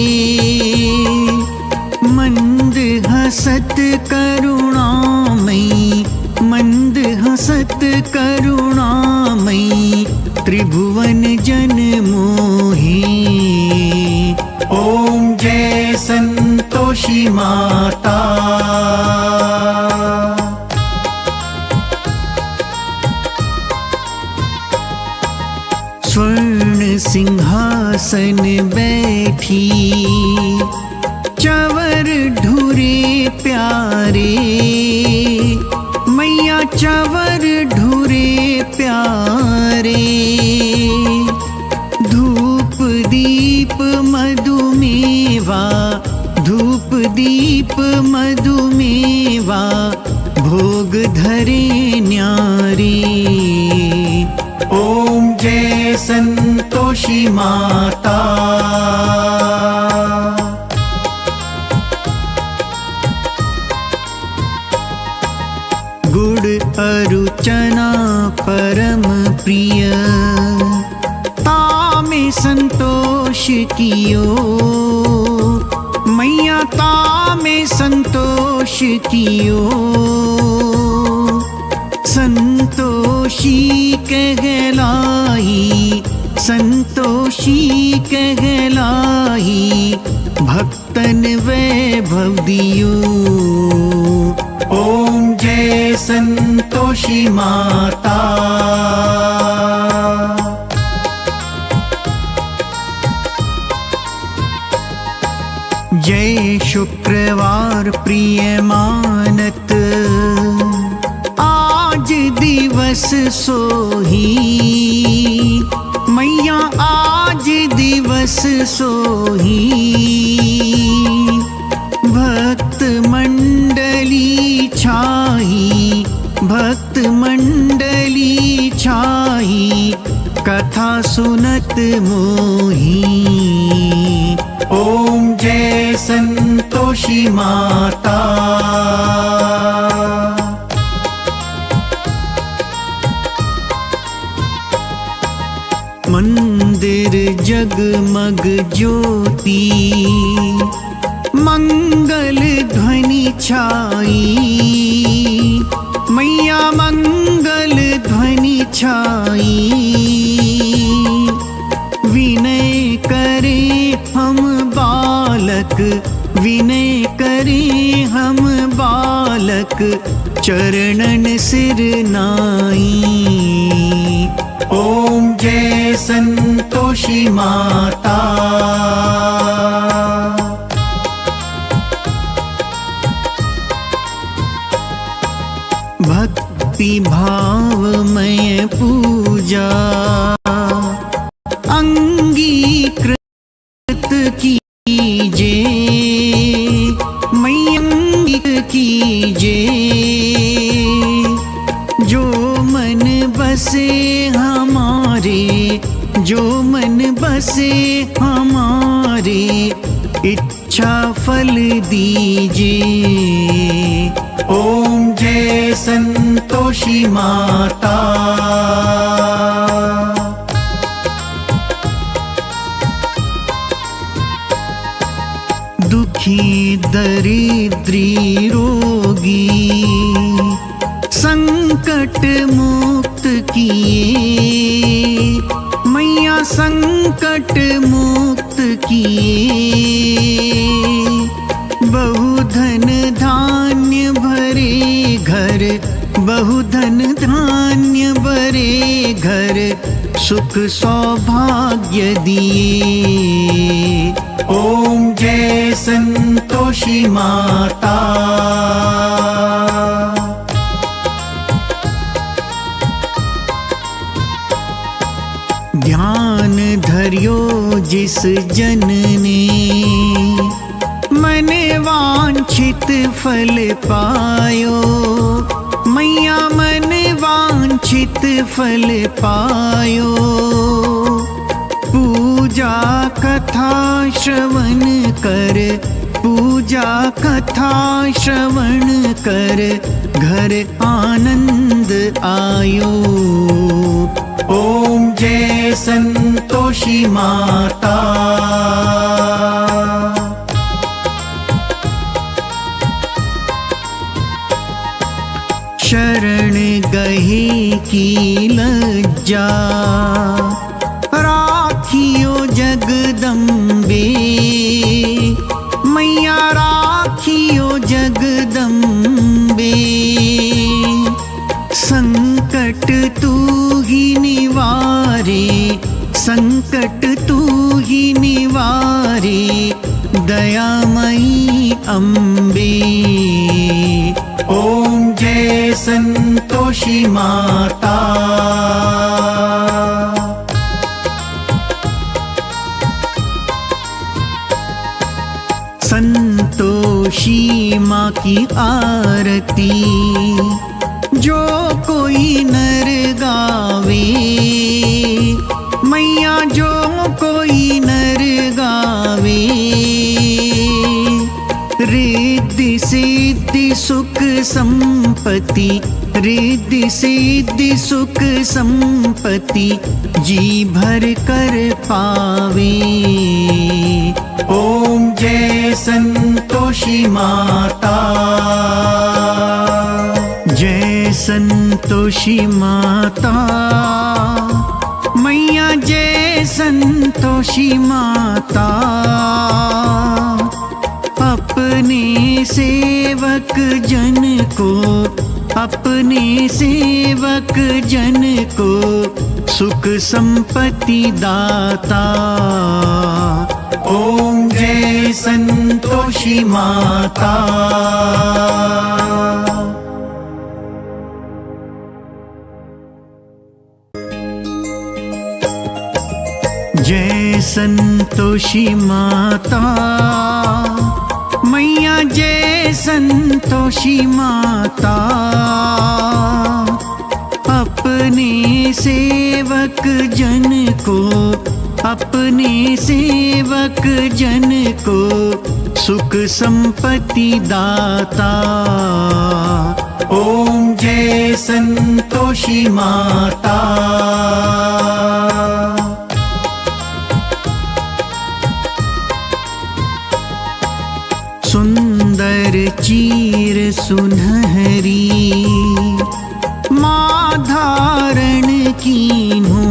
मंद हसत करुणामयी, मंद हसत करुणामयी, त्रिभुवन जन मोहे। ओम जय संतोषी माता। स्वर्ण सिंहासन बैठी, चवर ढूरे प्यारे। मैया चवर ढूरे प्यारे। धूप दीप मधुमेवा, धूप दीप मधुमेवा, भोग धरे न्यारी। ओम जय संतोषी माता। रचना परम प्रिय, तामे संतोष कियो मैया, तामे संतोष कियो। संतोषी कहलाई, संतोषी कहलाई, भक्तन वैभव दियो। ओम जय संतोषी माता। जय शुक्रवार प्रिय मानत, आज दिवस सोही मैया, आज दिवस सोही। भक्त मंडली छाई, भक्त मंडली छाई, कथा सुनत मोही। ओम जय संतोषी माता। मंदिर जगमग ज्योति, मंगल ध्वनि छाई मैया, मंगल ध्वनि छाई। विनय करे हम बालक, विनय करे हम बालक, चरणन सिर नाई। ओम जय संतोषी माता। भक्ति भावमय पूजा, अंगीकृत कीजे मैया, अंगीकृत कीजे। जो मन बसे हमारे, जो मन बसे हमारे, इच्छा फल दीजिए। ओम जय संतोषी माता। दुखी दरिद्री रोगी, संकट मुक्त किए मैया, संकट मुक्त किए। बहुधन धान्य भरे घर, बहुधन धान्य भरे घर, सुख सौभाग्य दिए। ओम जय संतोषी माता। ध्यान धरियो जिस जन ने, मन वांछित फल पायो मैया, मन वांछित फल पायो। पूजा कथा श्रवण कर, पूजा कथा श्रवण कर, घर आनंद आयो। ओम जय संतोषी माता। शरण गहे की लज्जा, राखियो जगदम्बे मैया, राखियो जगदम्बे। संकट तू ही निवारे, संकट तू ही निवारे, दयामयी अम्बे। ओम जय संतोषी माता। संतोषी माँ की आरती, जो कोई नर गावे मैया, जो कोई नर गावे। रिद्धि सिद्धि सुख संपत्ति, रिद्धि सिद्धि सुख संपत्ति जी भर कर पावे। ओम जय संतोषी माता। जय संतोषी माता, मैया जय संतोषी माता। अपने सेवक जन को, अपने सेवक जन को सुख संपत्ति दाता। ओम जय संतोषी माता। जय संतोषी माता, मैया जय संतोषी माता। अपने सेवक जन को, अपने सेवक जन को सुख संपत्ति दाता। ओम जय संतोषी माता। सुंदर चीर सुनहरी माँ धारण कीन्हो,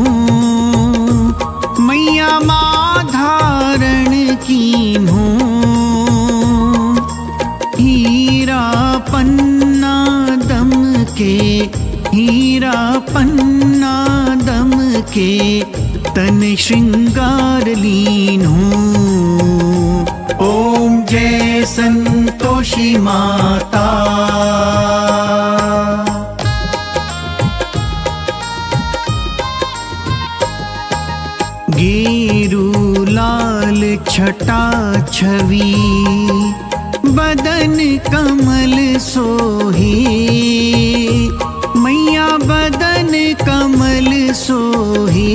मैया माँ धारण कीन्हो। हीरा पन्ना दम के, हीरा पन्ना दम के तन श्रृंगार लीन्हो। ओम जय संतोषी माता। गेरू लाल छटा छवि, बदन कमल सोहे। मैया बदन कमल सोहे।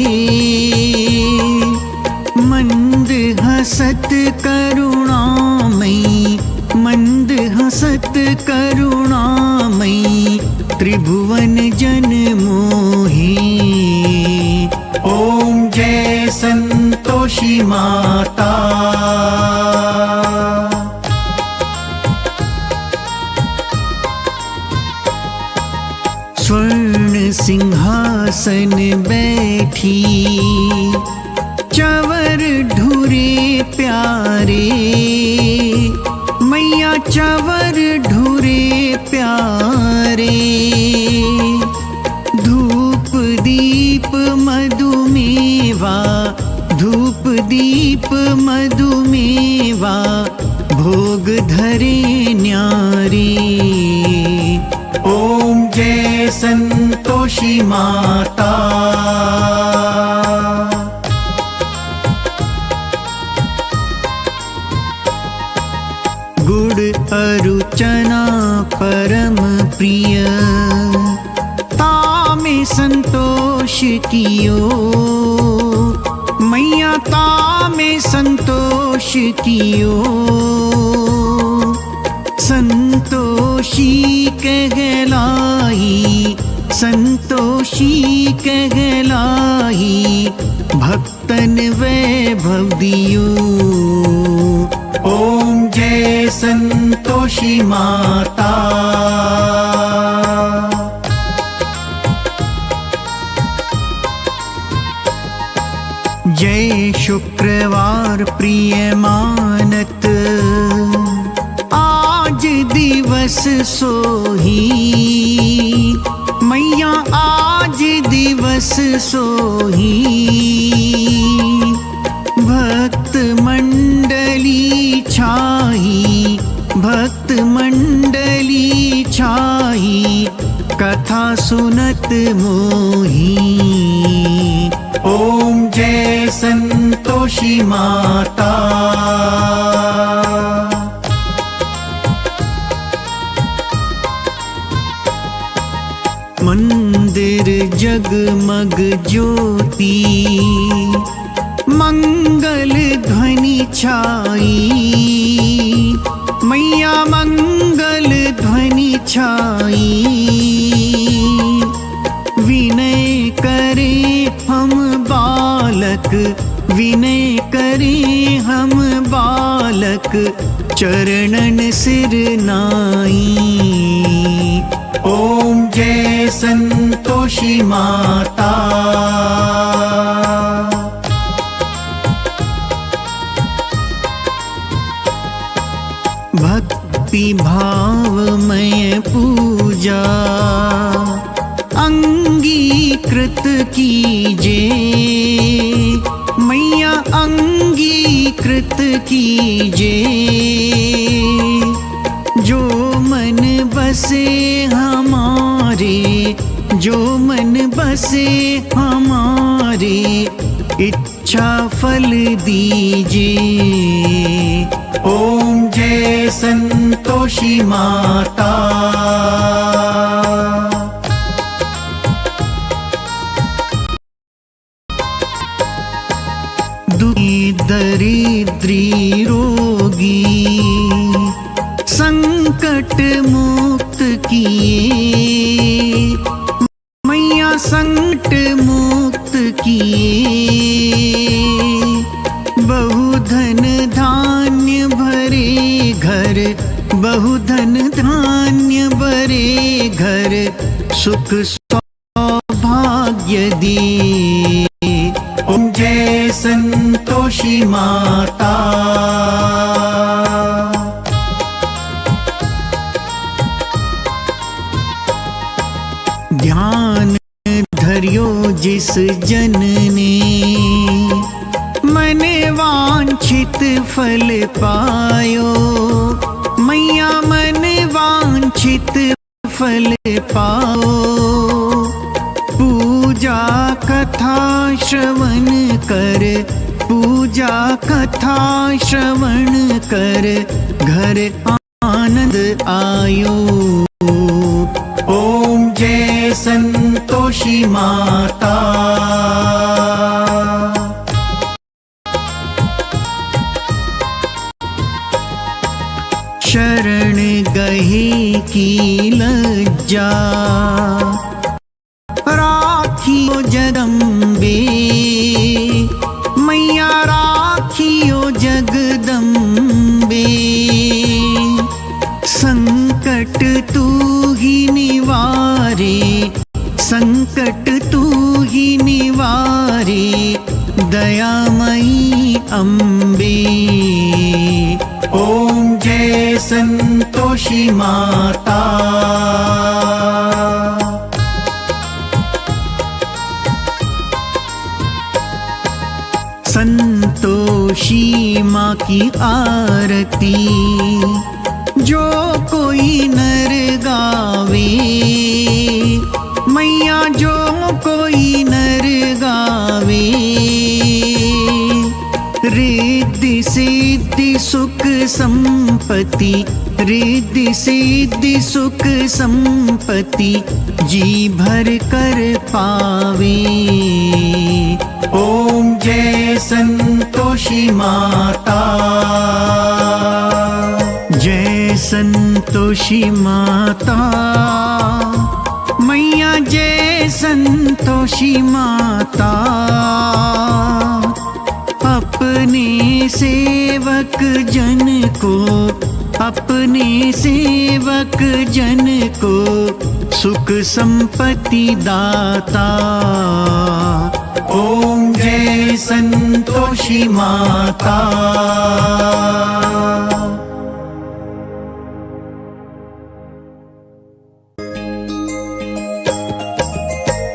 मंद हसत करुणामयी, मंद हसत करुणामयी त्रिभुवन जन मोहे। ओम जय संतोषी माता। स्वर्ण सिंहासन बैठी, चवर ढूरे प्यारे। मैया चवर ढूरे प्यारे। धूप दीप मधुमेवा, धूप दीप मधुमेवा भोग धरे न्यारी। ओम जय संतोषी माता। गुड़ अरुचना परम प्रिय, तामे संतोष कियो। मैया तामे संतोष कियो। संतोषी कहलाई, संतोषी कहलाई भक्तन वैभव दियो। ओम जय संतोषी माता। जय शुक्रवार प्रिय मानत, आज दिवस सोही। मैया आज दिवस सोही। भक्त मंडली छाई, भक्त मंडली छाई कथा सुनत मोही। ओम जय संतोषी माता। मंदिर जगमग ज्योति, मंगल ध्वनि छाई। मैया मंगल छाई। विनय करे हम बालक, विनय करे हम बालक, चरणन सिर नाई। ओम जय संतोषी माता। भक्ति भावमय पूजा अंगीकृत कीजे, मैया अंगीकृत कीजे। जो मन बसे हमारे, जो मन बसे हमारे, इच्छा फल दीजिए। ओम जय संतोषी माता। दुखी दरिद्री रोगी संकट मुक्त किए, मैया संकट मुक्त किए। बहुधन धान्य भरे घर, बहुधन धान्य भरे घर, सुख सौभाग्य दिए। ओम जय संतोषी माता। ध्यान धरियो जिस जन ने, मन वांछित फल पायो। मैया मन वांछित फल पाओ। पूजा कथा श्रवण कर, पूजा कथा श्रवण कर, घर आनंद आयो। ओम जय संतोषी माता। शरण गहे की लज्जा, राखियो जगदम्बे। मैया राखियो जगदम्बे। संकट तू ही निवारे, संकट तू ही निवारे, दयामयी अम्बे। ओम जय संतोषी माता। संतोषी माँ की आरती जो कोई नर गावे। मैया जो कोई नर गावे, रिद्धि सिद्धि सुख संपत्ति, रिद्धि सिद्धि सुख संपत्ति, जी भर कर पावे। ओम जय संतोषी माता। जय संतोषी माता। मैया जय संतोषी माता। अपने सेवक जन को, अपने सेवक जन को सुख संपत्ति दाता। ओम जय संतोषी माता।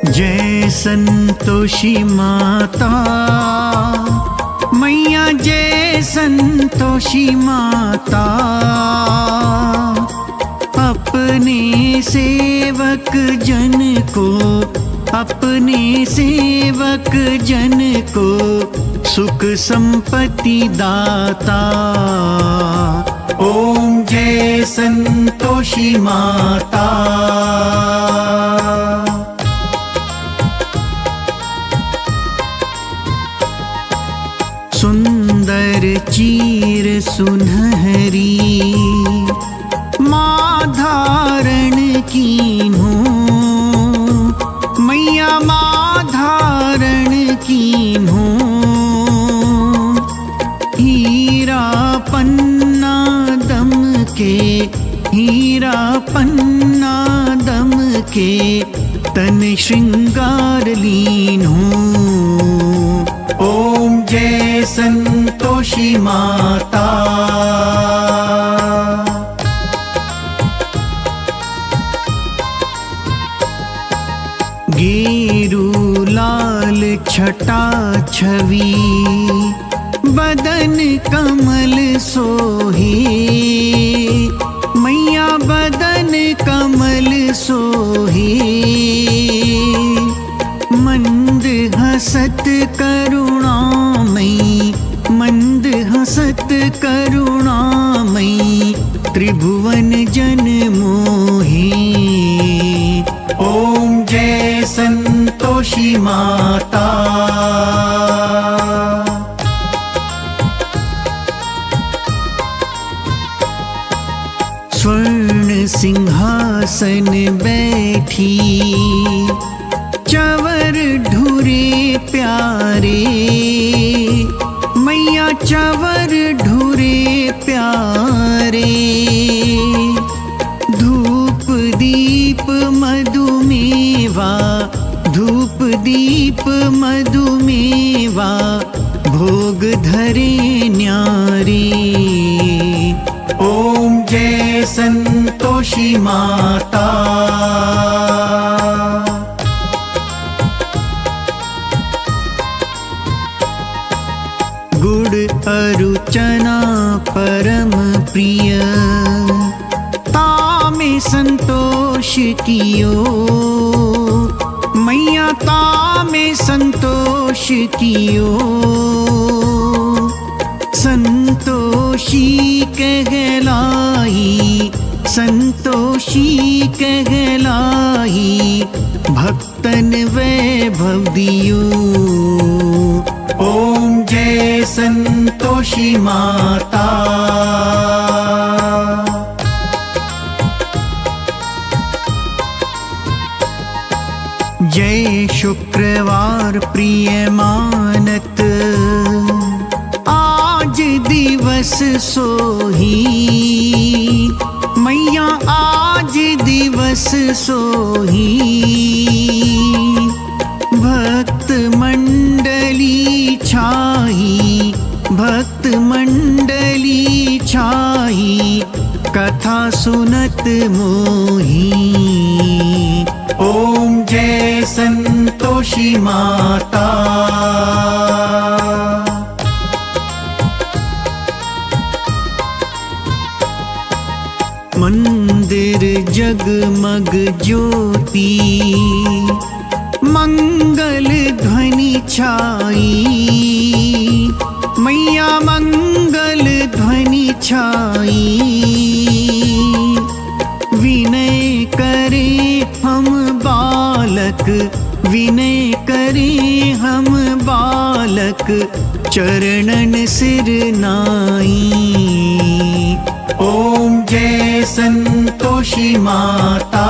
जय संतोषी माता। मैया जय संतोषी माता। अपने सेवक जन को, अपने सेवक जन को सुख संपत्ति दाता। ओम जय संतोषी माता। सुंदर चीर सुनहरी माँ धारण के हीरा पन्ना दम के तन श्रृंगार लीन हो। ओम जय संतोषी माता। गेरू लाल छटा छवि बदन कमल सोहे, मैया बदन कमल सोहे। मंद हसत करुणामयी, मंद हसत करुणामयी, त्रिभुवन जन मोहे। ओम जय संतोषी माता। स्वर्ण सिंहासन बैठी चवर ढूरे प्यारे, मैया चवर ढूरे प्यारे। धूप दीप मधुमेवा, धूप दीप मधुमेवा, भोग धरे न्यारे। ओम जय संतोषी माता। गुड़ अरुचना परम प्रिय, तामे संतोष कियो, मैया तामे संतोष कियो। संतोषी कहलाई, संतोषी कहलाई, भक्तन वैभव दियो। ओम जय संतोषी माता। जय शुक्रवार प्रिय मानत, आज दिवस सोही, मैया आज दिवस सोही। भक्त मंडली छाई, भक्त मंडली छाई, कथा सुनत मोही। ओम जय संतोषी माता। मंदिर जगमग ज्योति, मंगल ध्वनि छाई, मैया मंगल ध्वनि छाई। विनय करे हम बालक, विनय करे हम बालक, चरणन सिर नाई। ओम जय संतोषी माता।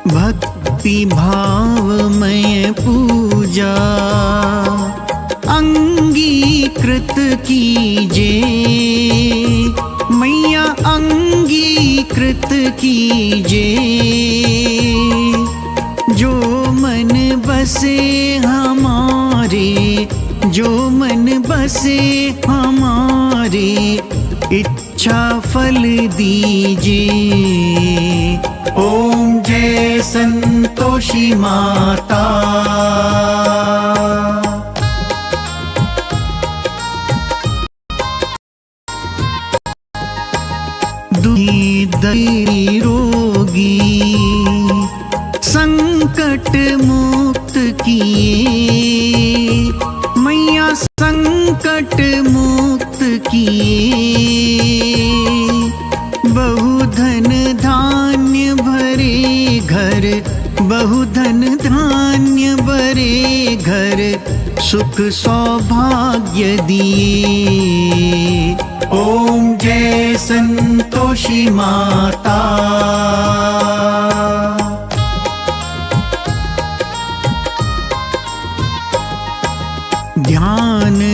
भक्ति भावमय पूजा अंगीकृत कीजे, मैया अंगीकृत कीजे। जो मन बसे हमारे, जो मन बसे हमारे, इच्छा फल दीजे। ओम जय संतोषी माता। दुखी दरिद्र रोगी संकट मुक्त किए, मैया संकट मुक्त किए। बहुधन धान्य भरे घर, बहुधन धान्य भरे घर, सुख सौभाग्य दिए। ओम जय संतोषी माता।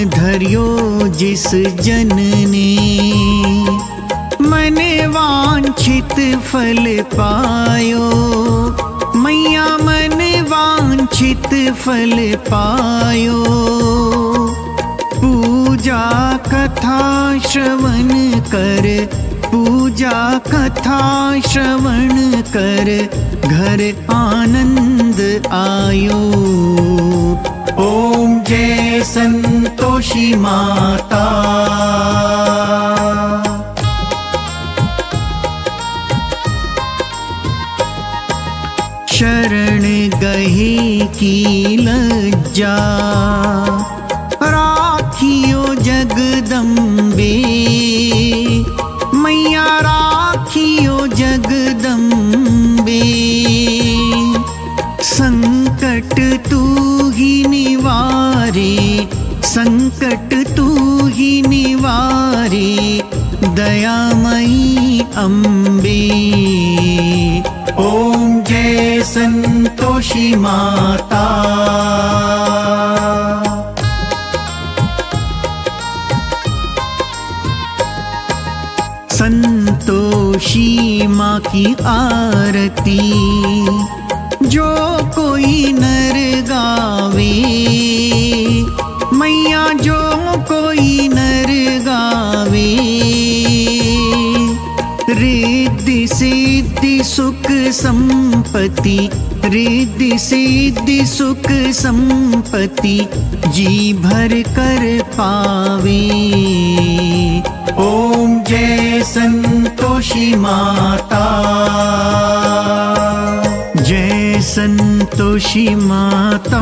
धर्यो जिस जन ने, मन वांछित फल पायो। मैया मन वांछित फल पायो। पूजा कथा श्रवण कर, पूजा कथा श्रवण कर, घर आनंद आयो। ओम जय संतोषी माता। शरण गहे की लज्जा, राखियो जगदम्बे। मैया राखियो जगदम्बे। संकट तू ही निवारे, संकट तू ही निवारे, दयामयी अम्बे। ओम जय संतोषी माता। संतोषी माँ की आरती जो कोई नर गावे। मैया जो कोई नर गावे, रिद्धि सिद्धि सुख संपत्ति, रिद्धि सिद्धि सुख संपत्ति, जी भर कर पावे। ओम जय संतोषी माता। जय संतोषी माता।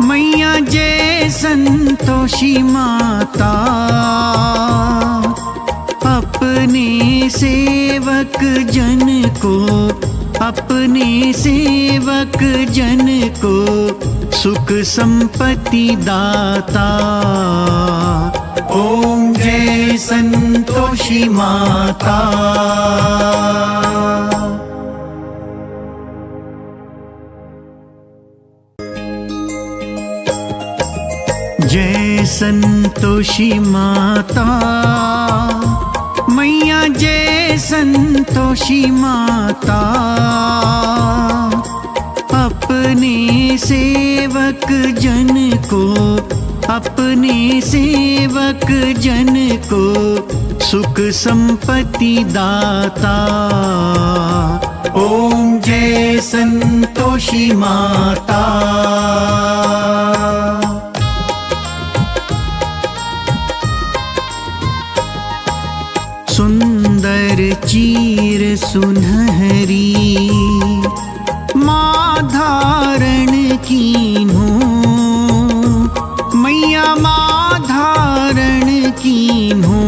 मैया जय संतोषी माता। अपने सेवक जन को, अपने सेवक जन को सुख संपत्ति दाता। ओम जय संतोषी माता। जय संतोषी माता। मैया जय संतोषी माता। अपने सेवक जन को, अपने सेवक जन को सुख संपत्ति दाता। ओम जय संतोषी माता। सुंदर चीर सुनहरी माँ धारण कीन्हो। मैया माँ धारण कीन्हो।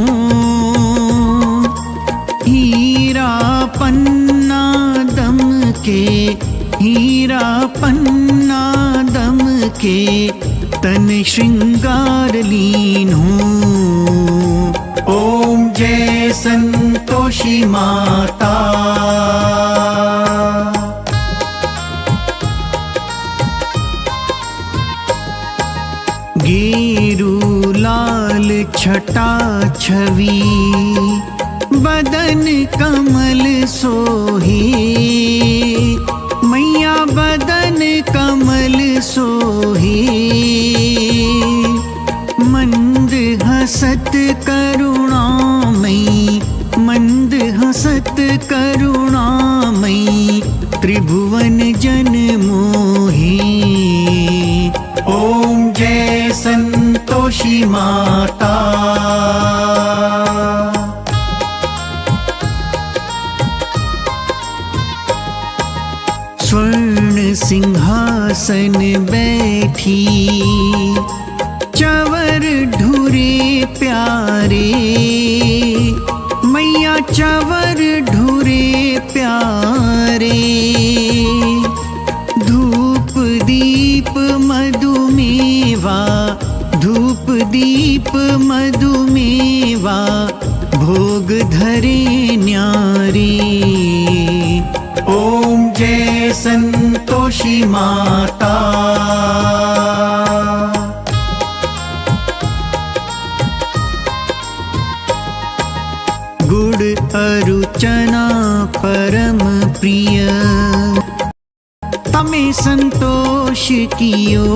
हीरा पन्ना दम के, हीरा पन्ना दम के, तन श्रृंगार लीन्हो। ओम जय संतोषी माता। गेरू लाल छटा छवि, बदन कमल सोहे। मैया बदन कमल सोहे। मंद हसत करुणामयी, मंद हसत करुणामयी, त्रिभुवन जन मोहे। ओम जय संतोषी माता। स्वर्ण सिंहासन बैठी, चवर ढूरे प्यारे। मैया चवर ढूरे प्यारे। धूप दीप मधुमेवा, धूप दीप मधुमेवा, भोग धरे न्यारे। ओम जय संतोषी माता। में संतोष कियो,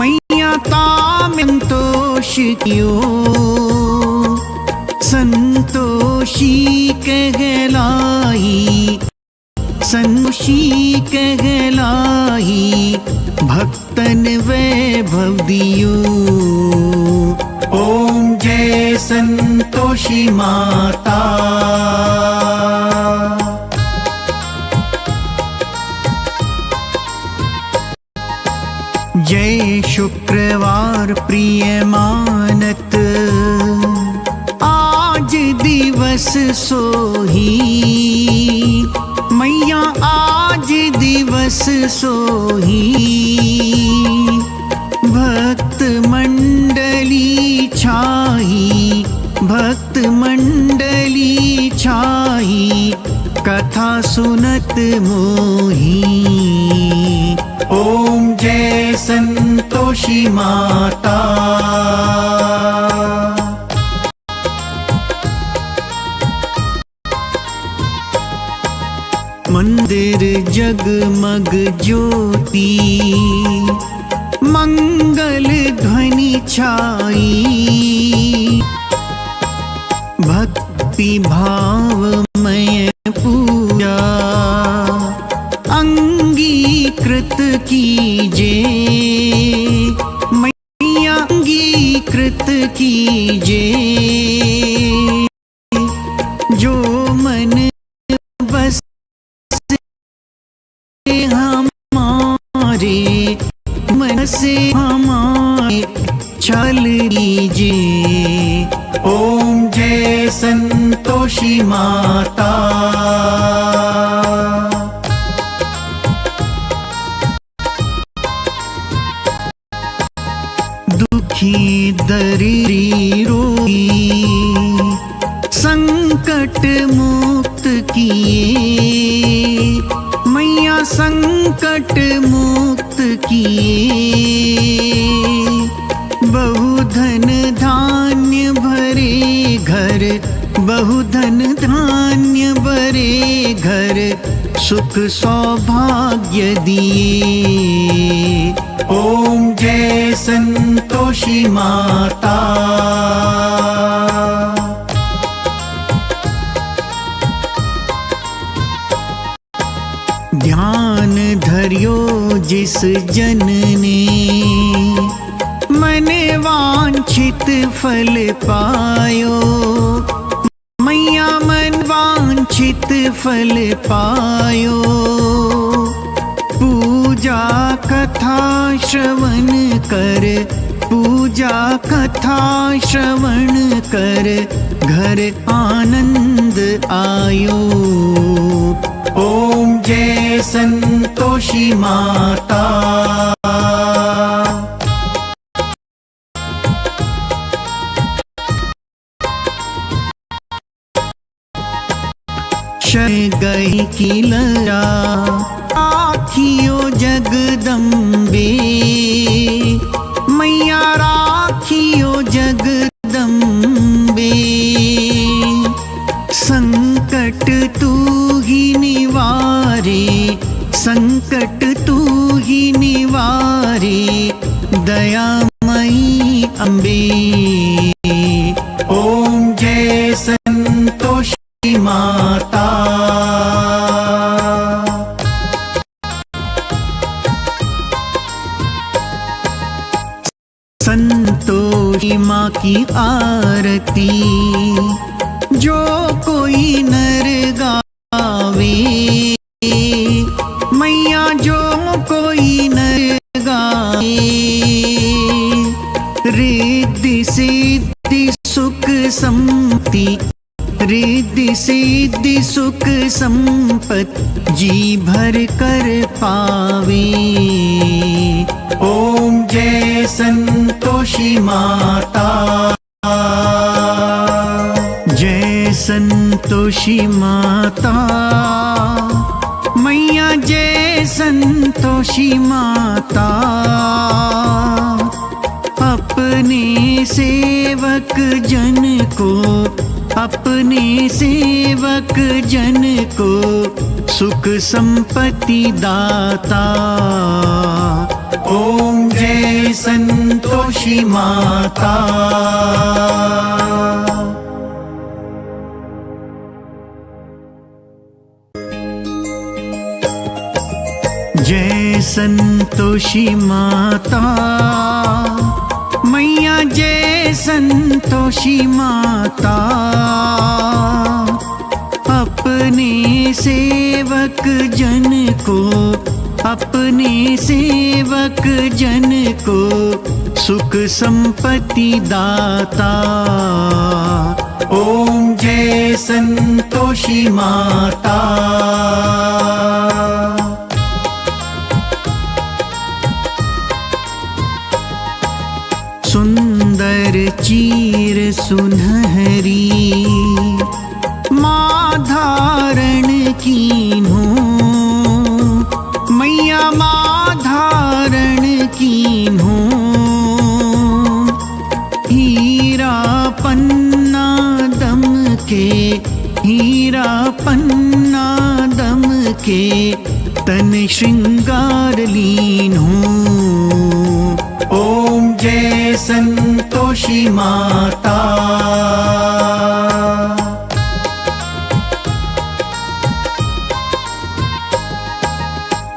मैया तामें संतोष कियो। संतोषी कहलाई, संतोषी कहलाई, भक्तन वैभव दियो। ओम जय संतोषी माता। जय शुक्रवार प्रिय मानत, आज दिवस सोही, मैया आज दिवस सोही। भक्त मंडली छाई, भक्त मंडली छाई, कथा सुनत मोही। ओम जय संतोषी माता। मंदिर जगमग ज्योति, मंगल ध्वनि छाई, भक्ति भावमय पूजा अंगीकृत कीजे, मैया अंगीकृत कीजे। जो मन बस हमारे, मन से हमारे छल लीजिए। ओम जय संतोषी माता। दुखी दरिद्री रोगी, संकट मुक्त किए, मैया संकट मुक्त किए। बहुधन धान्य भरे घर, बहुधन धान्य भरे घर, सुख सौभाग्य दिए। ओम जय संतोषी माता। ध्यान धरियो जिस जन ने, मन वांछित फल पायो, मैया मन वांछित फल पायो। पूजा कथा श्रवण कर, पूजा कथा श्रवण कर, घर आनंद आयो। ओम जय संतोषी माता। शय गई की लरा, राखियो जगदम्बे, मैया राखियो जगदम्बे। संकट तू ही निवारे, संकट तू ही निवारे, दयामयी अम्बे। ओम जय संतोषी माता। संतोषी माँ की आरती, जो कोई नर गावे, मैया जो कोई नर गावे। रिद्धि सिद्धि सुख संपत्ति, रिद्धि सिद्धि सुख संपत्ति, जी भर कर पावे। ओम जय संतोषी माता। जय संतोषी माता, मैया जय संतोषी माता। अपने सेवक जन को, अपने सेवक जन को सुख संपत्ति दाता। ओम जय संतोषी माता। जय संतोषी माता मैया, जय संतोषी माता। अपने सेवक जन को, अपने सेवक जन को सुख संपत्ति दाता। ओम जय संतोषी माता। सुंदर चीर सुनहरी माँ धारण कीन्हो, मैया माँ धारण कीन्हो। हीरा पन्ना दम के, हीरा पन्ना दम के तन श्रृंगार लीन्हो। ओम जय संतोषी माता।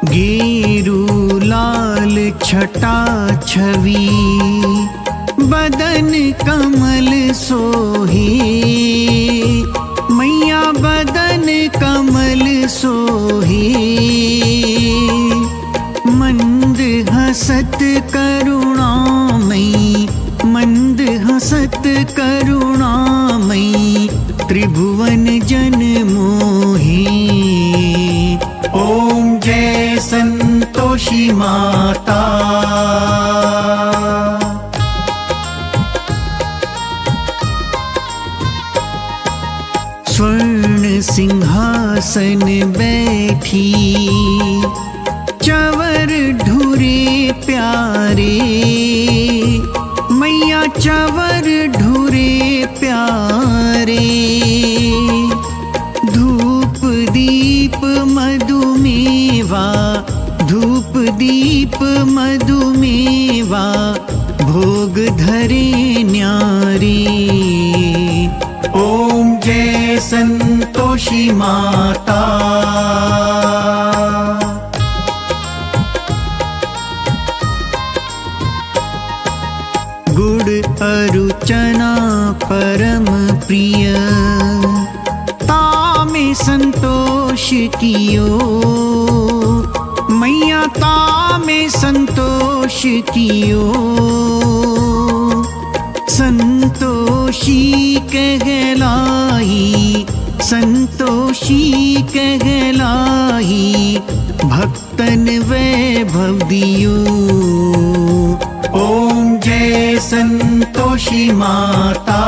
गेरू लाल छटा छवि बदन कमल सोहे, मैया बदन कमल सोहे। मंद हसत करुणामयी, मंद हसत करुणामयी त्रिभुवन जन मोहे। ओम जय संतोषी माता। स्वर्ण सिंहासन बैठी चवर ढूरे प्यारे, मैया चवर ढूरे प्यारे। धूप दीप मधुमेवा, धूप दीप मधुमेवा भोग धरे न्यारी। ओम जय संतोषी माता। गुड़ अरुचना परम प्रिय तामे संतोष कियो, मैया तामे संतोष कियो। संतोषी कहलाई, संतोषी कहलाई भक्तन वैभव दियो। ओम जय संतोषी माता।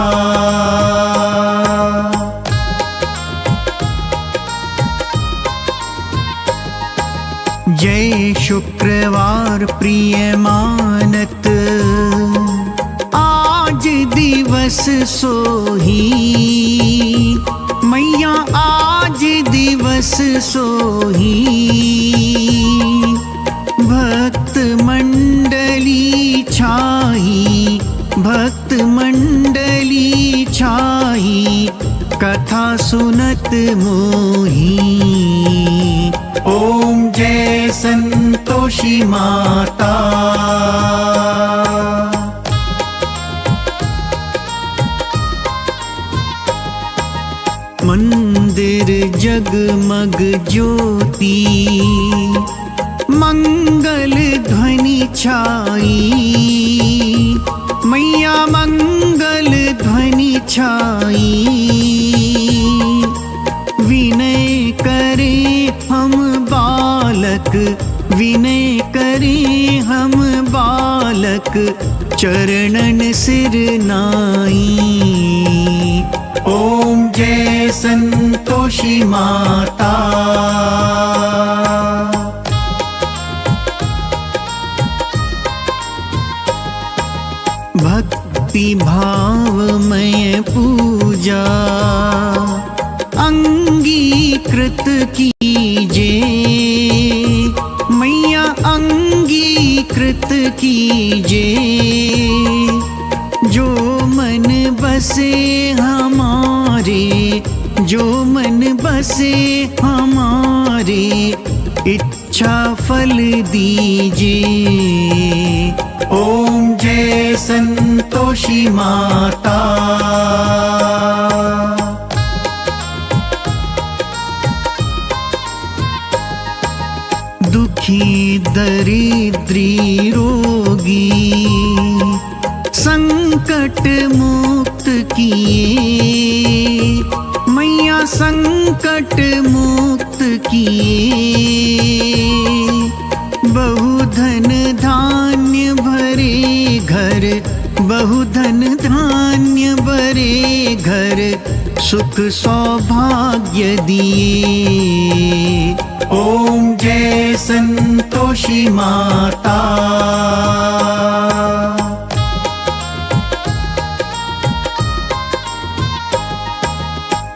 जय शुक्रवार प्रिय मानत आज दिवस सोही, मैया आज दिवस सोही। भक्त मंडली छाई, भक्त मंडली छाई कथा सुनत मोही। ओम जय संतोषी माता। मंदिर जगमग ज्योति मंगल ध्वनि छाई, मैया मंगल ध्वनि छाई। विनय करे हम बालक, विनय करे हम बालक चरणन सिर नाई। ओम जय संतोषी माता। भक्ति भावमय पूजा अंगीकृत की कृत कीजे, जो मन बसे हमारे, जो मन बसे हमारे, इच्छा फल दीजिए। ओम जय संतोषी माता। दुखी दरिद्री रोगी संकट मुक्त किए, मैया संकट मुक्त किए। बहुधन धान्य भरे घर, बहुधन धान्य भरे घर, सुख सौभाग्य दिए। ओम जय संतोषी माता।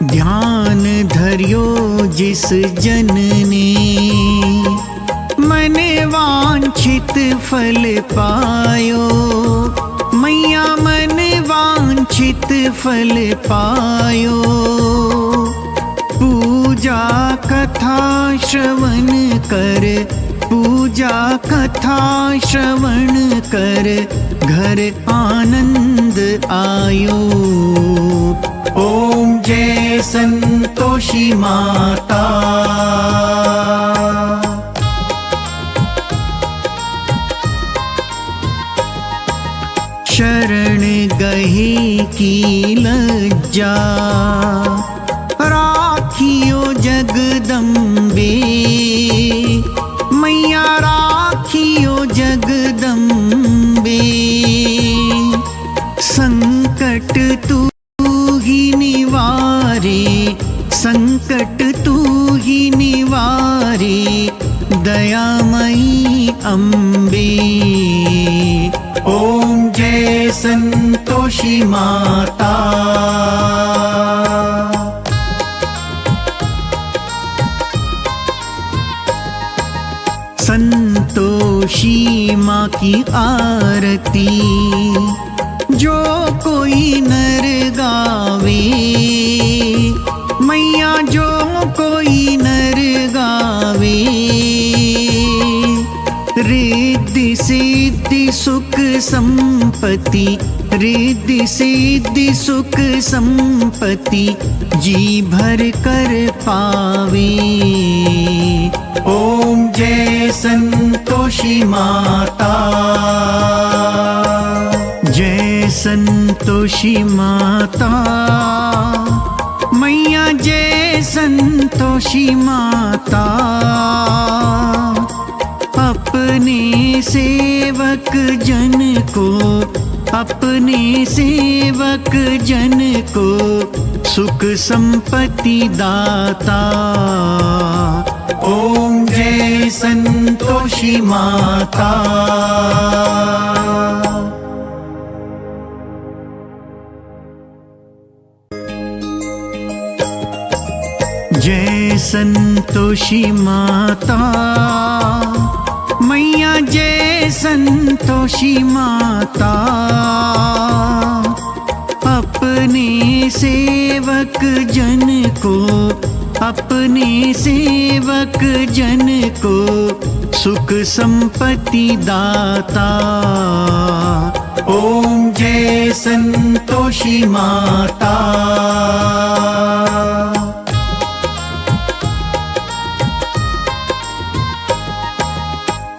ध्यान धरियो जिस जन ने, मन वांछित फल पायो, मैया मन वांछित फल पायो। पूजा कथा श्रवण कर, पूजा कथा श्रवण कर, घर आनंद आयो। ओम जय संतोषी माता। शरण गहे की लज्जा, राखियो जगदम्बे, मैया राखियो जगदम्बे। संकट तू ही निवारे, संकट तू ही निवारे, दयामयी अम्बे। ओम जय संतोषी माता। संतोषी माँ की आरती जो कोई नर गावे, मैया जो कोई नर गावे। रिद्धि सिद्धि सुख संपत्ति, रिद्धि सिद्धि सुख संपत्ति, जी भर कर पावे। ओम जय संतोषी माता। जय संतोषी माता, मैया जय संतोषी माता। अपने सेवक जन को, अपने सेवक जन को सुख संपत्ति दाता। ओम जय संतोषी माता। जय संतोषी माता, मैया जय संतोषी माता। अपने सेवक जन को, अपने सेवक जन को सुख संपत्ति दाता। ओम जय संतोषी माता।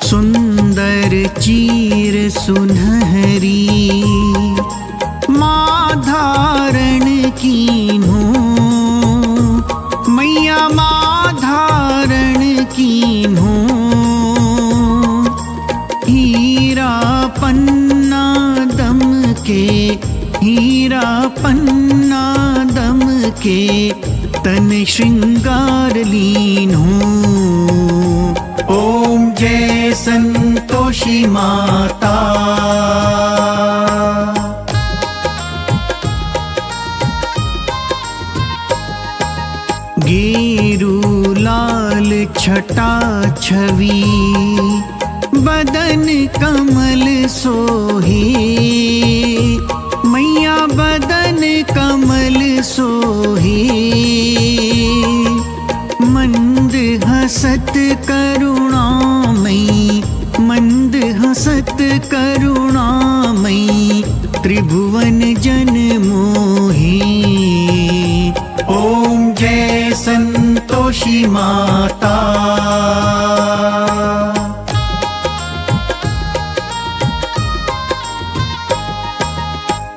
सुंदर चीर सुनहरी माँ धारण कीन्हो, मैया माँ धारण कीन्हो। हीरा पन्ना दम के, हीरा पन्ना दम के, तन श्रृंगार लीन्हो। ओम जय संतोषी माता। गेरू लाल छटा छवि, बदन कम सोहे, मैया बदन कमल सोहे। मंद हसत करुणामयी, मंद हसत करुणामयी, त्रिभुवन जन मोहे। ओम जय संतोषी माता।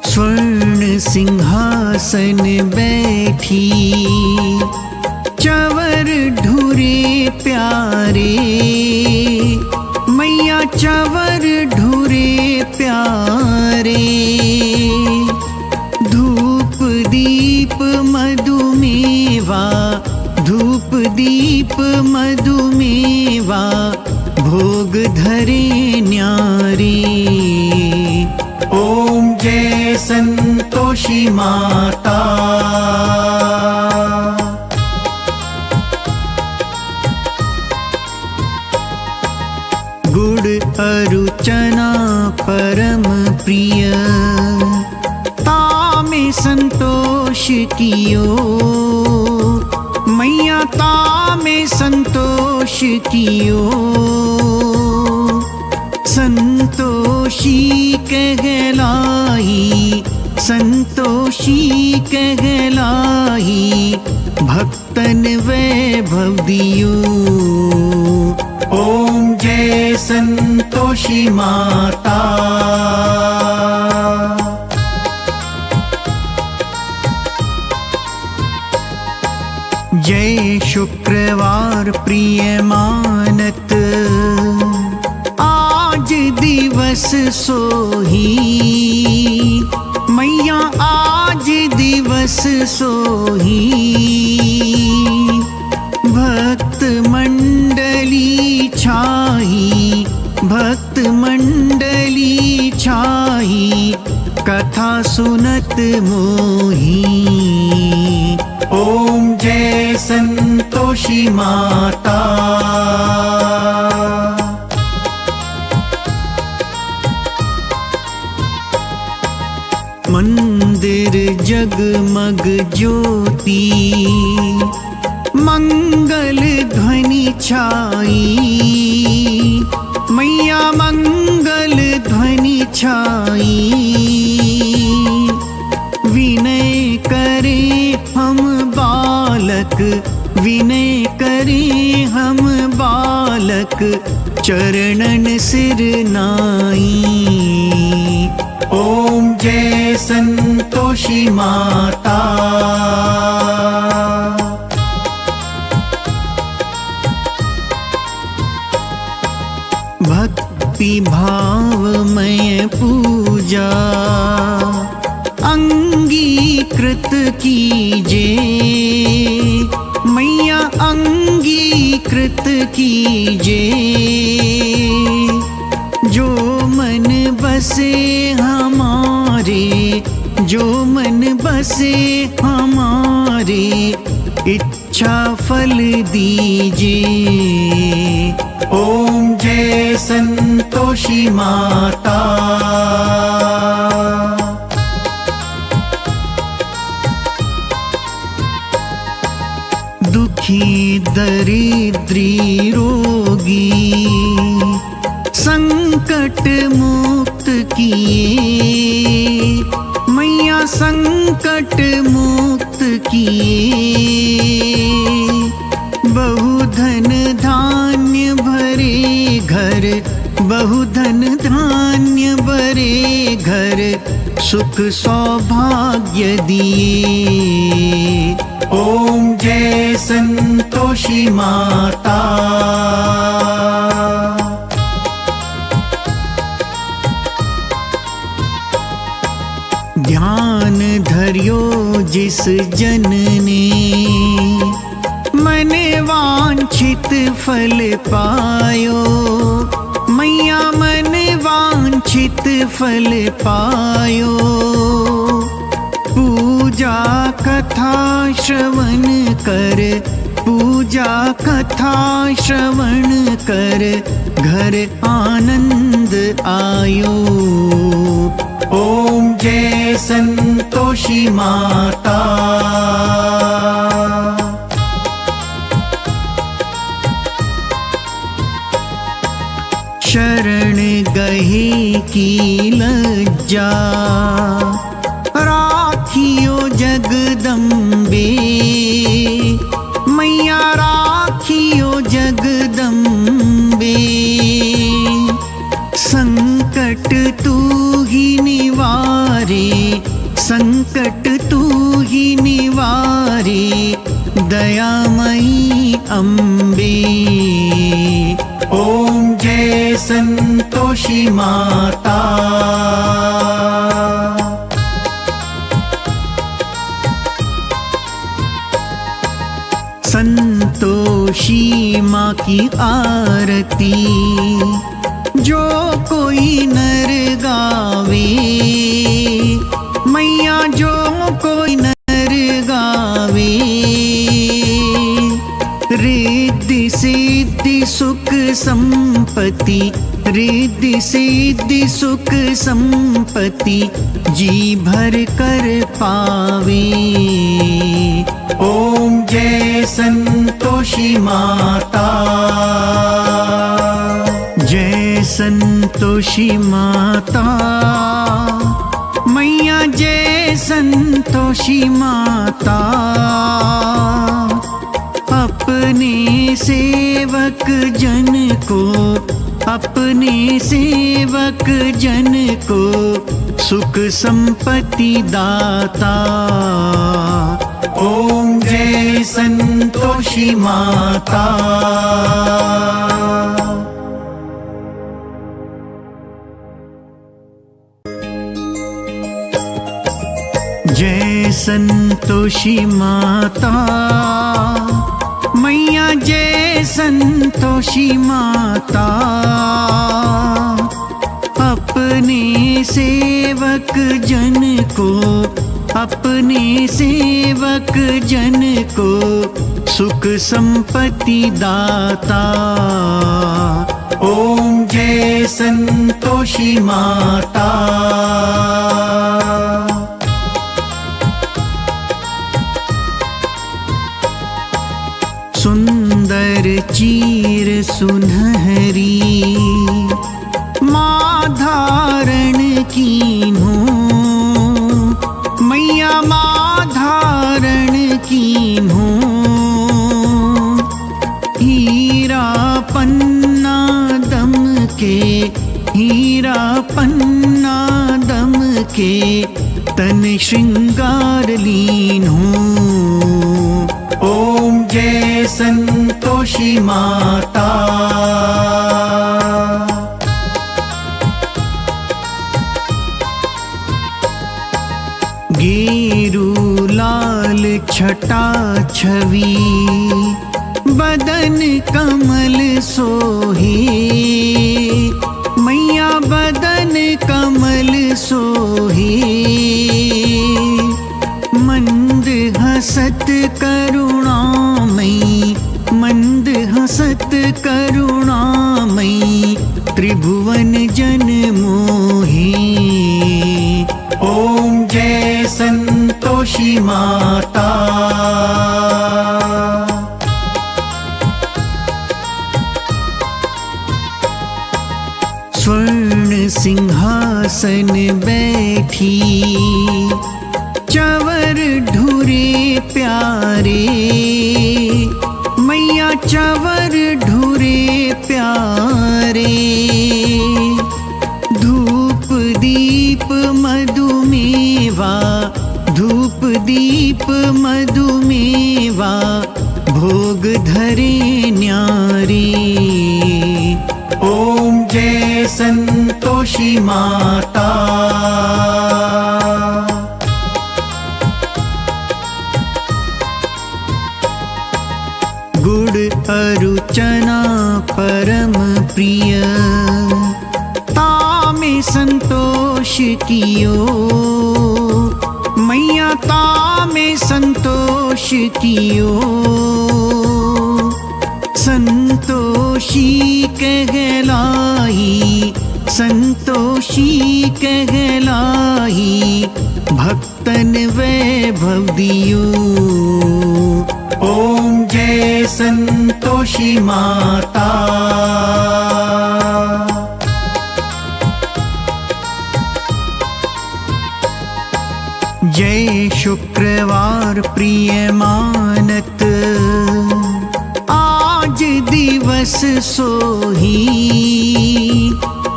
स्वर्ण सिंहासन बैठी, चवर ढूरे प्यारे, मैया चवर ढूरे प्यारे। धूप दीप मधुमेवा, धूप दीप मधुमेवा, भोग धरे न्यारे। ओम जय संतोषी माता। गुड़ अरुचना परम प्रिय, तामे संतोष कियो, मैया तामे संतोष कियो। संतोषी कहलाई, संतोषी कहलाई, भक्तन वैभव दियो। ओम जय संतोषी माता। जय शुक्रवार प्रिय मानत, आज दिवस सोही, मैया आज दिवस सोही। भक्त मंडली छाही, भक्त मंडली छाही, कथा सुनत मोही। ओम जय संतोषी माता। मंदिर जगमग ज्योति, मंगल ध्वनि छाई, मैया मंगल ध्वनि छाई। विनय करे हम बालक, विनय करे हम बालक, चरणन सिर नाई। ओम जय संतोषी माता। भक्ति भावमय पूजा, अंगीकृत कीजे, मैया अंगीकृत कीजे। जो मन बसे हमारे, जो मन बसे हमारे, इच्छा फल दीजिए। ओम जय संतोषी माता। दुखी दरिद्री रोगी, संकट मुक्त किए, मैया संकट मुक्त किए। बहुधन धान्य भरे घर, बहुधन धान्य भरे घर, सुख सौभाग्य दिए। ओम जय संतोषी माता। ध्यान धरियो जिस जन ने, मन वांछित फल पायो, मैया मन वांछित फल पायो। पूजा कथा श्रवण कर, पूजा कथा श्रवण कर, घर आनंद आनंद आयो। ओम जय संतोषी माता। शरण गहे की लज्जा राखियो जगदम्बे, मैया राखियो जगदम्बे। संकट तू ही निवारे, संकट तू ही निवारे, दयामयी अम्बे। ओम जय संतोषी माता। संतोषी माँ की आरती जो कोई नर गावे, मैया जो कोई नर गावे। रिद्धि सिद्धि सुख संपत्ति, रिद्धि सिद्धि सुख संपत्ति जी भर कर पावे। ओम जय संतोषी माता। जय संतोषी माता, मैया जय संतोषी माता। अपने सेवक जन को, अपने सेवक जन को सुख संपत्ति दाता। ओम जय संतोषी माता। जय संतोषी माता, मैया जय संतोषी माता। अपने सेवक जन को, अपने सेवक जन को सुख संपत्ति दाता। ओम जय संतोषी माता। सुंदर चीर सुनहरी माँ धारण कीन्हो, मैया माँ धारण कीन्हो। हीरा पन्ना दम के, हीरा पन्ना दम के तन श्रृंगार लीन्हो। ओम जय संतोषी माता। गेरू लाल छटा छवि बदन कमल सोहे, मैया बदन कमल सोहे। मंद हसत करुणामयी, मंद हसत करुणामयी त्रिभुवन जन मोहे। ओम जय संतोषी माता। स्वर्ण सिंहासन बैठी चवर ढूरे प्यारे, मैया चवर ढूरे प्यारे। धूप दीप मधुमेवा, धूप दीप मधुमेवा भोग धरे न्यारे। ओम जय संतोषी माता। गुड़ अरुचना परम प्रिय तामे संतोष कियो, मैया तामे संतोष कियो। संतोषी कहलाई, संतोषी कहलाई, भक्तन वैभव दियो। ओम जय संतोषी माता। जय शुक्रवार प्रिय मानत, आज दिवस सोही।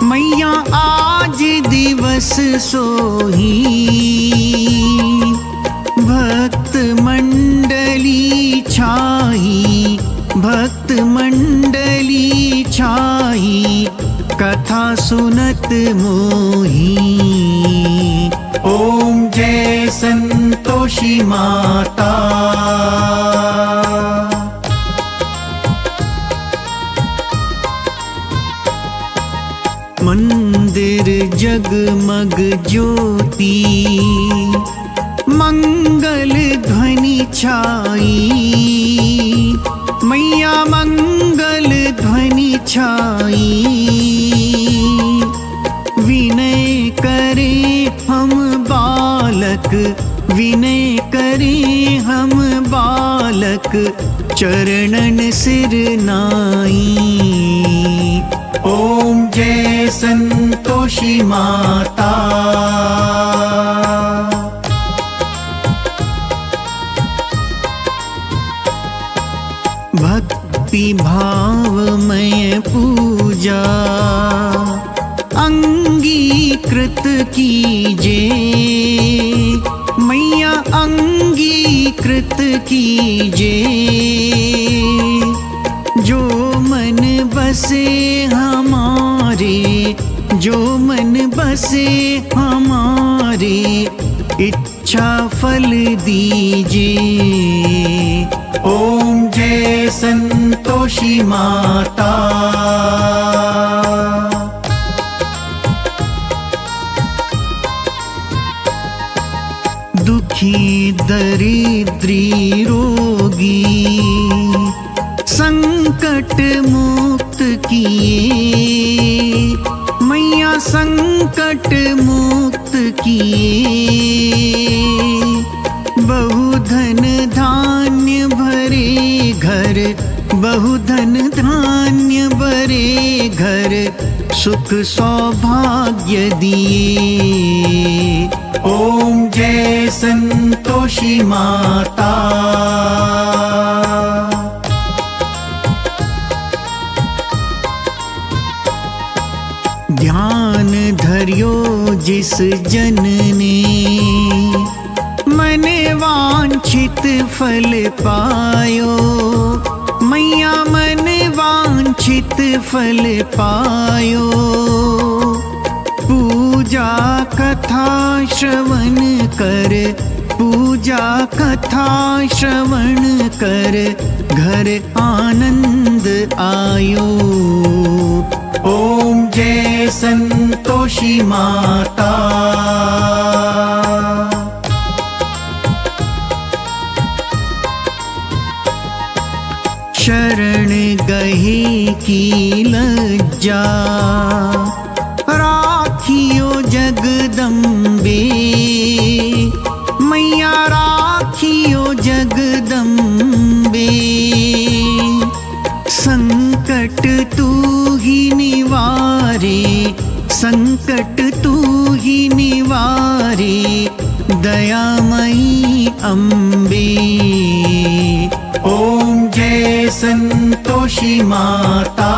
मैया आज दिवस सोही, भक्त मंडली छाई, भक्त मंडली छाई, कथा सुनत मोही। ओम जय संतोषी माता। मंदिर जगमग ज्योति, मंगल ध्वनि छाई। मैया मंगल ध्वनि छाई, विनय करे हम बालक, विनय करे हम बालक, चरणन सिर नाई। ओम जय संतोषी माता। भक्ति भावमय पूजा, अंगीकृत कीजे। मैया अंगीकृत कीजे, जो मन बसे हमारे, जो मन बसे हमारे, इच्छा फल दीजे। ओम जय संतोषी माता। दुखी दरिद्री रोगी, संकट मुक्त किए। मैया संकट मुक्त किए, बहुधन धान्य भरे घर, बहुधन धान्य भरे घर, सुख सौभाग्य दिए। ओम जय संतोषी माता। ध्यान धरियो जिस जन ने, मन वांछित फल पायो। मैया मन वांछित फल पायो, पूजा कथा श्रवण कर, पूजा कथा श्रवण कर, घर आनंद आयो। ओम जय संतोषी माता। शरण गहे की लज्जा, राखियो जगदम्बे। मैया राखियो जगदम्बे, संकट तू ही निवारे, संकट तू ही निवारे, दयामयी अम्बे। ओम जय संतोषी माता।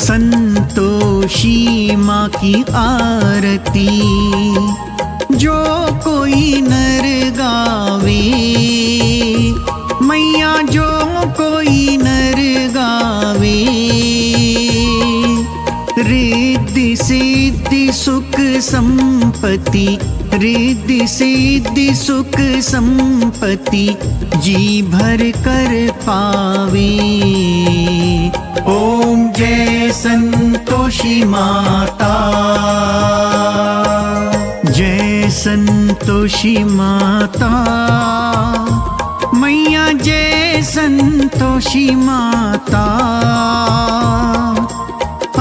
संतोषी माँ की आरती, जो कोई नर गावे। मैया जो कोई नर गावे, रिद्धि सिद्धि सुख संपत्ति, रिद्धि सिद्धि सुख संपत्ति, जी भर कर पावे। ओम जय संतोषी माता। जय संतोषी माता। मैया जय संतोषी माता,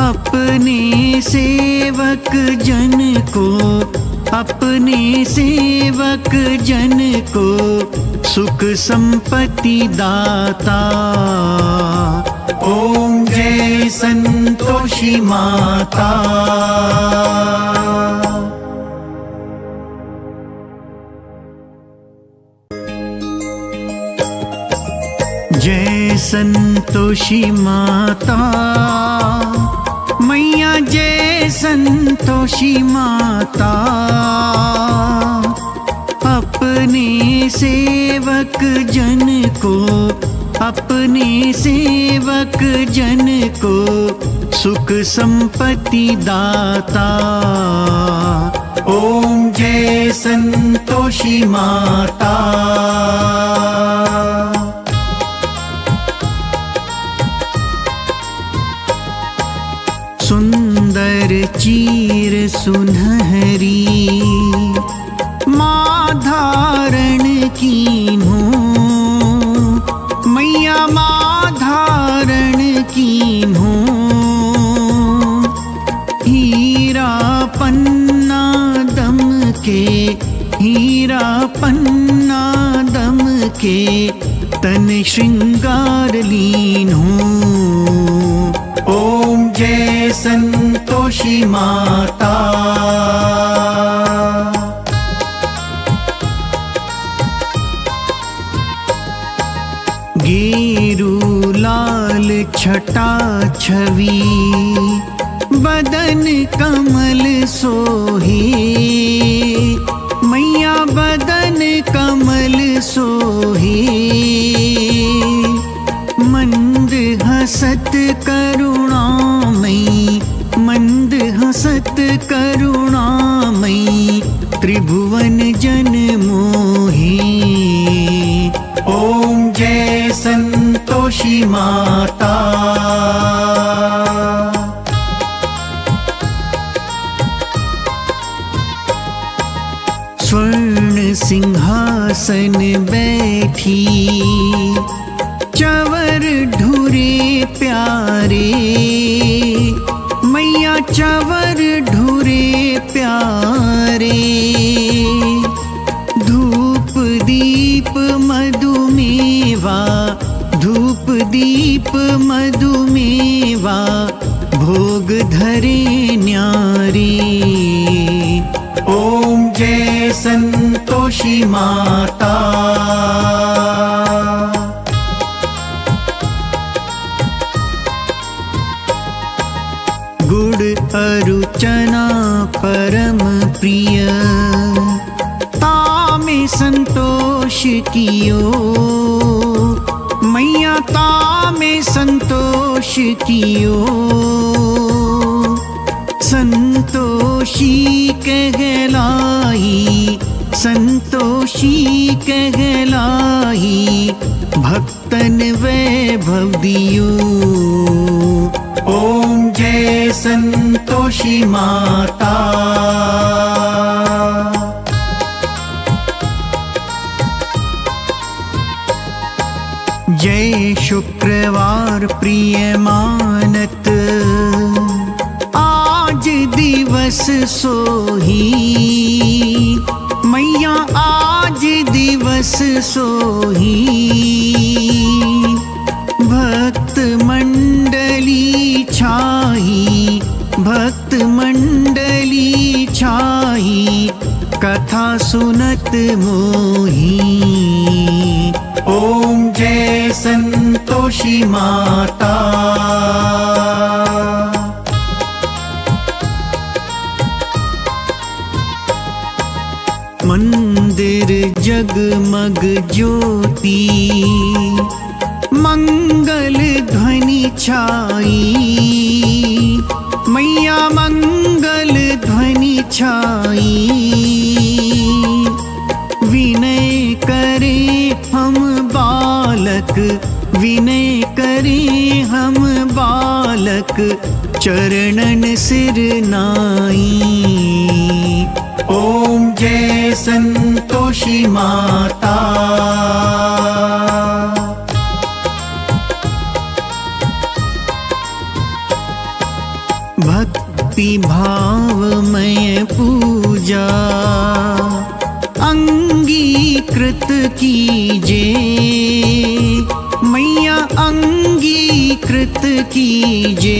अपने सेवक जन को, अपने सेवक जन को सुख संपत्ति दाता। ओम जय संतोषी माता। जय संतोषी माता, मैया जय संतोषी माता, अपने सेवक जन को, अपने सेवक जन को सुख संपत्ति दाता। ओम जय संतोषी माता। सुंदर चीर सुनहरी माँ धारण कीन्हो, मैया माँ धारण कीन्हो, हीरा पन्ना दम के, हीरा पन्ना दम के तन श्रृंगार लीन्हो। ओम जय संतोषी माता। गेरू लाल छटा छवि, बदन कमल सोहे, मैया बदन कमल सोहे, मंद हसत करुणामयी, मंद हसत करुणामयी, त्रिभुवन जन मोहे। ओम जय संतोषी माता। स्वर्ण सिंहासन बैठी, चवर ढूरे प्यारे, मैया चवर ढूरे प्यारे, धूप दीप मधुमेवा, धूप दीप मधुमेवा, भोग धरे न्यारी। ओम जय संतोषी माता। गुड़ अरुचना परम प्रिय, तामे संतोष कियो, मैया तामे संतोष कियो, संतोषी कहलाई, संतोषी कहलाई, भक्तन वैभव दियो। ओम जय संतोषी माता। जय शुक्रवार प्रिय मानत, आज दिवस सोही, मैया आज दिवस सोही, भक्त मंडली छाई, भक्त मंडली छाई, कथा सुनत मोही। ओम जय संतोषी माता। मंदिर जगमग ज्योति, मंगल ध्वनि छाई, मैया मंगल ध्वनि छाई, विनय करे हम बालक, विनय करे हम बालक, चरणन सिर नाई। ओम जय संतोषी माता। पूजा अंगीकृत कीजे, मैया अंगीकृत कीजे।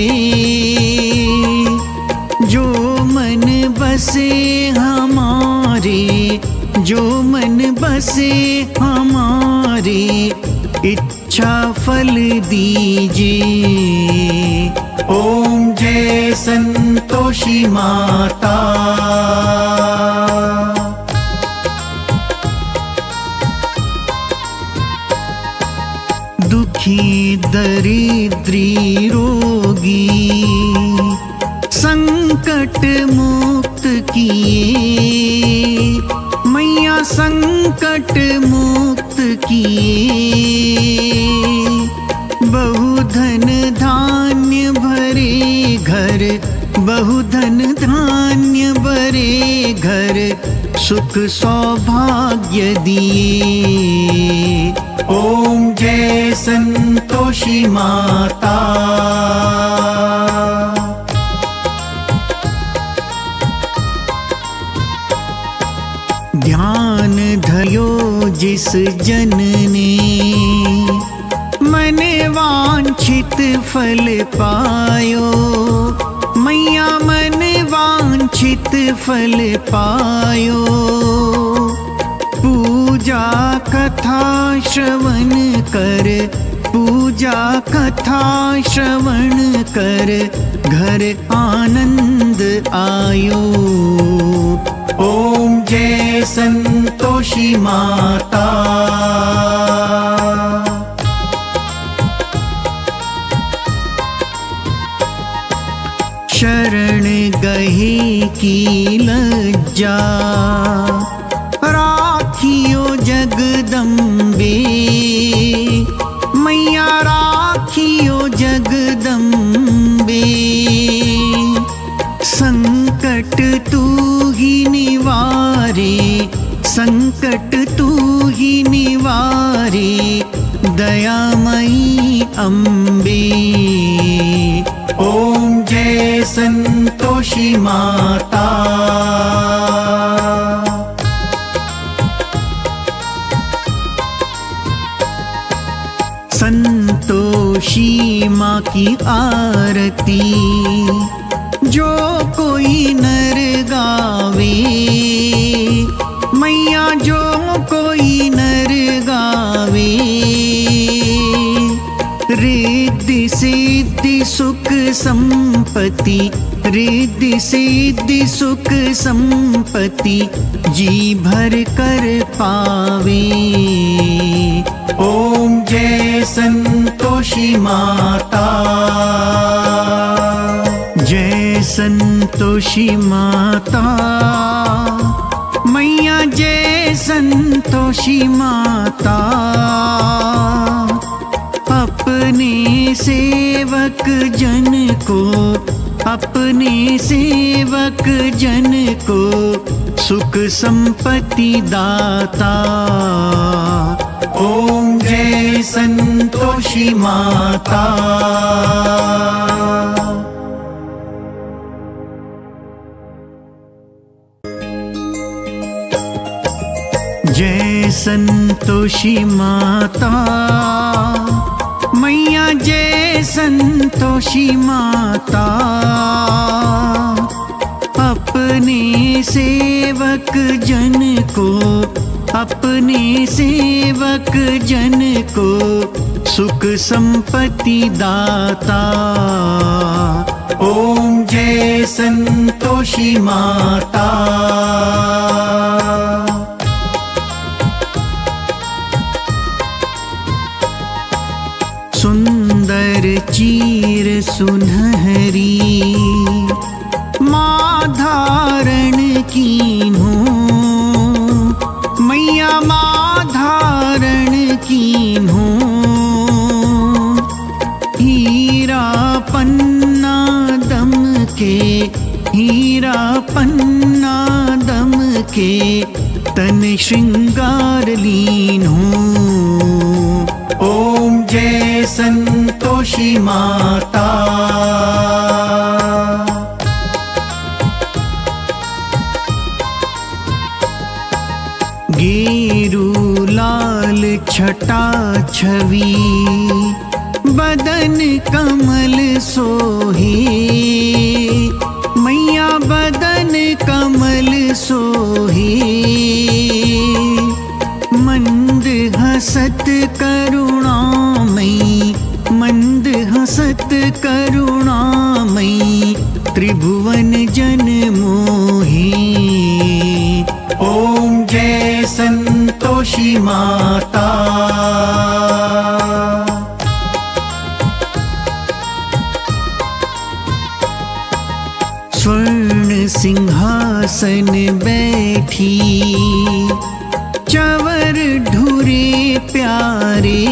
जो मन बसे हमारे, जो मन बसे हमारे, इच्छा फल दीजिए। ओम जय संतोषी माता। दुखी दरिद्री रोगी संकट मुक्त किए, मैया संकट मुक्त किए। बहुधन धान्य भरे घर, बहुधन धान्य भरे घर, सुख सौभाग्य दिए। ओम जय संतोषी माता। ध्यान धयो जिस जन ने, मन वांछित फल पायो, मैया मन वांछित फल पायो। पूजा कथा श्रवण कर, पूजा कथा श्रवण कर, घर आनंद आयो। ओम जय संतोषी माता। शरण गहे की लज्जा, राखियो जगदम्बे, मैया राखियो जगदम्बे। संकट तू ही निवारे, संकट तू ही निवारे, दयामयी अम्बे। ओम जय संतोषी माता। संतोषी माँ की आरती जो कोई नर गावे, मैया जो कोई नर गावे। रिद्धि सिद्धि सुख संपत्ति, रिद्धि सिद्धि सुख संपत्ति, जी भर कर पावे। ओम जय संतोषी माता। जय संतोषी माता, मैया जय संतोषी माता। अपने सेवक जन को, अपने सेवक जन को सुख संपत्ति दाता। ओम जय संतोषी माता। जय संतोषी माता, मैया जय संतोषी माता। अपने सेवक जन को, अपने सेवक जन को सुख संपत्ति दाता। ओम जय संतोषी माता। सुंदर चीर सुनहरी माँ धारण कीन्हो, मैया माँ धारण कीन्हो। हीरा पन्ना दम के, हीरा पन्ना दम के, तन श्रृंगार लीन्हो। ओम जय संतोषी माता। छटा छवि बदन कमल सोहे, मैया बदन कमल सोहे। मंद हसत करुणामयी, मंद हसत करुणामयी, त्रिभुवन जन मोहे। ओम जय संतोषी माता। स्वर्ण सिंहासन बैठी, चवर ढूरे प्यारे,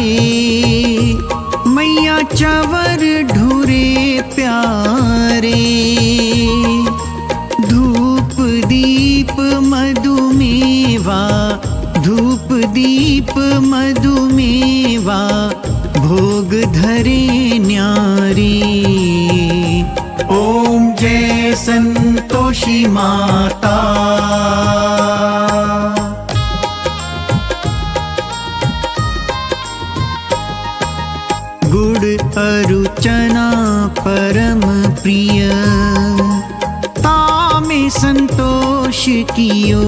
मैया चवर ढूरे प्यारे। धूप दीप मधुमेवा, धूप दीप मधुमेवा, भोग धरे न्यारे। ओम जय संतोषी माता। गुड़ अरुचना परम प्रिय, तामे संतोष कियो,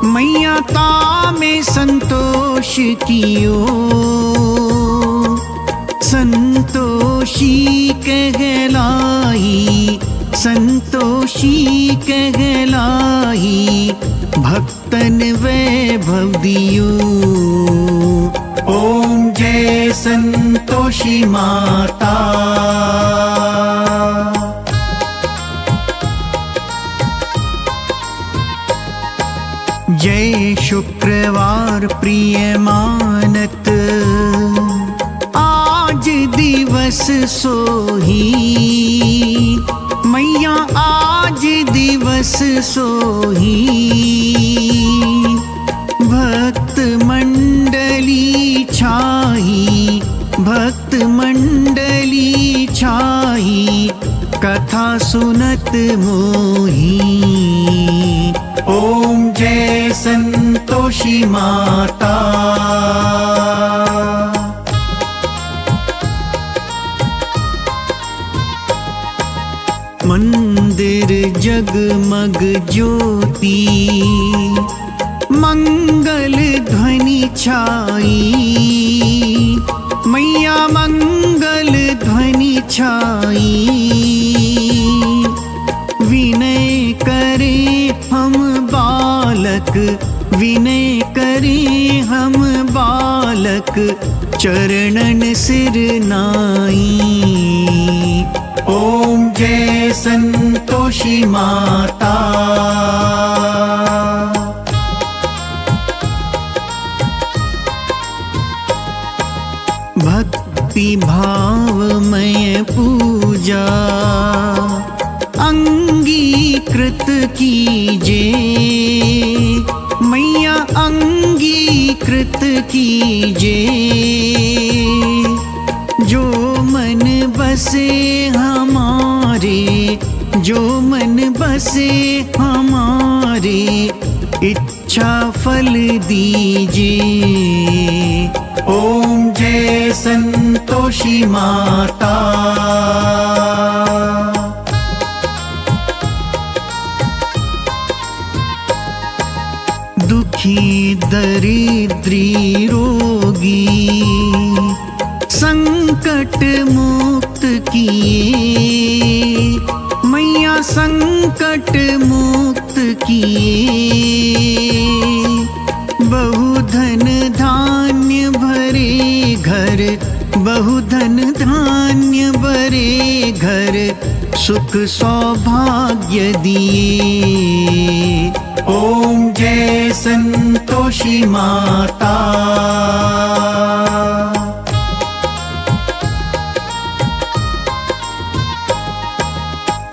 मैया तामे संतोष कियो। संतोषी कहलाई, संतोषी कहलाई, भक्तन वैभव दियो। ओम जय संतोषी माता। जय शुक्रवार प्रिय मानत, आज दिवस सोही, मैया आज दिवस सोही। भक्त मंडली छाई, भक्त मंडली छाई, कथा सुनत मोही। ओम जय संतोषी माता। मंदिर जगमग ज्योति, मंगल ध्वनि छाई, मैया मंगल ध्वनि छाई। विनय करे हम बालक, विनय करे हम बालक, चरणन सिर नाई। ओम जय संतोषी माता। भक्ति भावमय पूजा अंगीकृत कीजे, मैया अंगीकृत कीजे। जो मन बसे हमारे, जो मन बसे हमारे, इच्छा फल दीजिए। ओम जय संतोषी माता। दुखी दरिद्री रोगी, संकट मुक्त किए, मैया संकट मुक्त किए। बहुधन धान्य भरे घर, बहुधन धान्य भरे घर, सुख सौभाग्य दिए। ओम जय संतोषी माता।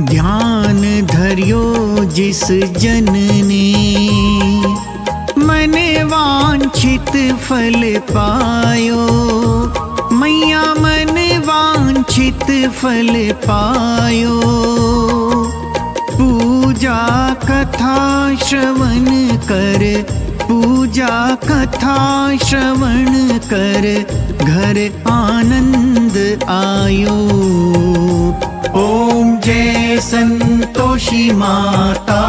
ध्यान धरियो जिस जन ने, मन वांछित फल पायो, मैया मन वांछित फल पायो। पूजा कथा श्रवण कर, पूजा कथा श्रवण कर घर आनंद आयो। ओम जय संतोषी माता।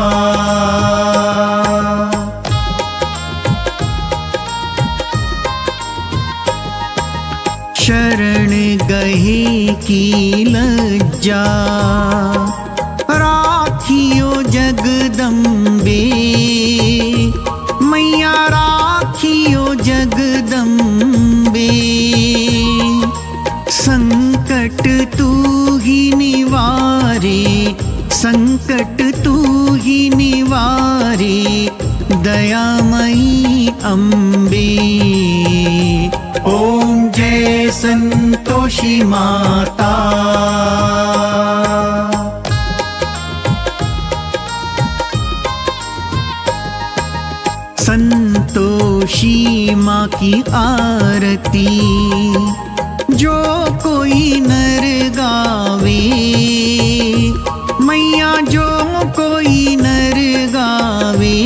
शरण गहे की लज्जा राखियो जगदम्बे। मैया राखियो जगदम्बे। संकट तू ही निवारे, संकट तू ही निवारे, दयामयी अम्बे। ओम जय संतोषी माता। संतोषी माँ की आरती जो कोई नर गावे। मैया जो कोई नर गावे,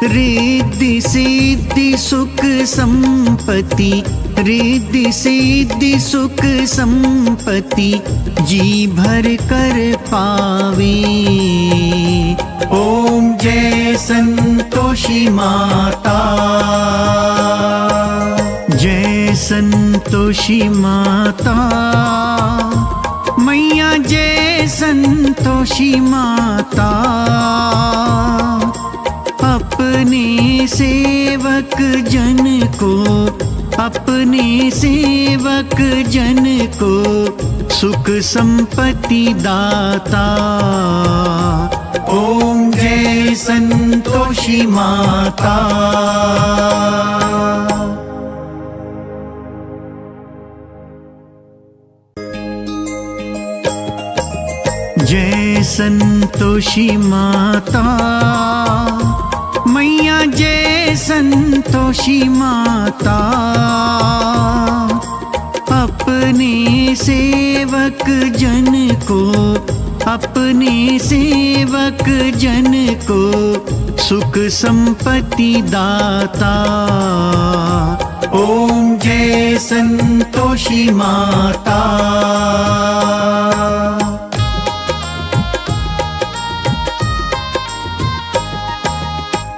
रिद्धि सिद्धि सुख संपत्ति, रिद्धि सिद्धि सुख संपत्ति जी भर कर पावे। ओम जय संतोषी माता। जय संतोषी माता। मैया जय संतोषी माता। अपने सेवक जन को, अपने सेवक जन को सुख संपत्ति दाता। ओम जय संतोषी माता। जय संतोषी माता। मैया जय संतोषी माता। अपने सेवक जन को, अपने सेवक जन को सुख संपत्ति दाता। ओम जय संतोषी माता।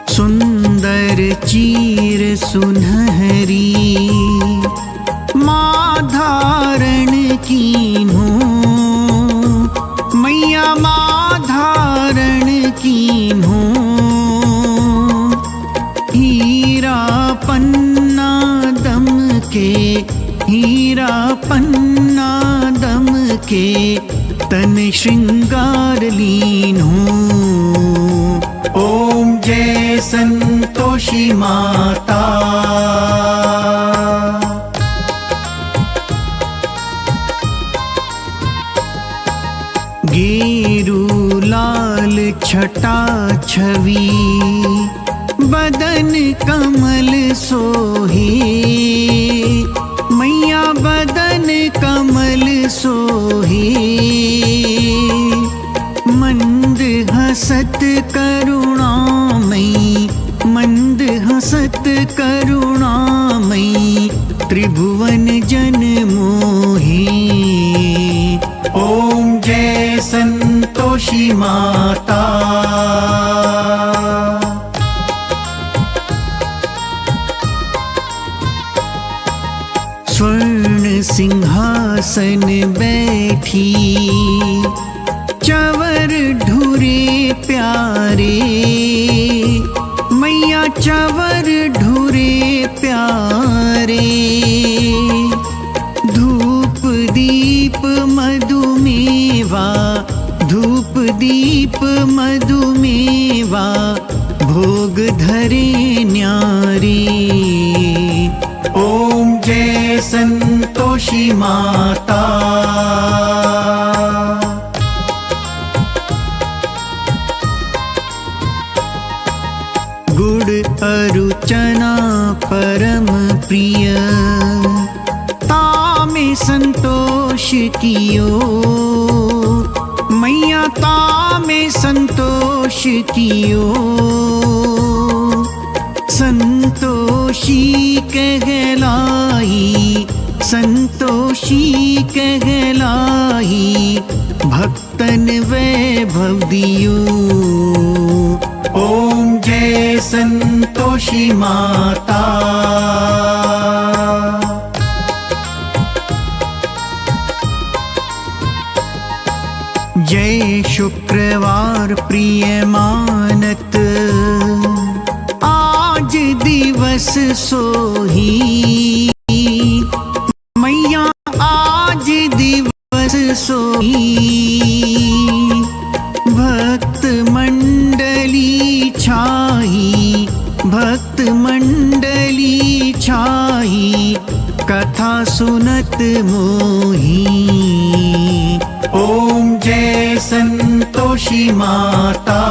सुंदर चीर सुनहरी माँ धारण कीन्हो। मैया माँ धारण कीन्हो। हीरा पन्ना दम के, हीरा पन्ना दम के तन श्रृंगार लीन्हो। ओम जय संतोषी माता। गेरू लाल छटा छवि बदन कमल सोहे। मैया बदन कमल सोहे। मंद हसत करुणामयी, मंद हसत करुणामयी त्रिभुवन जन मोहे। ओम जय संतोषी माता। स्वर्ण सिंहासन बैठी चवर ढूरे प्यारे। मैया चवर ढूरे प्यारे। धूप दीप मधुमेवा, धूप दीप मधुमेवा भोग धरे न्यारी। ओम जय संतोषी माता। गुड़ अरुचना परम प्रिय तामे संतोष कियो। मैया तामे संतोष कियो। संतोषी कहलाई, संतोषी कहलाई, भक्तन वैभव दियो। ओम जय संतोषी माता। जय शुक्रवार प्रिय मानत, आज दिवस सोही, मैया आज दिवस सोही। भक्त मंडली छाई, भक्त मंडली छाई, कथा सुनत मोही। ओम जय संतोषी माता।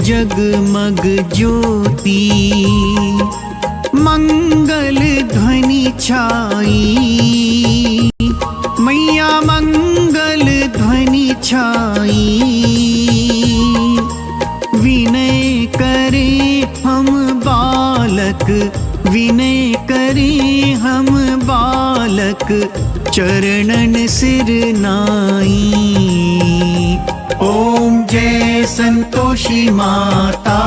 जगमग ज्योति, मंगल ध्वनि छाई, मैया मंगल ध्वनि छाई। विनय करे हम बालक, विनय करे हम बालक, चरणन सिर नाई। ओम जय संतोषी माता।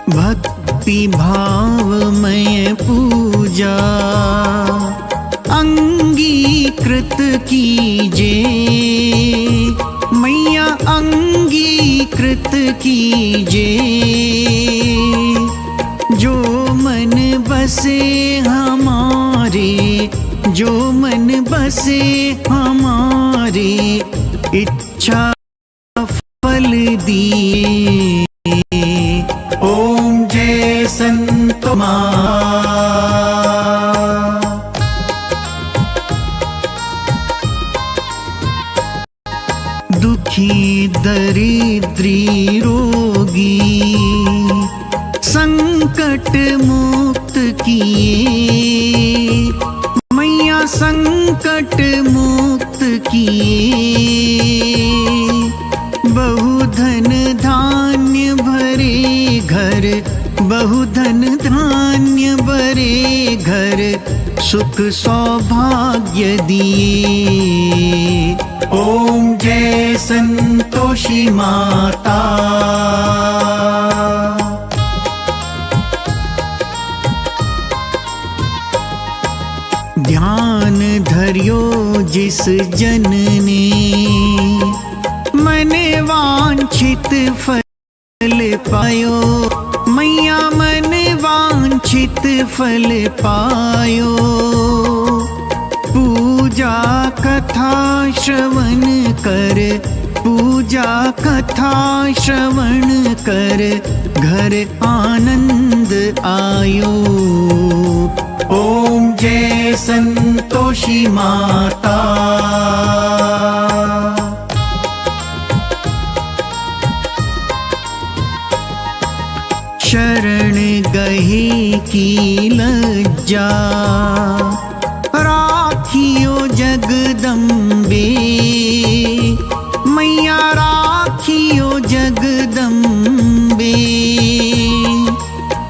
भक्ति भावमय पूजा अंगीकृत कीजे, मैया अंगीकृत कीजे। जो मन बसे हमारे, जो मन बसे हमारे, इच्छा फल दिए। ओम जय संतो दुखी दरिद्री रोगी, संकट मुक्त किए, मैया संकट मुक्त किए। बहुधन धान्य भरे घर, बहुधन धान्य भरे घर, सुख सौभाग्य दिए। ओम जय संतोषी माता। ध्यान धरियो जिस जन ने, मन वांछित फल पायो, मैया मन वांछित फल पायो। पूजा कथा श्रवण कर, पूजा कथा श्रवण कर, घर आनंद आयो। ओम जय संतोषी माता। शरण गहे की लज्जा, राखियो जगदम्बे, मैया राखियो जगदम्बे।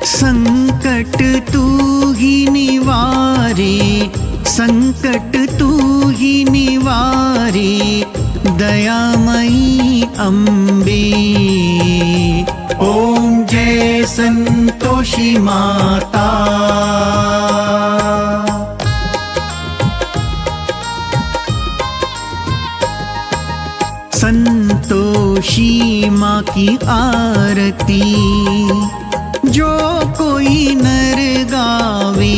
संकट तू ही निवारे, संकट तू ही निवारे, दयामयी अम्बे। ओम जय संतोषी माता। संतोषी माँ की आरती, जो कोई नर गावे,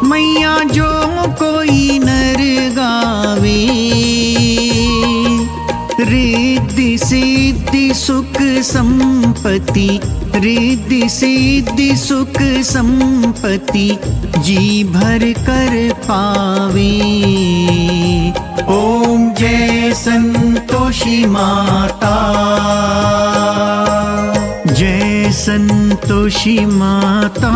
मैया जो कोई नर गावे। रिद्धि सिद्धि सुख संपत्ति, रिद्धि सिद्धि सुख संपत्ति, जी भर कर पावे। ओम जय संतोषी माता। जय जय संतोषी माता,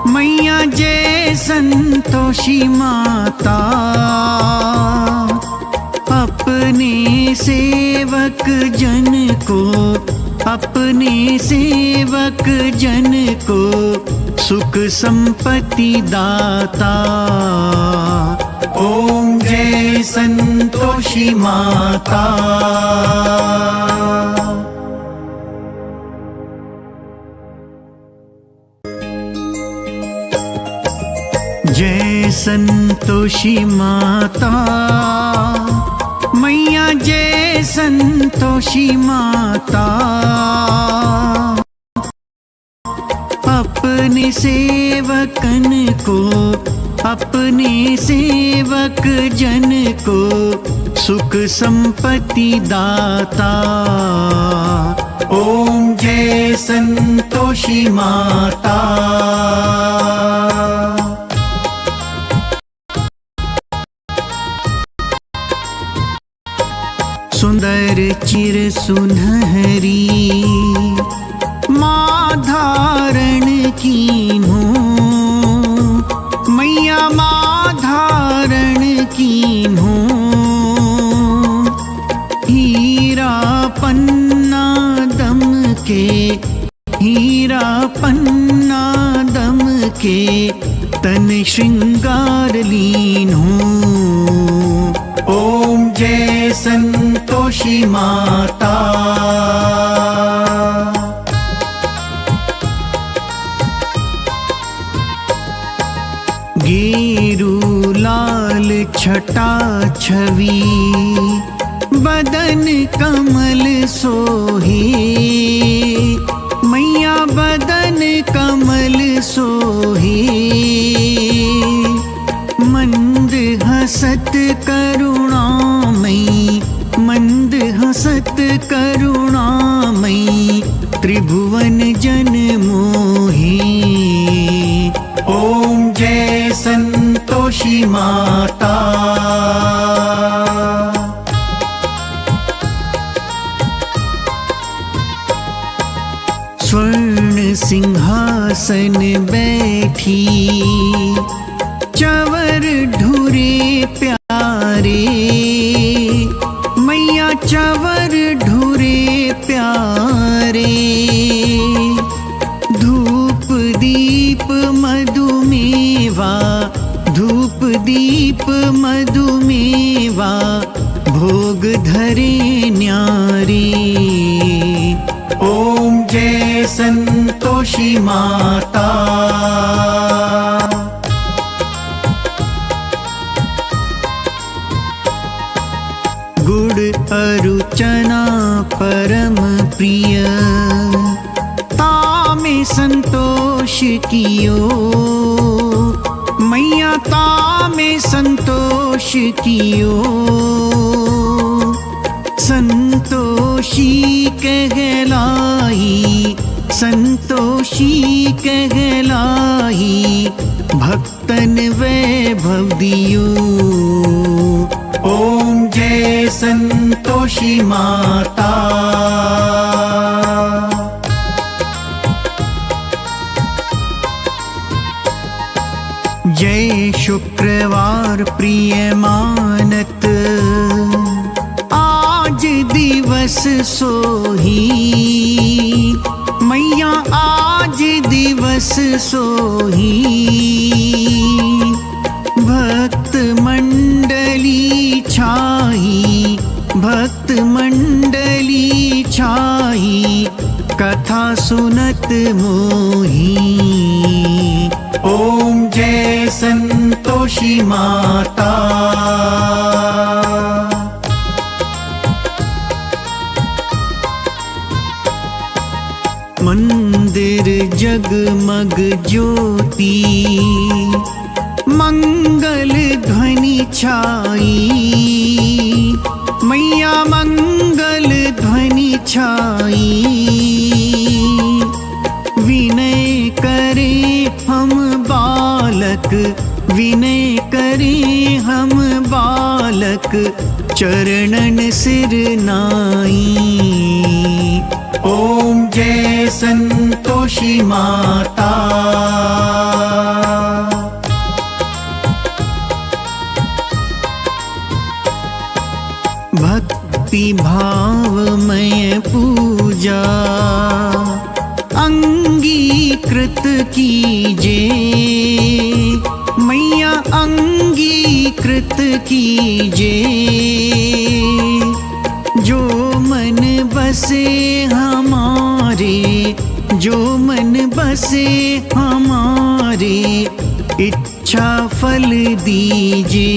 मैया जय संतोषी माता। अपने सेवक जन को, अपने सेवक जन को सुख संपत्ति दाता। ओम जय संतोषी माता। जय संतोषी माता, मैया जय संतोषी माता। अपने सेवकन को, अपने सेवक जन को सुख संपत्ति दाता। ओम जय संतोषी माता। सुंदर चिर सुनहरी माँ धारण कीन्हो, मैया माँ धारण कीन्हो। हीरा पन्ना दम के, हीरा पन्ना दम के तन श्रृंगार लीन्हो। ओम जय संतोषी माता। गेरू लाल छटा छवि, बदन कमल सोहे। मैया बदन कमल सोहे। मंद हसत करुणामयी, मंद हसत करुणामयी त्रिभुवन जन मोहे। ओम जय संतोषी माता। स्वर्ण सिंहासन बैठी, चवर ढूरे प्यारे। मैया चवर ढूरे प्यारे। धूप दीप मधुमेवा, धूप दीप मधुमेवा भोग धरे न्यारे। ओम जय संतोषी माता। गुड़ अरुचना परम प्रिय, तामे संतोष कियो। मैया तामे संतोष कियो। संतोषी कहलाई, संतोषी कहलाई भक्तन वैभव दियो। ओम जय संतोषी माता। जय शुक्रवार प्रिय मानत, आज दिवस सोही। मैया आज दिवस सोही। भक्त मंडली छाई, भक्त मंडली छाई कथा सुनत मोही। ओम जय संतोषी माता। मंदिर जगमग ज्योति, मंगल ध्वनि छाई। मैया मंगल ध्वनि छाई। विनय करे हम बालक, विनय करे हम बालक चरणन सिर नाई। ओम जय संतोषी माता। भक्ति भावमय पूजा अंगीकृत कीजे, मैया अंगीकृत कीजे। जो मन बसे हमारे, जो मन बसे हमारे, इच्छा फल दीजिए।